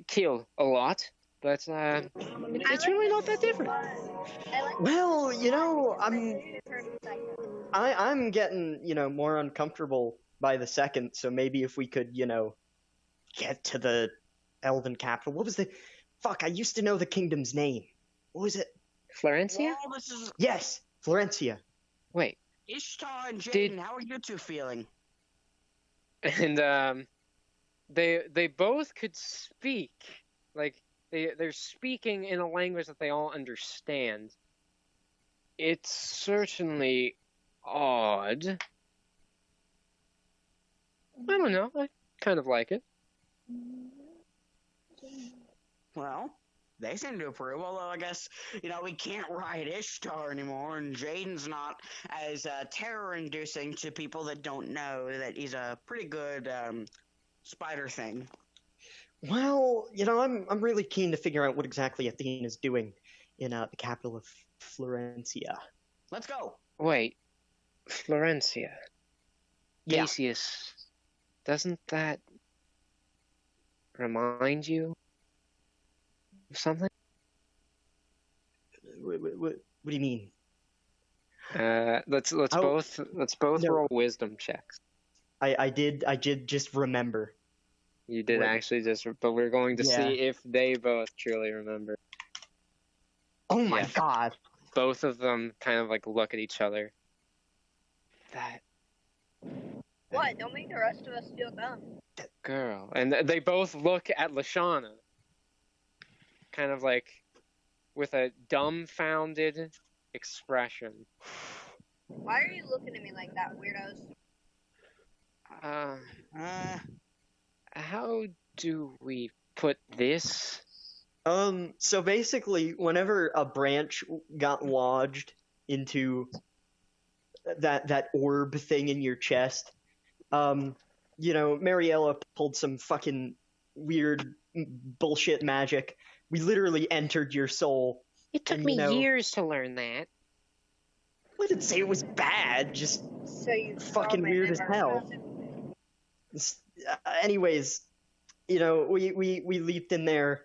kill a lot, but it's really not that different. Well, I'm getting, more uncomfortable by the second, so maybe if we could, get to the Elven capital. What was the... Fuck, I used to know the kingdom's name. What was it? Florencia? Well, this is Yes, Florencia. Wait, Ishtar and Jaden. Did- How are you two feeling? and they both could speak, like they're speaking in a language that they all understand. It's certainly odd. I don't know. I kind of like it. Well, they seem to approve, although I guess, we can't ride Ishtar anymore, and Jaden's not as terror-inducing to people that don't know that he's a pretty good spider thing. Well, I'm really keen to figure out what exactly Athena's doing in the capital of Florencia. Let's go. Wait, Florencia. Yeah. Theseus, doesn't that remind you of something? What do you mean? Let's Oh, both no. roll wisdom checks. I did just remember. You did Wait. actually but we're going to Yeah. see if they both truly remember. Oh my Yeah. god. Both of them kind of like look at each other. That What? Don't make the rest of us feel dumb. girl. And they both look at Lashana. Kind of like with a dumbfounded expression. Why are you looking at me like that, weirdos? How do we put this? So basically, whenever a branch got lodged into that orb thing in your chest, Mariella pulled some fucking weird bullshit magic. We literally entered your soul. It took And, me years to learn that. I didn't say it was bad, just So you fucking saw my weird as memory. hell. Anyways, we leaped in there,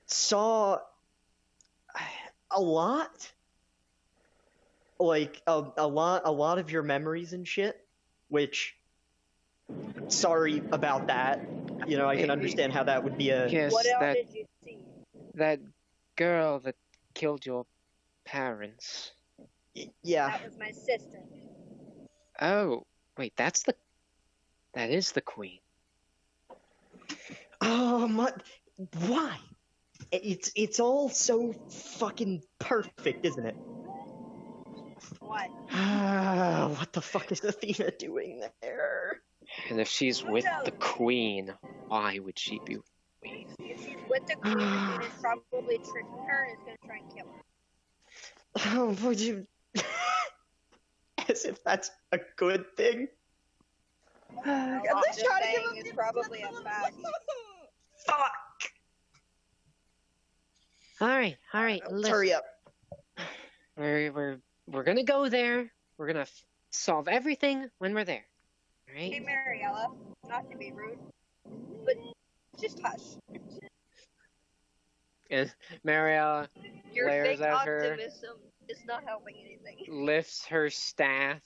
saw a lot, like a lot of your memories and shit, which, sorry about that. I can understand how that would be a... Yes, What else that did you see? that girl that killed your parents. Yeah. That was my sister. Oh, wait, that is the queen. Oh my... Why? It's all so fucking perfect, isn't it? What? What the fuck is Athena doing there? And if she's with the queen, why would she be with the queen? If she's with the queen, the queen is probably tricking her and is gonna try and kill her. Oh, would you... As if that's a good thing? I'm least just try to give saying him it's probably a bad. Fuck! All right, Let's hurry up. We're gonna go there. We're gonna solve everything when we're there. All Hey, right? Mariella, not to be rude, but just hush. And Mariella Your glares fake at her, optimism is not helping anything. lifts her staff,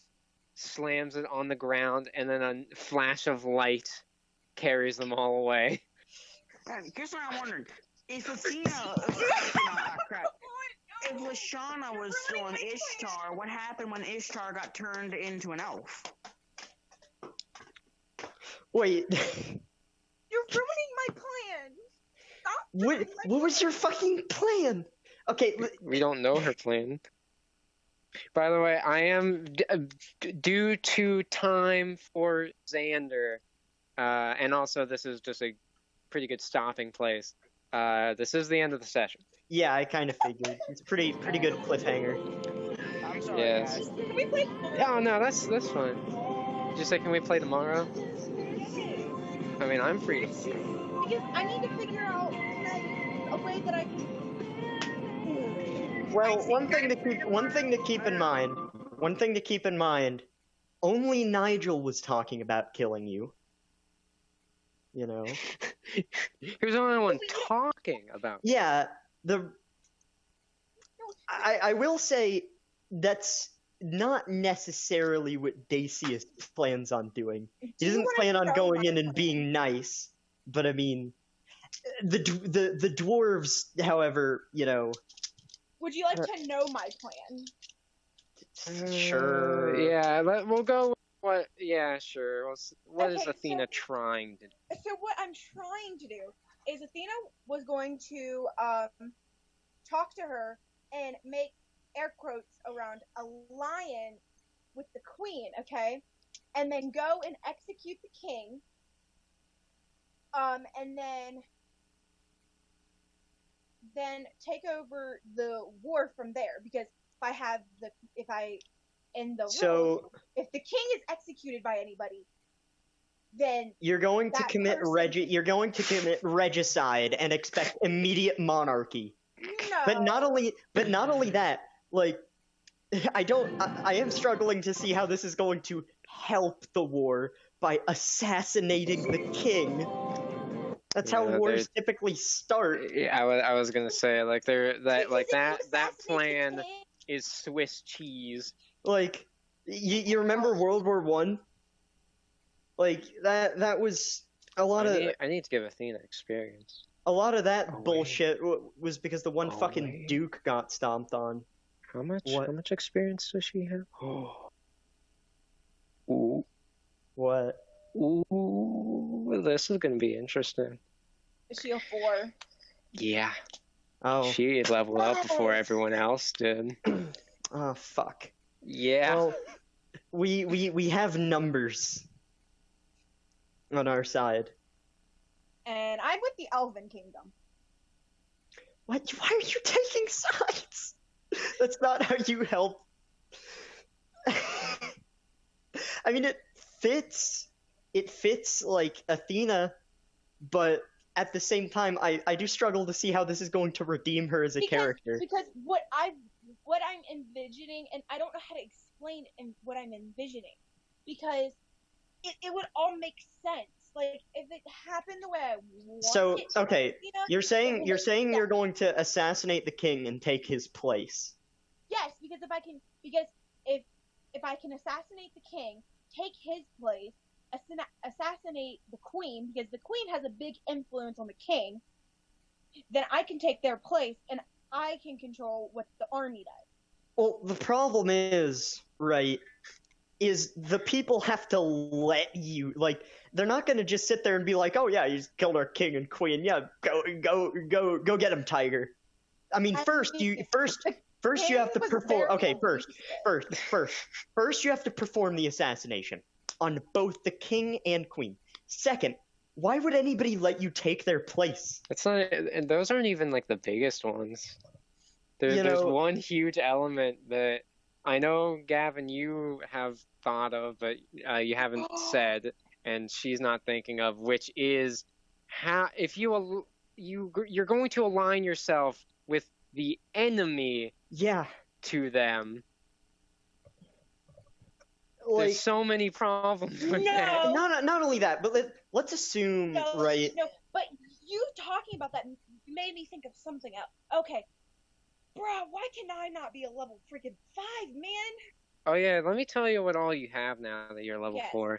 slams it on the ground, and then a flash of light carries them all away. Here's what I'm wondering: if Athena, crap, if Lashana was still an Ishtar, what happened when Ishtar got turned into an elf? Wait, You're ruining my plan. Stop. what was your fucking plan? Okay, We don't know her plan. By the way, I am due to time for Xander, and also this is just a pretty good stopping place. This is the end of the session. yeah, I kind of figured. It's pretty good cliffhanger. I'm sorry, Yes. guys. Can we play? Oh no, that's fine. Did you say can we play tomorrow? I mean, I'm free. Because I need to figure out a way that I can. Well, one thing to keep in mind. Only Nigel was talking about killing you. You know. He was the only one talking about. Yeah, I will say that's not necessarily what Dacius plans on doing. He doesn't plan on going in and being nice, but I mean, the dwarves, however, you know. Would you like to know my plan? Sure. Yeah, we'll go with what. Yeah, sure. What is Okay, Athena trying to do? So what I'm trying to do is Athena was going to talk to her and make air quotes around a lion with the queen, okay? And then go and execute the king. And then take over the war from there, because if the king is executed by anybody, then You're going to that commit person- regicide and expect immediate monarchy. no. But not only that, like, I am struggling to see how this is going to help the war by assassinating the king. That's how Yeah, wars typically start. Yeah, I was gonna say like that Because if you that assassinate the plan king- is Swiss cheese. Like, you remember World War One? Like that was a lot of I need to give Athena experience. a lot of that Oh, wait. bullshit was because the one Oh, fucking wait. Duke got stomped on. How much? What? How much experience does she have? Ooh, What? ooh, this is gonna be interesting. Is she a 4? Yeah, Oh, she leveled up before Yes. everyone else did. oh fuck. Yeah. Well, we have numbers on our side. And I'm with the Elven Kingdom. What? Why are you taking sides? That's not how you help. I mean, it fits. It fits like Athena, but at the same time, I do struggle to see how this is going to redeem her as a character. Because what I'm envisioning, and I don't know how to explain what I'm envisioning, because it would all make sense. Like if it happened the way I want So, it to, okay, you know, you're it saying would you're make saying you're sense. going to assassinate the king and take his place. Yes, because if I can assassinate the king, take his place, assassinate the queen, because the queen has a big influence on the king, then I can take their place and I can control what the army does. Well, the problem is, right, is the people have to let you, like, they're not going to just sit there and be like, oh yeah, you just killed our king and queen, yeah, go get him, Tiger. I mean, first you have to was perform, very okay, elusive. first you have to perform the assassination on both the king and queen. Second, why would anybody let you take their place? It's not, and those aren't even like the biggest ones. There's know- one huge element that I know, Gavin, you have thought of, but you haven't said, and she's not thinking of, which is how if you're going to align yourself with the enemy Yeah, to them. like, There's so many problems with No. that. not only that, but let's assume, No, right, No, but you talking about that made me think of something else. Okay. Bruh, why can I not be a level freaking 5, man? Oh yeah, let me tell you what all you have now that you're level Yes. 4.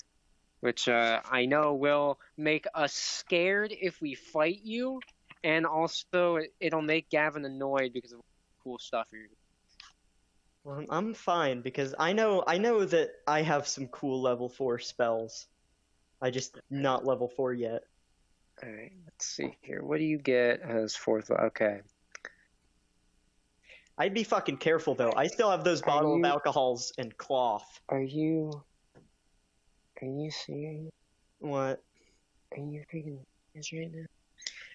which I know will make us scared if we fight you, and also it'll make Gavin annoyed because of cool stuff you're doing. Well, I'm fine because I know that I have some cool level 4 spells. I just not level 4 yet. Alright, let's see here. What do you get as 4th? Okay. I'd be fucking careful though. I still have those bottle of alcohols and cloth. Are you serious? What? Are you freaking serious right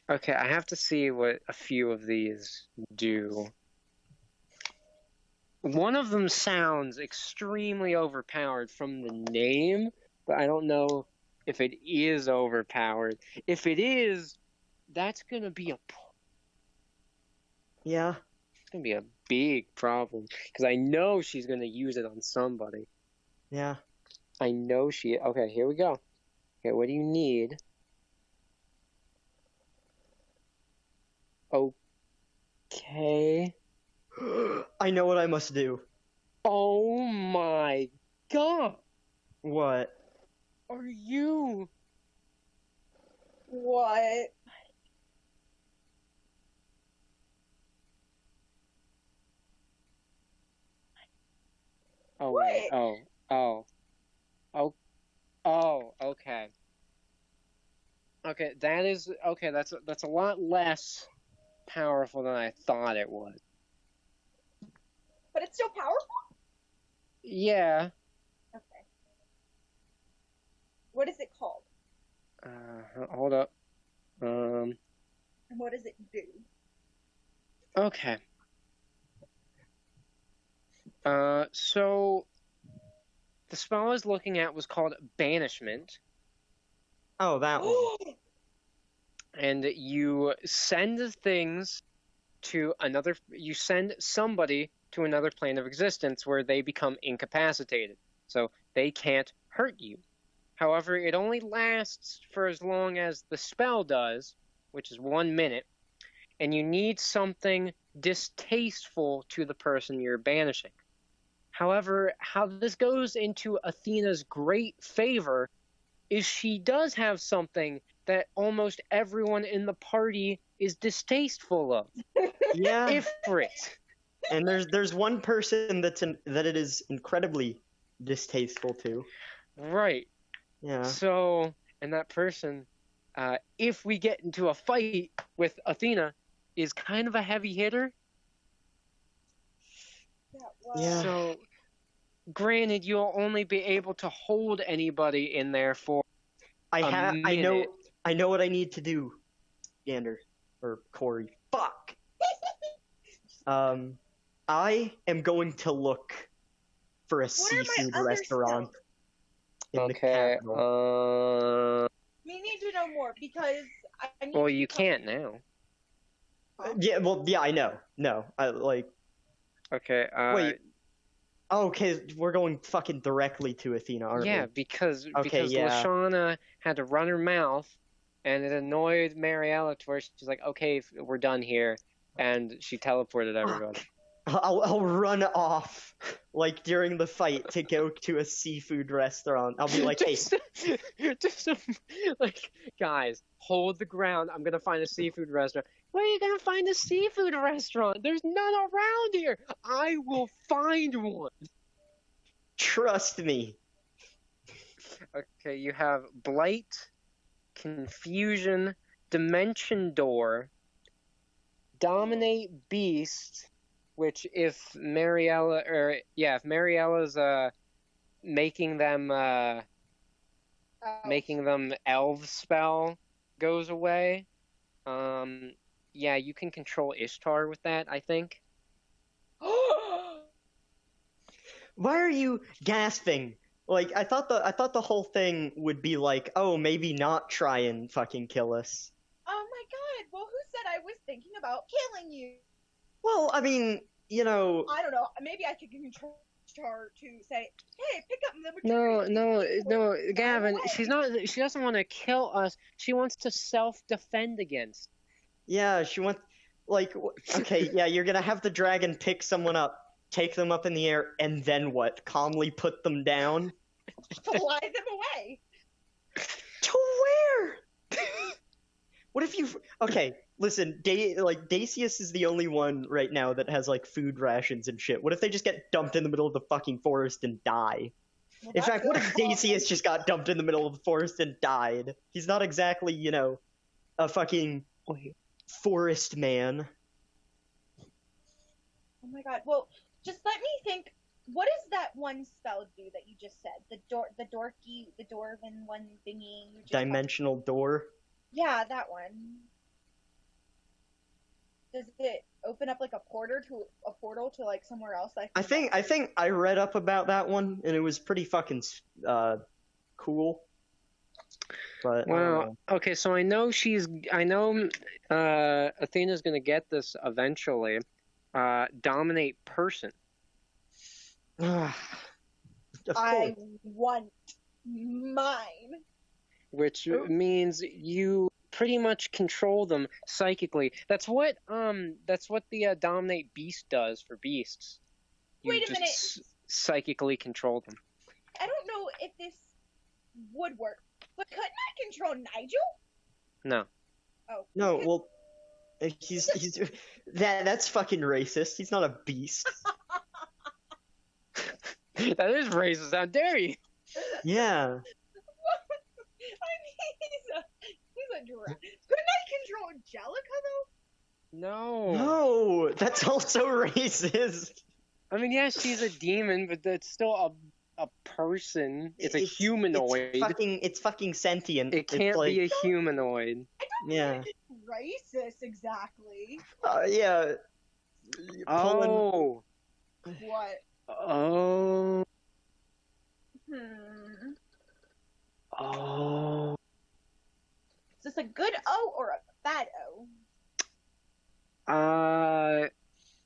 now? Okay, I have to see what a few of these do. One of them sounds extremely overpowered from the name, but I don't know if it is overpowered. If it is, that's gonna be Yeah. it's gonna be a big problem because I know she's gonna use it on somebody. Yeah. I know she. Okay, here we go. Okay, what do you need? Okay. I know what I must do. Oh my god! What? Are you? What? Oh wait. Oh. Okay. Okay, that is okay. That's a lot less powerful than I thought it was. But it's still powerful? Yeah. Okay. What is it called? Hold up. And what does it do? Okay. So the spell I was looking at was called Banishment. Oh, that one. And you send things to another. You send somebody to another plane of existence where they become incapacitated, so they can't hurt you. However, it only lasts for as long as the spell does, which is 1 minute, and you need something distasteful to the person you're banishing. However, how this goes into Athena's great favor is she does have something that almost everyone in the party is distasteful of. Yeah. Ifrit. And there's one person that it is incredibly distasteful to. Right. Yeah. So, and that person, if we get into a fight with Athena, is kind of a heavy hitter. Yeah. So, granted, you'll only be able to hold anybody in there for I minute. know what I need to do, Gander or Corey. Fuck. I am going to look for a seafood restaurant in the capital. We need to know more because I need Well, to you become- can't now. Yeah, well, yeah, I know. No, I like. Okay. Wait. Oh, okay, we're going fucking directly to Athena, aren't Yeah, we? because yeah. Lashana had to run her mouth, and it annoyed Mariella to where she's like, "Okay, we're done here," and she teleported everybody. I'll run off like during the fight to go to a seafood restaurant. I'll be like, hey, just like, guys, hold the ground. I'm gonna find a seafood restaurant. Where are you gonna find a seafood restaurant? There's none around here. I will find one. Trust me. Okay, you have Blight, Confusion, Dimension Door, Dominate Beast, which if Mariella's making them elf spell goes away, yeah, you can control Ishtar with that, I think. Why are you gasping? Like, I thought the whole thing would be like, oh, maybe not try and fucking kill us. Oh my god, well, who said I was thinking about killing you? Well, I mean, you know. I don't know, maybe I could control her to say, hey, pick up the No, Gavin, she doesn't want to kill us. She wants to self-defend against. Yeah, she wants, like, okay, yeah, you're gonna have the dragon pick someone up, take them up in the air, and then what? Calmly put them down? fly them away. To where? What if you? Okay, listen. Dacius is the only one right now that has like food rations and shit. What if they just get dumped in the middle of the fucking forest and die? Well, In that's fact, what their if problem. Dacius just got dumped in the middle of the forest and died? He's not exactly, a fucking forest man. Oh my god. Well, just let me think. What does that one spell do that you just said? The dwarven one thingy. You just Dimensional door. Yeah, that one. Does it open up like a portal to like somewhere else? I think I read up about that one, and it was pretty fucking cool. But I don't Well, know. okay, so I know Athena's gonna get this eventually. Dominate person. Of I course. want mine. Which means you pretty much control them psychically. That's what the dominate beast does for beasts. You Wait a just minute. psychically control them. I don't know if this would work, but couldn't I control Nigel? No. Oh. No, well, he's that's fucking racist. He's not a beast. That is racist. How dare you? Yeah. I mean, he's a giraffe. Couldn't I control Angelica though? No. No, that's also racist. I mean, yes, she's a demon, but that's still a person. It's a humanoid. It's fucking sentient. It can't be a humanoid. Yeah. Racist, exactly. Yeah. Oh. What? Oh. Oh. Is this a good O or a bad O?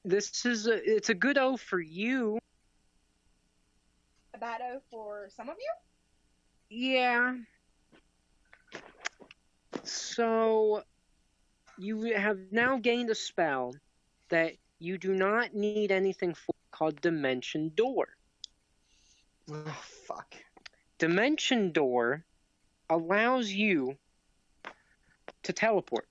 It's a good O for you. A bad O for some of you? Yeah. So, you have now gained a spell that you do not need anything for, called Dimension Door. Oh, fuck. Dimension Door allows you to teleport.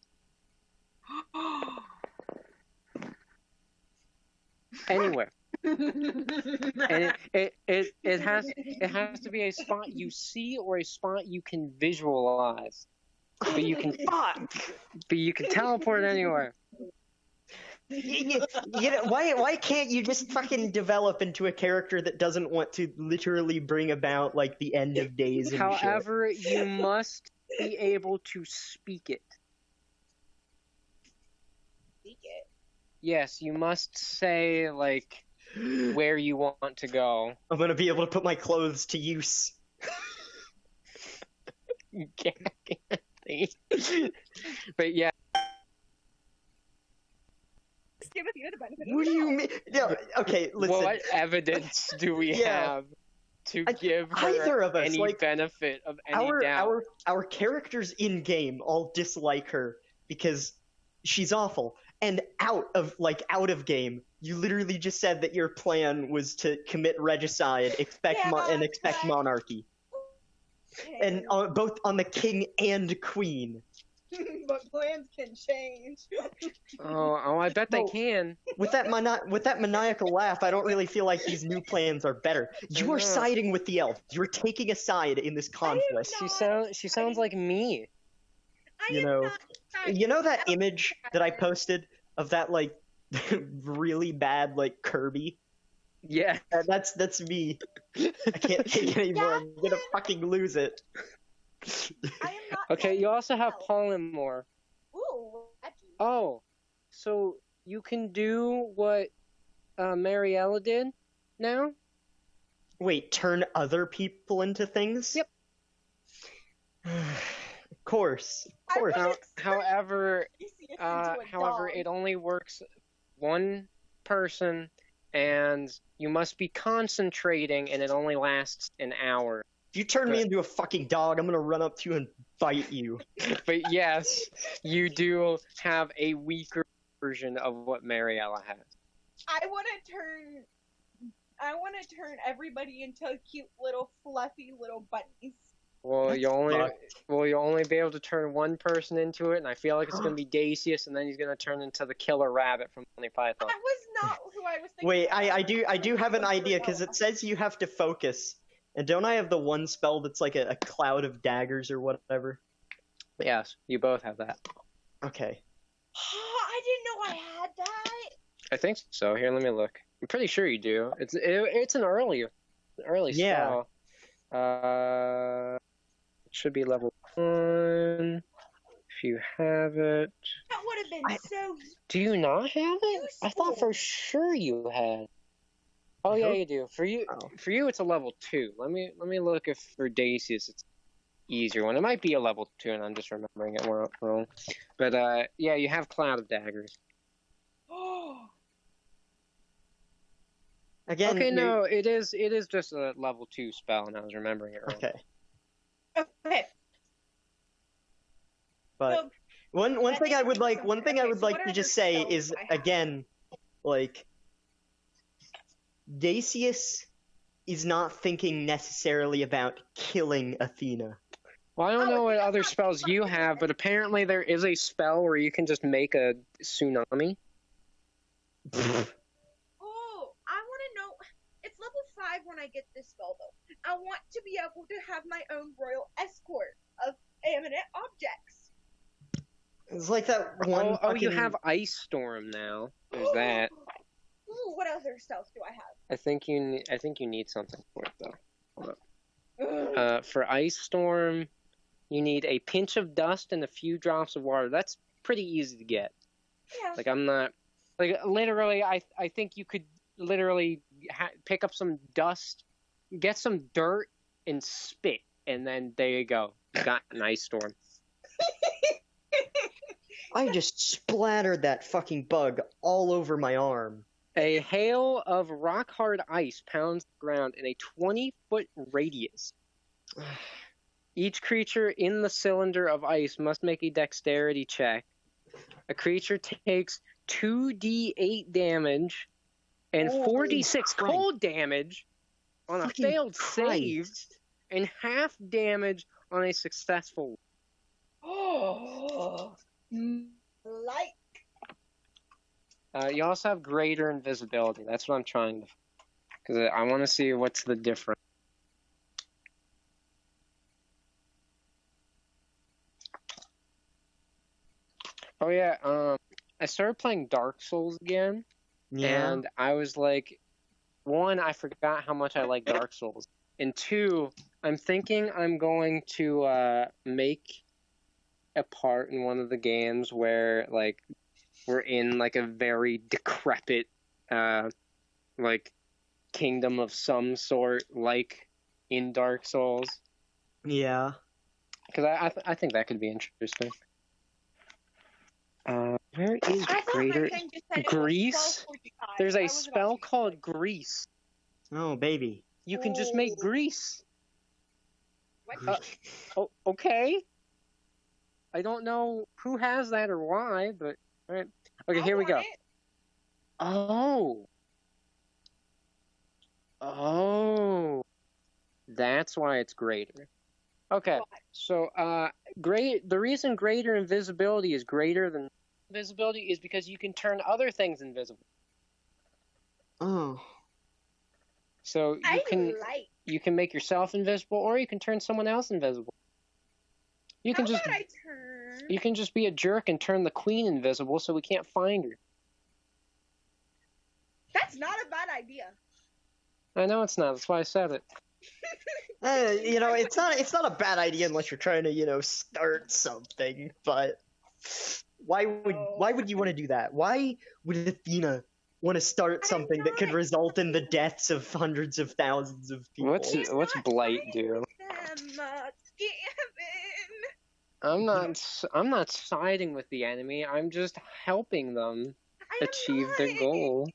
Anywhere. And it has to be a spot you see or a spot you can visualize. But you can teleport anywhere. Why can't you just fucking develop into a character that doesn't want to literally bring about like the end of days and However, you must be able to speak it. Speak it. Yes, you must say like where you want to go. I'm gonna be able to put my clothes to use. But yeah. Give Athena the benefit. What do you mean? No, okay, listen. What evidence do we Yeah. have to give either her of us, any like, benefit of any doubt? Our characters in game all dislike her because she's awful. And out of game, you literally just said that your plan was to commit regicide, expect monarchy, and both on the king and queen. But plans can change. Oh, I bet they can. With that maniacal laugh, I don't really feel like these new plans are better. You are siding with the elf. You're taking a side in this conflict. She sounds like me. You know that image that I posted of that like really bad like Kirby? Yeah. That's me. I can't take it anymore. I'm gonna fucking lose it. Okay, you also have polymorph. Ooh. Oh, so you can do what Mariella did now? Wait, turn other people into things? Yep. Of course. However, it only works one person, and you must be concentrating, and it only lasts an hour. If you turn me into a fucking dog, I'm gonna run up to you and bite you. But yes, you do have a weaker version of what Mariella has. I want to turn everybody into cute little fluffy little bunnies. Well, you only fucked. you'll only be able to turn one person into it, and I feel like it's gonna be Dacius, and then he's gonna turn into the killer rabbit from Monty Python. That was not who I was thinking. Wait, about. I do have an idea because it says you have to focus, and don't I have the one spell that's like a cloud of daggers or whatever? Yes, you both have that. Okay. I didn't know I had that. I think so. Here, let me look. I'm pretty sure you do. It's an early Yeah. spell. It should be level 1 if you have it. That would have been so. Do you not have it? I thought Useful. for sure you had. Oh yeah, hope- you do. For you, Oh. it's a level 2. Let me look if for Dacius it's easier one. It might be a level 2, and I'm just remembering it wrong. But yeah, you have Cloud of Daggers. Again. Okay, you- no, it is just a level 2 spell, and I was remembering it wrong. Okay. Okay. But So, one that thing I makes would like sense. one thing I Okay, would so like what to are just the say spells is I have? again, like Dacius is not thinking necessarily about killing Athena. Well, I don't know what that's other not spells you fucking have, but apparently there is a spell where you can just make a tsunami. Oh, I want to know. It's level 5 when I get this spell, though. I want to be able to have my own royal escort of eminent objects. It's like that one. Oh, you fucking- have Ice Storm now. There's that. Ooh, what other spells do I have? I think you need something for it though. Ugh. For Ice Storm, you need a pinch of dust and a few drops of water. That's pretty easy to get. Yeah. Like I'm not like literally. I think you could literally pick up some dust, get some dirt, and spit, and then there you go. You got an Ice Storm. I just splattered that fucking bug all over my arm. A hail of rock hard ice pounds the ground in a 20-foot radius. Each creature in the cylinder of ice must make a dexterity check. A creature takes 2d8 damage and Holy 4d6 Christ. cold damage on a Fucking failed Christ. save, and half damage on a successful. Oh. Like. You also have greater invisibility. That's what I'm trying to. Because I want to see what's the difference. Oh yeah, I started playing Dark Souls again, Yeah. and I was like, one, I forgot how much I like Dark Souls, and two, I'm thinking I'm going to make a part in one of the games where like we're in like a very decrepit like kingdom of some sort, like in Dark Souls, Yeah. because I think that could be interesting. Where is I thought greater? my thing just said it was Grease? 12:45. There's I a was about spell to- called Grease. Oh baby. You can just make Ooh. grease. What? Oh, okay. I don't know who has that or why, but all right. Okay, I here we want go. it. Oh. Oh. That's why it's greater. Okay. So, the reason greater invisibility is greater than invisibility is because you can turn other things invisible. Oh. So you can make yourself invisible, or you can turn someone else invisible. You can How just about I turn? you can just be a jerk and turn the queen invisible, so we can't find her. That's not a bad idea. I know it's not. That's why I said it. You know, it's not a bad idea unless you're trying to, you know, start something. But why would you want to do that? Why would Athena want to start something that could result in the deaths of hundreds of thousands of people? What's Blight do? I'm not siding with the enemy. I'm just helping them achieve their goal.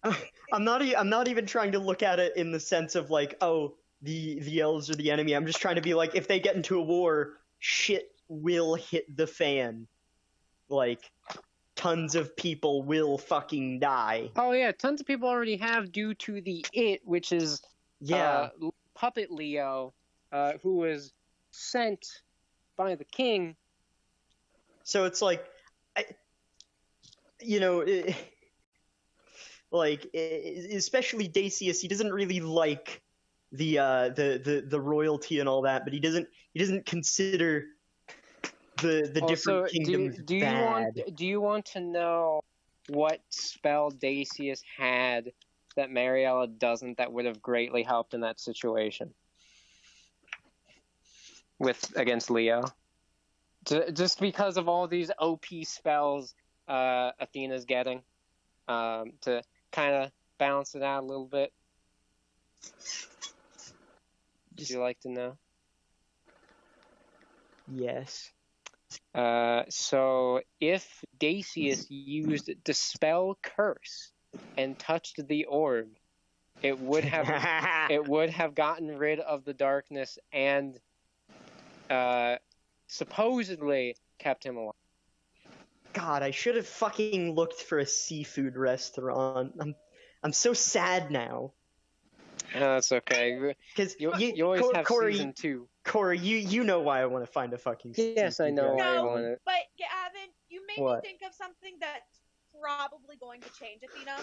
I'm not even trying to look at it in the sense of like, oh, the elves are the enemy. I'm just trying to be like, if they get into a war, shit will hit the fan. Like, tons of people will fucking die. Oh yeah, tons of people already have due to the which is Yeah. Puppet Leo, who was sent by the king. So it's like, especially Dacius, he doesn't really like the royalty and all that, but he doesn't consider the Also, different kingdoms do bad. you want to know what spell Dacius had that Mariella doesn't, that would have greatly helped in that situation against Leo? Just because of all these OP spells Athena's getting, to kind of balance it out a little bit. Would you like to know? Yes. So if Dacius used Dispel Curse and touched the orb, it would have gotten rid of the darkness and supposedly kept him alive. God, I should have fucking looked for a seafood restaurant. I'm so sad now. No, that's okay. Because you always have Corey, season 2. Corey, you know why I want to find a fucking Yes, I know why you want it. But Gavin, you made me think of something that's probably going to change Athena.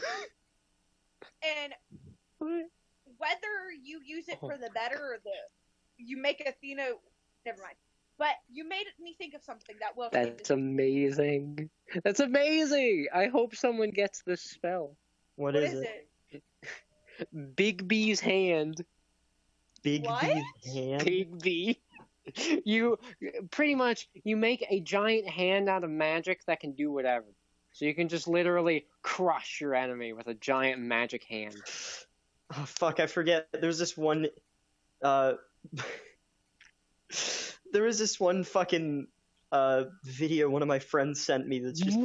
And whether you use it for the better or you make Athena, never mind. But you made me think of something that will change. That's amazing. That's amazing. I hope someone gets this spell. What is it? Big B's hand. Big B's hand? Big B. You pretty much, you make a giant hand out of magic that can do whatever. So you can just literally crush your enemy with a giant magic hand. Oh fuck, I forget. There's this one there was this one fucking video one of my friends sent me that's just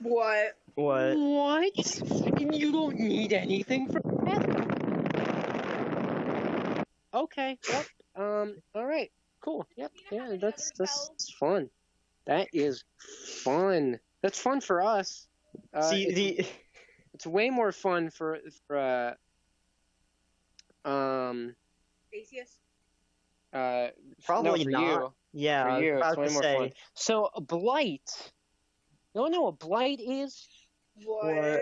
What? And you don't need anything for that? Okay, yep. Alright, cool. Yep, yeah, that's fun. That is fun. That's fun for us. It's way more fun for Dacius? Probably no, for not. you. Yeah, for you, I was it's way about to more say. fun. So, Blight. You don't know what Blight is? What?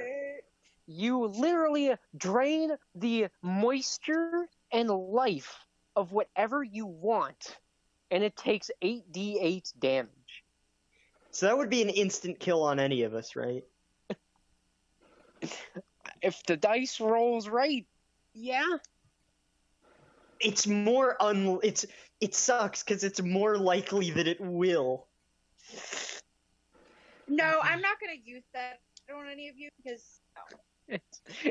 You literally drain the moisture and life of whatever you want, and it takes 8d8 damage. So that would be an instant kill on any of us, right? If the dice rolls right, yeah. It's more it sucks because it's more likely that it will. No, I'm not gonna use that on any of you because no.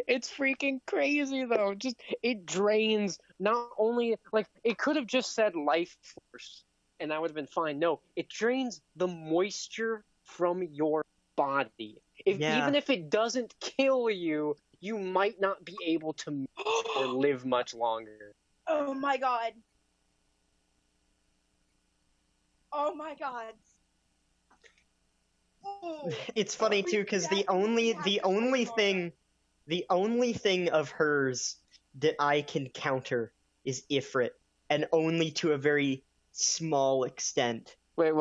It's freaking crazy though. Just it drains not only like it could have just said life force and that would have been fine. No, it drains the moisture from your body. Even if it doesn't kill you, you might not be able to move or live much longer. Oh my god. Oh my god. Oh. It's funny too because the only thing of hers that I can counter is Ifrit, and only to a very small extent. Wait,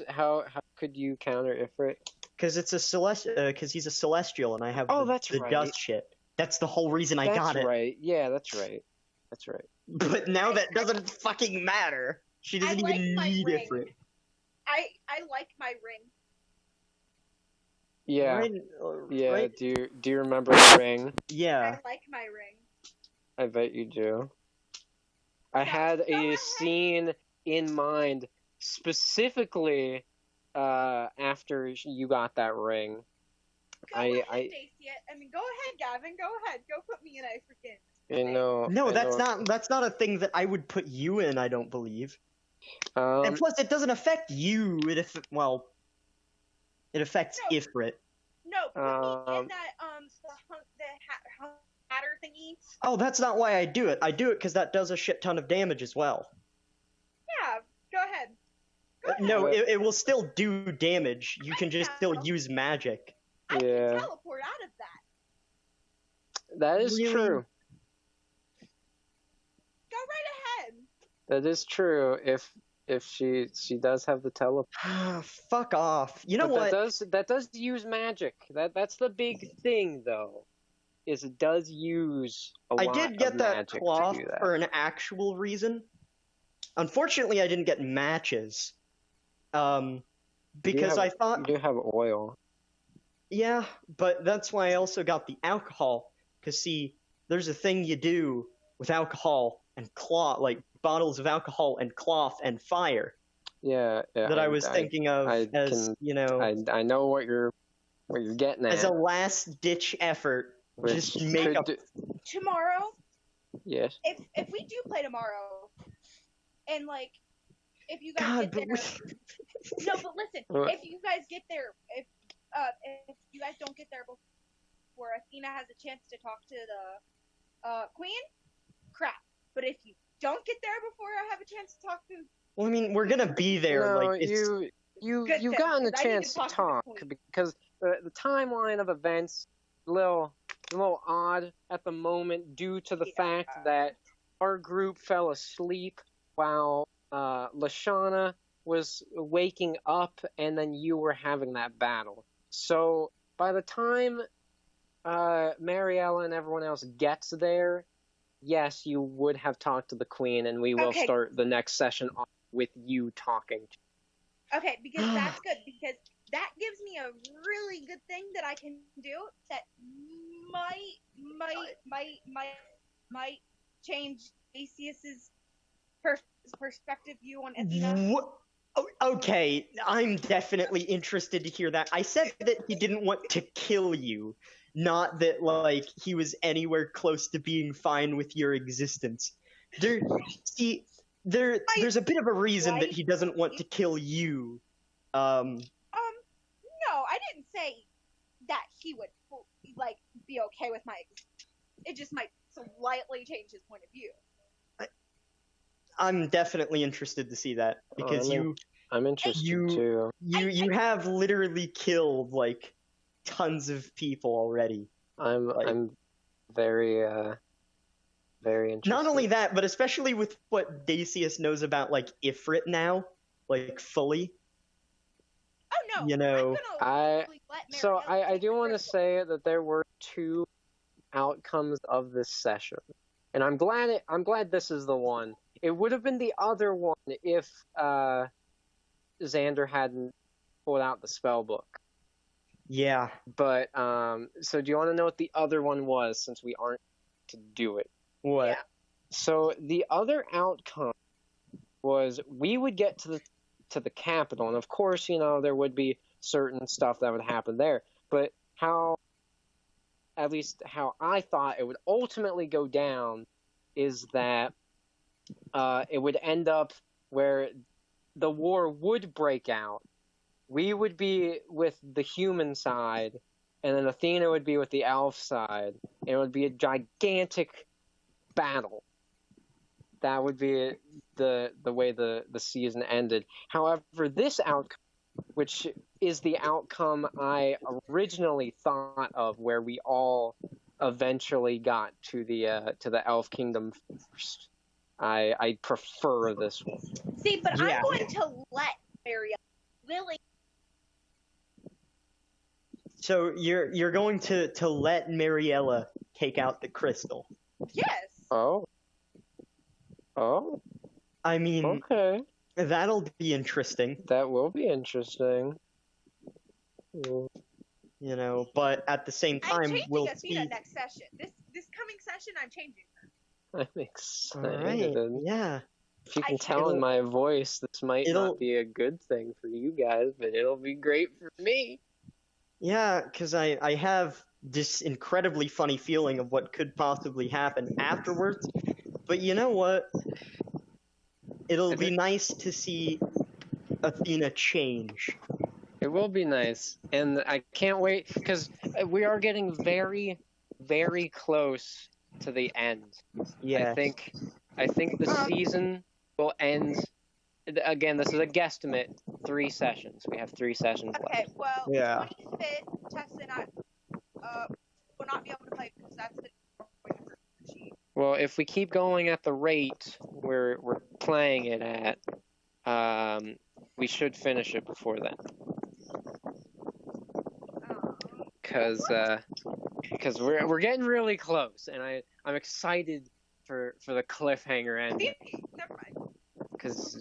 how could you counter Ifrit? Because it's because he's a celestial, and I have the right. dust shit. That's the whole reason I got it. That's right. Yeah, that's right. That's right. But now that doesn't fucking matter. She doesn't even need Ifrit. I like my ring. Yeah. Yeah. Right? Do you remember the ring? Yeah. I like my ring. I bet you do. I had a scene in mind specifically after you got that ring. Go ahead, Gavin. Go ahead. Go put me in a freaking. No, that's not a thing that I would put you in. I don't believe. And plus, it doesn't affect you. It affects Ifrit. No, put me in that the hatter thingy. Oh, that's not why I do it. I do it because that does a shit ton of damage as well. Yeah, go ahead. No, it will still do damage. You can just still use magic. I can teleport out of that. That is true. Go right ahead. That is true. If she does have the teleport. Fuck off. You know But what? that does use magic. That's the big thing though. Is it does use a I lot did get of that magic cloth to do that. for an actual reason. Unfortunately, I didn't get matches. Because I thought, you do have oil. yeah, but that's why I also got the alcohol. Because see, there's a thing you do with alcohol and cloth, like bottles of alcohol and cloth and fire. Yeah, That I was thinking of as, you know, I know what you're getting at. as a last ditch effort, Which just make could a. Tomorrow, Yes. if we do play tomorrow, and like, if you guys God, get but there, no, but listen, What? if you guys get there, if you guys don't get there before Athena has a chance to talk to the queen, crap. But if you don't get there before I have a chance to talk to, Well, I mean, we're gonna be there. No, like, it's, you've Good thing, gotten a 'cause I need to chance to talk to the talk queen. because the timeline of events a little odd at the moment due to the fact that our group fell asleep while Lashana was waking up and then you were having that battle. So by the time Mariella and everyone else gets there, yes, you would have talked to the queen, and we will Okay. start the next session off with you talking. okay, because that's good, because that gives me a really good thing that I can do that might change Theseus's perspective view on Athena. Okay, I'm definitely interested to hear that. I said that he didn't want to kill you, not that, like, he was anywhere close to being fine with your existence. There's a bit of a reason that he doesn't want to kill you. No, I didn't say that he would like be okay with my existence. It just might slightly change his point of view. I'm definitely interested to see that because I'm interested too. You have literally killed like tons of people already. I'm very interested. Not only that, but especially with what Dacius knows about like Ifrit now, like fully. Oh no, You know, I do want to say that there were two outcomes of this session, and I'm glad this is the one. It would have been the other one if Xander hadn't pulled out the spell book. Yeah. But so do you want to know what the other one was, since we aren't to do it? What? Yeah. So the other outcome was we would get to the capital, and of course, you know, there would be certain stuff that would happen there. But at least how I thought it would ultimately go down is that it would end up where the war would break out. We would be with the human side, and then Athena would be with the elf side. And it would be a gigantic battle. That would be the way the season ended. However, this outcome, which is the outcome I originally thought of, where we all eventually got to the Elf Kingdom first, I prefer this one. See, but Yeah. I'm going to let Mariella willing. So you're going to let Mariella take out the crystal. Yes. Oh. I mean, Okay. that'll be interesting, That will be interesting. you know, but at the same I'm time changing we'll Athena see. next session. This coming session, I'm changing her. I'm All excited. right. Yeah. If you can I- tell in my voice, this might It'll- not be a good thing for you guys, but it'll be great for me. Yeah, because I have this incredibly funny feeling of what could possibly happen afterwards. But you know what? It'll be nice to see Athena change. It will be nice, and I can't wait because we are getting very, very close to the end. Yeah. I think the season will end. Again, this is a guesstimate. 3 sessions. We have 3 sessions Okay, left. well, Yeah. 25th, Tessa and I will not be able to play because that's the. Well, if we keep going at the rate we're playing it at, we should finish it before then. Because we're getting really close, and I'm excited for the cliffhanger ending. Never mind. Because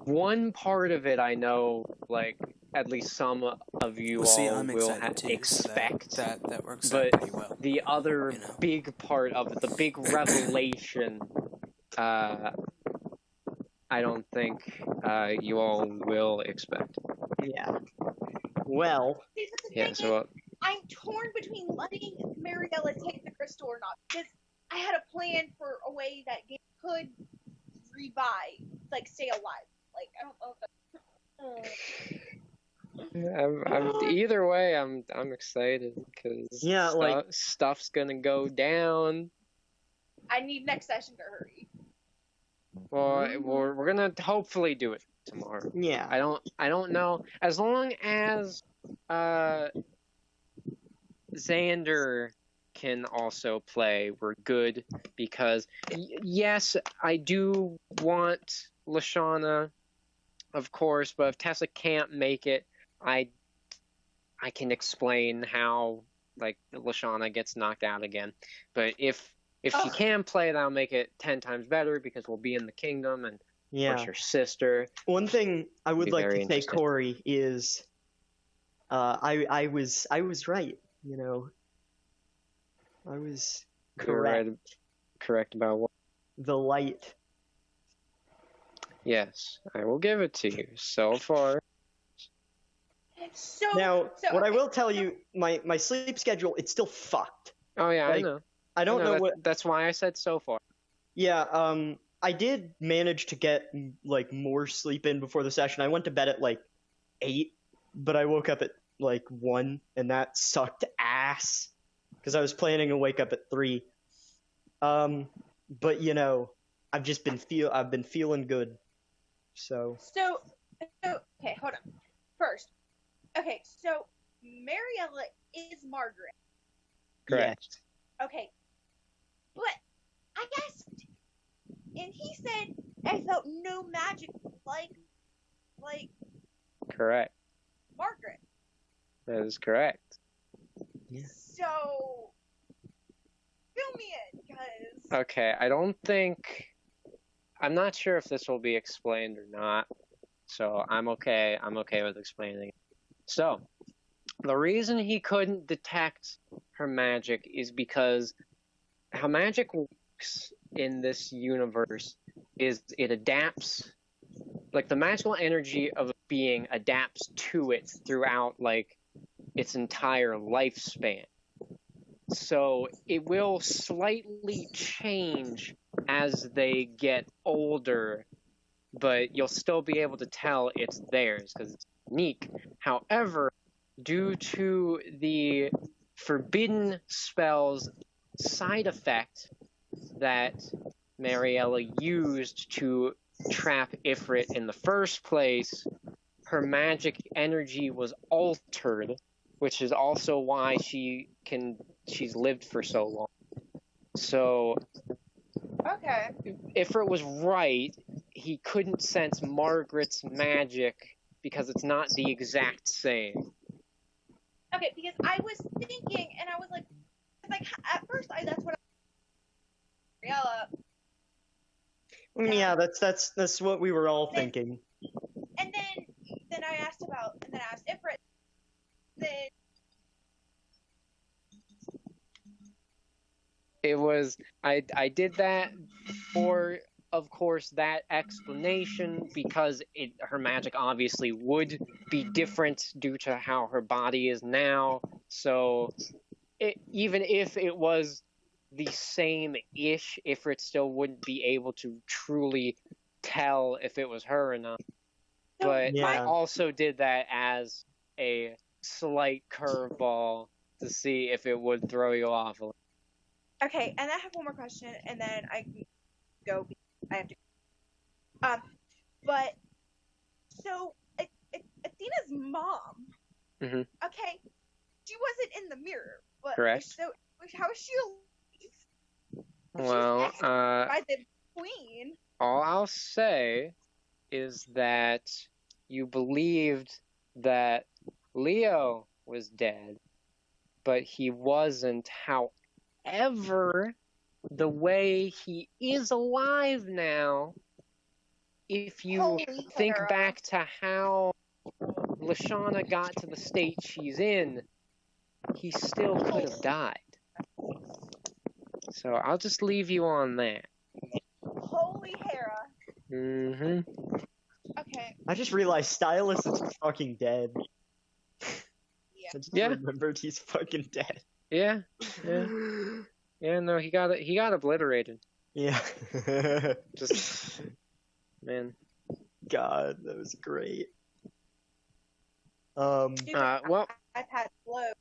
one part of it I know, like, at least some of you I'm will excited too, expect. So that works but out pretty well. The other you know. big part of it, the big revelation, I don't think you all will expect. Yeah. Well. See, but the Yeah, thing so is, I'm torn between letting Mariella take the crystal or not, because I had a plan for a way that game could revive, like stay alive. Like, I don't know if that's... either way, I'm excited because stuff's gonna go down. I need next session to hurry. Well, we're gonna hopefully do it tomorrow. Yeah. I don't know. As long as Xander can also play, we're good, because yes, I do want Lashana, of course, but if Tessa can't make it, I can explain how, like, Lashana gets knocked out again. But if she can play, that'll make it 10 times better, because we'll be in the kingdom, and of course her sister. One thing I would like to say, Corey, is I was right, you know. I was correct. Correct about what? The light. Yes, I will give it to you. So far. What I will tell you, my sleep schedule, it's still fucked. Oh yeah, like, I know. I don't know what. That's why I said so far. Yeah, I did manage to get like more sleep in before the session. I went to bed at like 8, but I woke up at like 1, and that sucked ass because I was planning to wake up at 3. But you know, I've been feeling good. So okay, hold on. First, okay, so Mariella is Margaret. Correct. Okay, but I guess, and he said I felt no magic like Correct. Margaret. That is correct. Yeah. So fill me in, because Okay, I'm not sure if this will be explained or not, so I'm okay with explaining it. So, the reason he couldn't detect her magic is because how magic works in this universe is it adapts, like the magical energy of a being adapts to it throughout like its entire lifespan. So it will slightly change as they get older, but you'll still be able to tell it's theirs because it's unique. However, due to the forbidden spell's side effect that Mariella used to trap Ifrit in the first place, her magic energy was altered, which is also why she's lived for so long. So, okay, Ifrit was right. He couldn't sense Margaret's magic because it's not the exact same. Okay, because I was thinking, and I was like at first, that's what Mariella. Yeah, that's what we were all thinking. And then I asked Ifrit. Then it was I did that for, of course, that explanation because her magic obviously would be different due to how her body is now. So even if it was the same-ish, Ifrit still wouldn't be able to truly tell if it was her or not. But I also did that as a slight curveball to see if it would throw you off a little. Okay, and I have one more question, and then I can go. I have to. But so Athena's mom. Mm-hmm. Okay, she wasn't in the mirror, but correct. So how is she alive? Well, by the queen. All I'll say is that you believed that Leo was dead, but he wasn't. However, the way he is alive now, if you Holy think Tara. back to how Lashana got to the state she's in, he still could have died. So I'll just leave you on that. Holy Hera. Mm-hmm. Okay. I just realized Stylus is fucking dead. Yeah. I just Yeah. remembered he's fucking dead. Yeah. Yeah, no, he got obliterated. Yeah. Just, man. God, that was great. Dude, Well, I've had flow.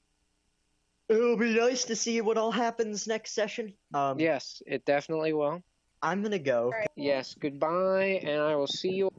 It'll be nice to see what all happens next session. yes, it definitely will. I'm gonna go. Alright. Yes, goodbye, and I will see you